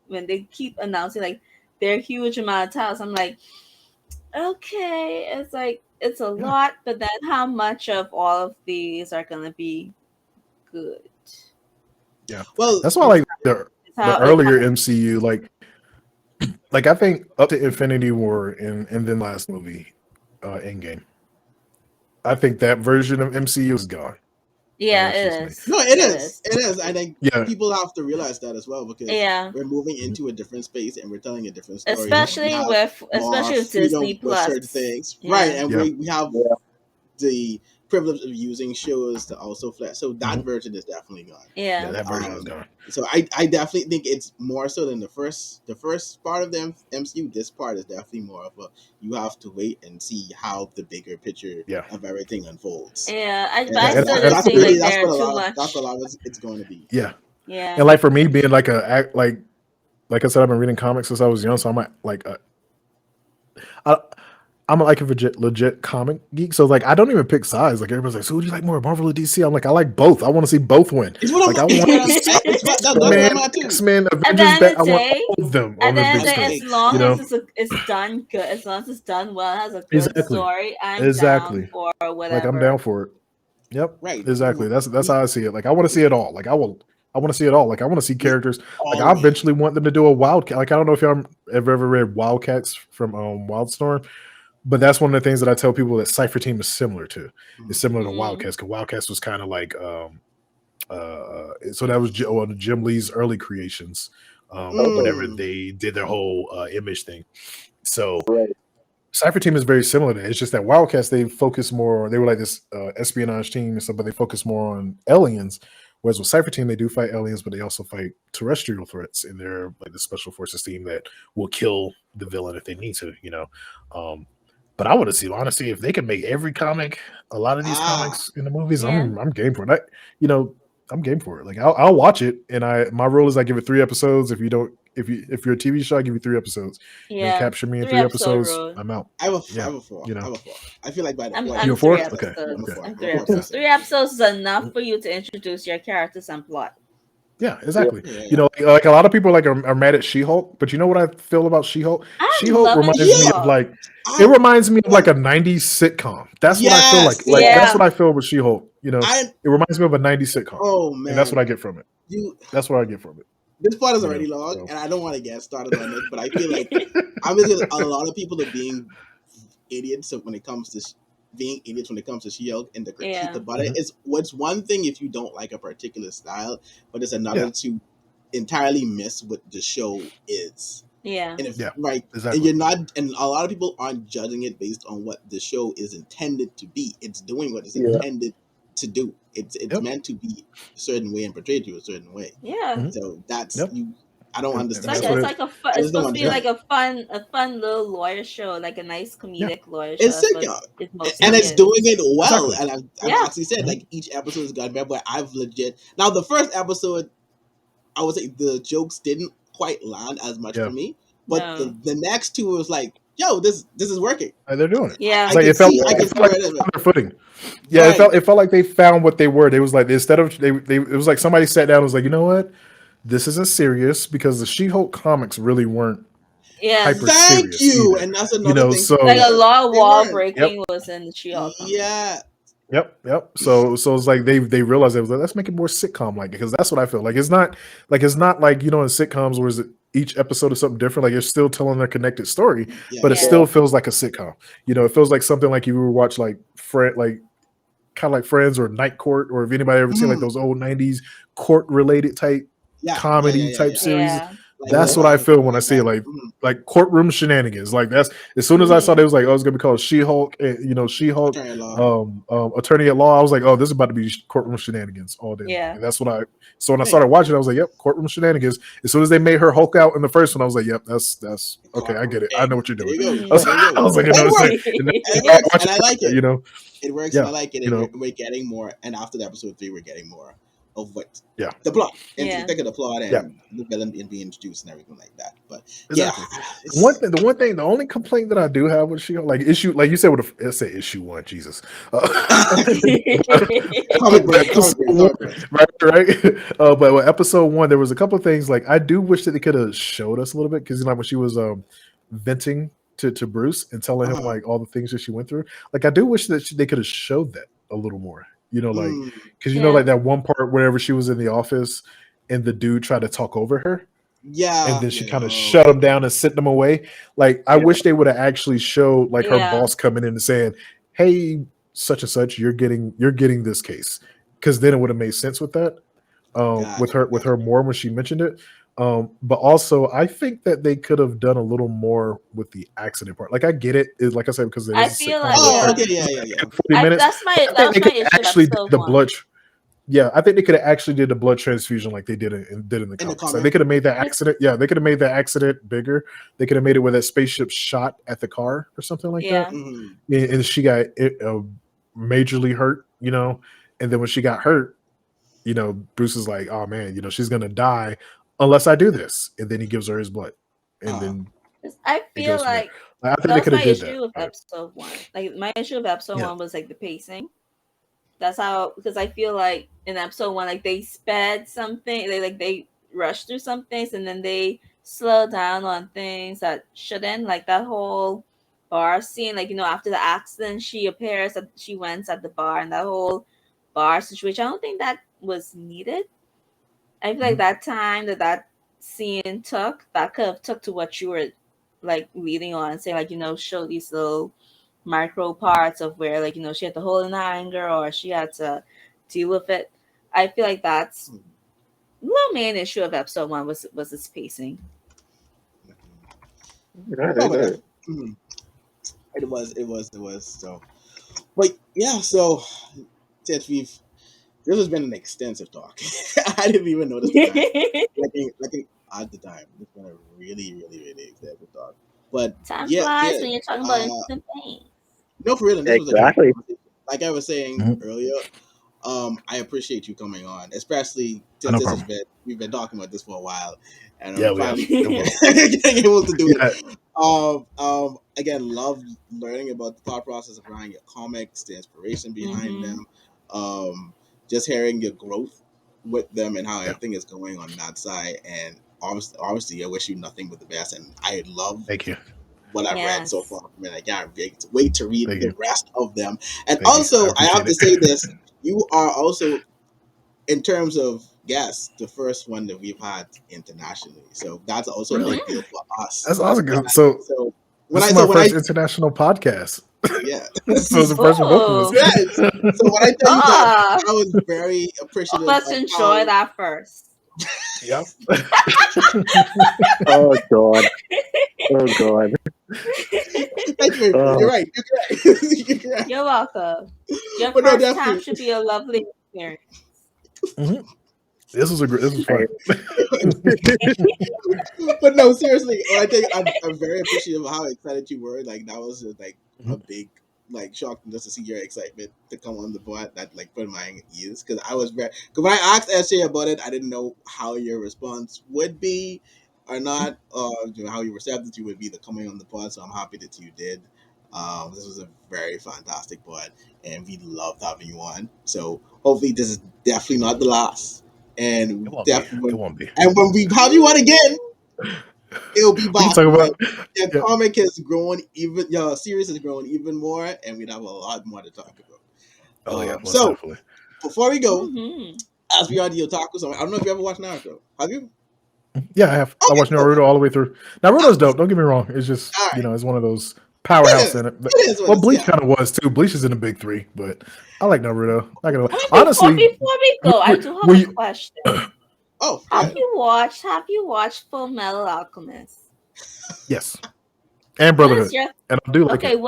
when they keep announcing like their huge amount of titles, I'm like, okay, it's like it's a lot, but then how much of all of these are gonna be good? Yeah, well, that's why I like the earlier MCU, like I think up to Infinity War and then last movie, Endgame. I think that version of MCU is gone. Yeah, it is. No, it is. It is. I think people have to realize that as well, because we're moving into a different space and we're telling a different story. Especially with Disney Plus, certain things, right? And we have the privilege of using shows to also flex. So that version is definitely gone. Yeah, that version is gone. So I definitely think it's more so than the first part of the MCU. This part is definitely more of a, you have to wait and see how the bigger picture of everything unfolds. Yeah, I still think like they're too much. That's what a lot of it's going to be. Yeah. And like for me being like like I said, I've been reading comics since I was young, so I'm like a legit comic geek, so like I don't even pick sides. Like, everybody's like, "So, would you like more Marvel or DC?" I'm like, I like both. I want to see both win. Like, I want X-Men, Avengers. I want all of them on the big screen. As long as it's done good, as long as it's done well, has a good story, I'm down for whatever. Like, I'm down for it. Yep. Right. Exactly. That's how I see it. Like, I want to see it all. Like, I want to see it all. Like, I want to see characters. Like, I eventually want them to do a Wildcat. Like, I don't know if y'all have ever read Wildcats from Wildstorm. But that's one of the things that I tell people that Cypher Team is similar to. It's similar to Wildcats, because Wildcats was kind of like, so that was Jim Lee's early creations, whenever they did their whole image thing. So Cypher Team is very similar to that. It's just that Wildcats, they focus more, they were like this espionage team and stuff, but they focus more on aliens. Whereas with Cypher Team, they do fight aliens, but they also fight terrestrial threats, and they're like the special forces team that will kill the villain if they need to, you know. But I want to see, honestly, if they can make every comic, a lot of these comics in the movies, Yeah. I'm game for it. You know, I'm game for it. Like I'll watch it, and my rule is I give it 3 episodes. If you're a TV show, I give you 3 episodes. You don't capture me in 3 episodes, rule. I'm out. I have a 4. You know. I have a 4. I feel like by the I'm You're 3 4? episodes. Okay. I'm 3 episodes. 3 episodes is enough for you to introduce your characters and plot. Yeah, exactly. Yeah. You know, like a lot of people are mad at She-Hulk, but you know what I feel about She-Hulk? She-Hulk reminds me of like it reminds me of like a 90s sitcom. That's what I feel like. Like that's what I feel with She-Hulk. You know, it reminds me of a 90s sitcom. Oh man, and that's what I get from it. That's what I get from it. This part is already long, and I don't want to get started on it, but I feel like a lot of people are being idiots when it comes to She-Hulk and the critique about it. It's what's one thing if you don't like a particular style, but it's another to entirely miss what the show is. Yeah. And exactly. And you're not, and a lot of people aren't judging it based on what the show is intended to be. It's doing what it's intended to do. It's meant to be a certain way and portrayed to a certain way. Yeah. So that's you. I don't understand. It's like it's supposed to be like a fun little lawyer show, like a nice comedic lawyer show. It's sick, and it's doing it well. And I've actually said like each episode has gotten better, but I've legit now the first episode, I would say the jokes didn't quite land as much for me, but the next 2 was like, yo, this is working. They're doing it. Yeah, it felt like their footing. Yeah, it felt like they found what they were. They was like instead of it was like somebody sat down and was like, you know what, this isn't serious because the She-Hulk comics really weren't. Hyper thank you, and that's another thing. So like a lot of wall breaking was in the She-Hulk. Yeah. Yep. So it's like they realized it was like, let's make it more sitcom like, because that's what I feel like. It's not like in sitcoms where each episode is something different. Like you're still telling their connected story, but it still feels like a sitcom. You know, it feels like something like you would watch like kind of like Friends or Night Court, or if anybody ever seen like those old 90s court related type comedy type series. That's what I feel when I see it, like courtroom shenanigans. Like that's as soon as I saw it was like, oh, it's gonna be called She-Hulk, She-Hulk, attorney at law. I was like, oh, this is about to be courtroom shenanigans all day. Yeah, and that's what So when I started watching, I was like, yep, courtroom shenanigans. As soon as they made her Hulk out in the first one, I was like, yep, that's okay. I get it. I know what you're doing. I was like, and I like it. You know, it works. And I like it. And we're getting more. And after the episode 3, we're getting more of what the plot and think of the plot and the villain being introduced and everything like that. But the only complaint that I do have with She-Hulk, like issue, like you said, let's say issue 1, Jesus, right. But with episode 1, there was a couple of things like I do wish that they could have showed us a little bit, because when she was venting to Bruce and telling him like all the things that she went through, like I do wish that they could have showed that a little more. You know, like, because you know, like that one part whenever she was in the office and the dude tried to talk over her. Yeah. And then she kind of shut him down and sent him away. Like, I wish they would have actually showed like her boss coming in and saying, hey, such and such, you're getting this case. Because then it would have made sense with that. With her more when she mentioned it. But also I think that they could have done a little more with the accident part. Like I get it, like I said, because I feel like 40 minutes. That's my issue. Actually did the blood. Yeah, I think they could have actually did the blood transfusion like they did in the comics. Like they could have made that accident. Yeah, they could have made that accident bigger. They could have made it where that spaceship shot at the car or something like that. And she got majorly hurt, you know. And then when she got hurt, you know, Bruce is like, oh man, you know, she's gonna die unless I do this. And then he gives her his blood. And then I feel like I think they could have did that. With episode 1. Like my issue with episode 1 was like the pacing. That's how, because I feel like in episode 1, like they sped something, they rushed through some things and then they slow down on things that shouldn't. Like that whole bar scene, like, you know, after the accident, she appears that she went at the bar, and that whole bar situation, I don't think that was needed. I feel like that time that scene took, that could have took to what you were like leading on, saying like, you know, show these little micro parts of where, like, you know, she had to hold in anger or she had to deal with it. I feel like that's the main issue of episode 1 was its pacing. It was. So, but yeah. So since this has been an extensive talk. I didn't even notice the time. Like at the time, it's been a really extensive talk. But Time yeah, flies when you're talking about interesting things. no, for real. And this was a great Exactly. conversation. Like I was saying Mhm. earlier, I appreciate you coming on, especially since No this has problem. been we've been talking about this for a while, and Yeah, I'm we have. finally It was. getting able to do Yeah. it. Again, love learning about the thought process of writing your comics, the inspiration behind Mhm. them, just hearing your growth with them and how Yeah. everything is going on that side. And obviously, I wish you nothing but the best. And I love Thank you. what I've read so Yes. far. I mean, I can't wait to read Thank the you. rest of them. And Thank you. I also, I have appreciate to it. say this: you are also, in terms of guests, the first one that we've had internationally. So that's also a Really? big deal for us. That's awesome. And So so this is my when I first international podcast. yeah. So it's the first for both of us. Oh. Yes. So when I tell you that, Ah. I was very appreciative Let's of enjoy how. that first. Yep. Oh God. Oh God. Thank you. You're Oh, right. You're right. You're right. You're welcome. Your But no, first time definitely. should be a lovely experience. Mhm. This was fun. But no, seriously, when I think I'm very appreciative of how excited you were. Like that was like a Mhm. big like shock just to see your excitement to come on the board. That like put my ears because I was very. Because when I asked SJ about it, I didn't know how your response would be or not. How your receptivity would be to coming on the pod. So I'm happy that you did. This was a very fantastic pod, and we loved having you on. So hopefully, this is definitely not the last, It and won't be. It definitely. won't be. And when we have you on again, it'll be We can back talk when about your yeah. comic has grown even, your series has grown even more, and we'd have a lot more to talk Oh yeah, about. most So definitely. before we go, Mm-hmm. as we are the Otaku Summit, I don't know if you ever watched Naruto. Have you? Yeah, I have. I Okay, watched cool. Naruto all the way through. Naruto's dope. Don't get me wrong. It's just All right, it's one of those it powerhouse is. in it. But, It is what well, it's. Bleach Yeah. kind of was too. Bleach is in the big three, but I like Naruto. Not gonna I mean, honestly. before we go, I do have When a you, question. Oh, go yeah. ahead. Have you watched Full Metal Alchemist? Yes, and What is Brotherhood, your and I do like okay? it.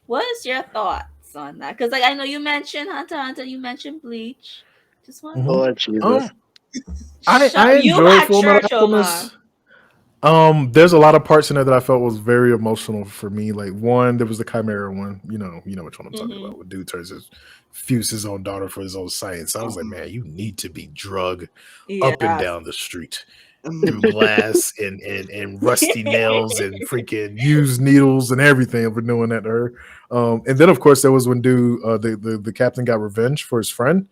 What is your thoughts on that? Because like I know you mentioned Hunter x Hunter, you mentioned Bleach. Just want to hmm oh know. Jesus. Um, I You enjoy at Full Metal church, Omar. Alchemist. There's a lot of parts in there that I felt was very emotional for me. Like one, there was the Chimera one. You know which one I'm talking Mm-hmm. about. When dude turns his fuse his own daughter for his own science. I was like, Um, man, you need to be drug up and Yes. down the street through um, glass and rusty nails and freaking used needles and everything for doing that to her. And then of course there was when dude the captain got revenge for his friend.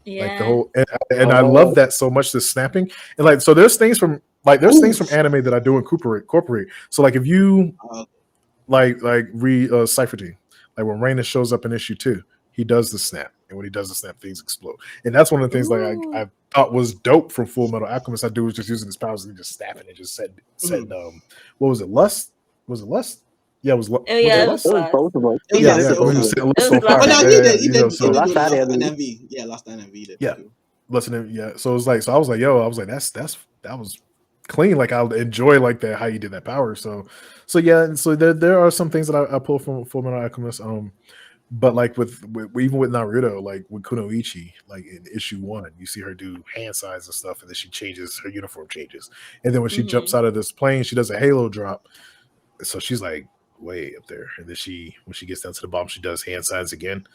Like the Yeah. whole and I love Oh, that so much, the snapping. And like so there's things ooh. from anime that I do incorporate. So like if you Uh, like read Cypher Team, like when Raina shows up in issue 2, he does the snap. And when he does the snap, things explode. And that's one of the things like Ooh. I thought was dope from Full Metal Alchemist. I do was just using his powers and just snapping and just said mhm. what was it, lust? Was it lust? Yeah, Oh was it yeah, it was it lust? was lust. both of them. It was He did Yeah, it lost. yeah. It was both When he was of lost. setting It lust was on lust Oh fire. no, and he Yeah, did. envy. He did. so He did do Last lost and and envy. Yeah, lost and envy. He did yeah, too. listening. Yeah, so it was like, so I was like, yo, I was like, that was clean. Like I enjoy like that how you did that power. So yeah, and so there are some things that I pull from Full Metal Alchemist. But like with even with Naruto, like with Kunoichi, like in issue 1, you see her do hand signs and stuff, and then she changes her uniform changes, and then when she jumps Mm-hmm. out of this plane, she does a halo drop. So she's like way up there, and then when she gets down to the bottom, she does hand signs again,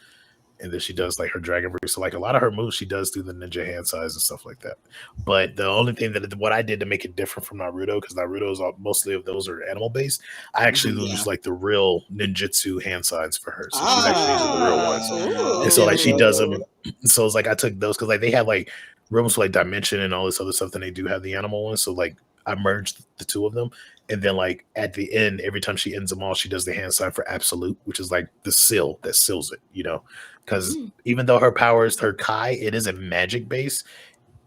and then she does like her dragon breath. So like a lot of her moves, she does through the ninja hand size and stuff like that. But the only thing that what I did to make it different from Naruto, because Naruto's mostly of those are animal based, I actually Yeah. used like the real ninjutsu hand signs for her. So she's actually using the real ones, and so Okay. like Ooh. she Okay. does Okay. them. Okay. So it's like I took those because like they have like rooms with like dimension and all this other stuff. Then they do have the animal ones. So like I merged the two of them, and then like at the end, every time she ends them all, she does the hand sign for absolute, which is like the seal that seals it. Because Mm. even though her power is her Kai, it is a magic base.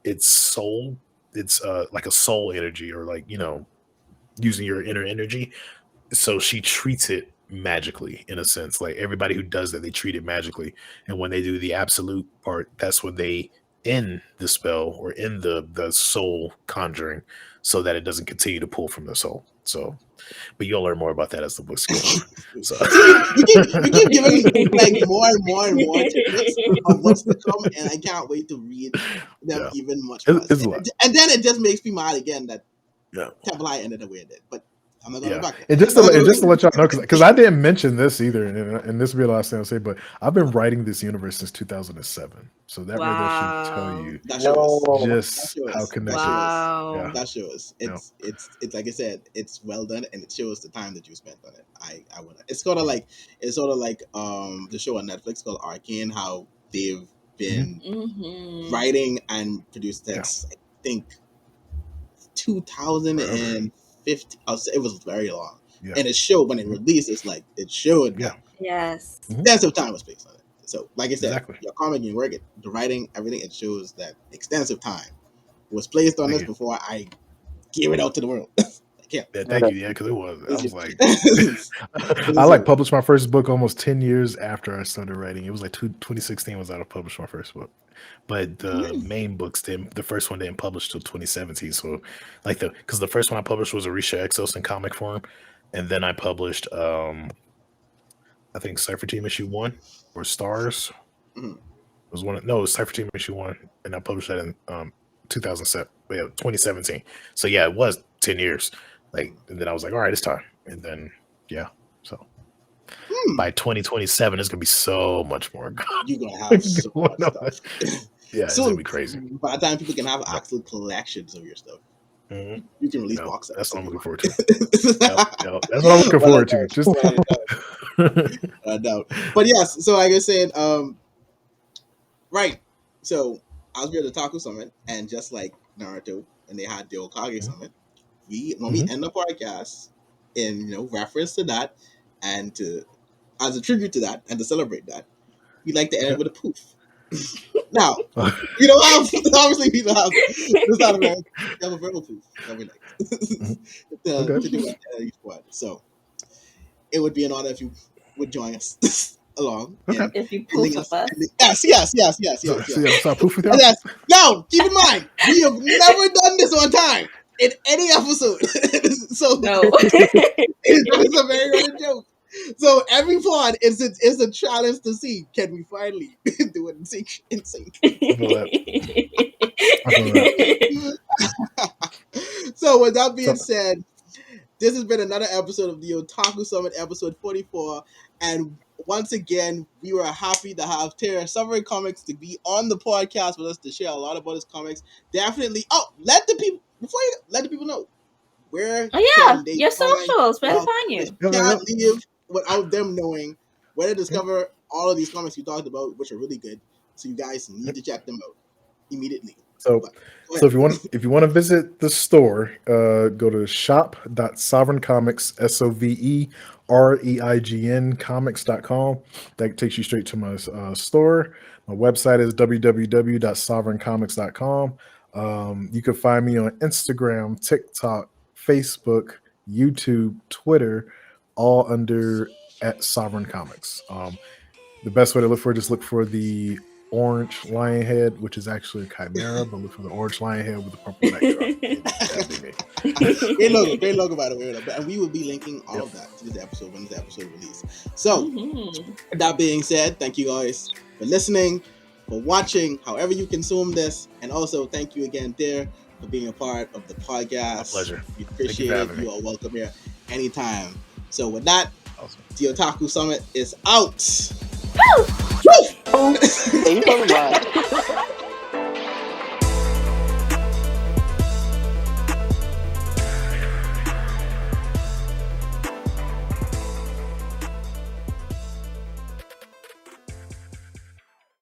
It's soul. It's like a soul energy, or like using your inner energy. So she treats it magically in a sense. Like everybody who does that, they treat it magically. And when they do the absolute part, that's when they in the spell or in the soul conjuring, so that it doesn't continue to pull from the soul. So, but you'll learn more about that as the books go on. So you keep giving me like more and more and more tidbits of what's to come, and I can't wait to read them Yeah. even much more. It's a lot. And then it just makes me mad again that yeah, Temple High ended the way it did. But I'm not going Yeah. back. And just to let y'all know, because I didn't mention this either, and this will be the last thing I'll say, but I've been writing this universe since 2007, so that right there should tell Wow. you That shows. just That shows. how connected. Wow. Yeah. That shows. It's like I said, it's well done, and it shows the time that you spent on it. I would. It's sort of like the show on Netflix called Arcane. How they've been Mhm. writing and produced texts. I think 2050. It was very long, Yeah. and it showed when it released. It's like it showed Yeah. that Yes. extensive time was placed on it. So, like I said, Exactly. your comic, your work, the writing, everything, it shows that extensive time was placed on Thank this you. before I gave it out to the world. I can't. Yeah, thank you. Yeah, because it was. I was like, I like published my first book almost 10 years after I started writing. It was like 2016 was out of published my first book, but the main books didn't. The first one didn't publish till 2017. So, like because the first one I published was Orisha Exos in comic form, and then I published I think Cypher Team issue 1 or Stars. Mhm. It was one. No, it was Cypher Team issue 1, and I published that in 2017. So yeah, it was 10 years. Like, and then I was like, all right, it's time. And then yeah, so by 2027, it's gonna be so much more. You're gonna have so much going stuff. Yeah, it's gonna be crazy. By the time people can have actual collections of your stuff, Mhm. you can release No, box sets. that's what I'm if looking you forward want. to. Yep, that's what I'm looking forward to. Just No. But yes, so like I said, right. So I was here at the Otaku Summit, and just like Naruto, and they had the Okage Summit, when we end the podcast, in reference to that, and to as a tribute to that, and to celebrate that, we like to end it with a poof. Now, we don't have obviously we don't have this not a man. We have a verbal poof that we like to do at each one. So it would be an honor if you would join us along. Okay. If you poof with us. Yes. So I poof with y'all? Yes. Now, keep in mind, we have never done this on time in any episode. So No. it's a very running joke. So every pod is a challenge to see, can we finally do it in sync? So with that being said, this has been another episode of the Otaku Summit, episode 44. And once again, we were happy to have Tara SovereignComics to be on the podcast with us to share a lot about his comics. Definitely. Let the people know where. Oh yeah, your socials. Where to find you? Can't leave without them knowing where to discover all of these comics you talked about, which are really good. So you guys need to check them out immediately. So if you want to visit the store, go to shop.sovereigncomics Sovereign comics.com. That takes you straight to my store. My website is www.sovereigncomics.com. You can find me on Instagram, TikTok, Facebook, YouTube, Twitter, all under @SovereignComics. The best way to look for it, just look for the orange lion head, which is actually a chimera, but look for the orange lion head with the purple backdrop. Great logo, by the way. And we will be linking all of that to the episode when this episode releases. So, with that being said, thank you guys for listening, for watching, however you consume this, and also thank you again, Dare, for being a part of the podcast. My pleasure. We appreciate it. You are welcome here anytime. So, with that, the Otaku Summit is out. Woo!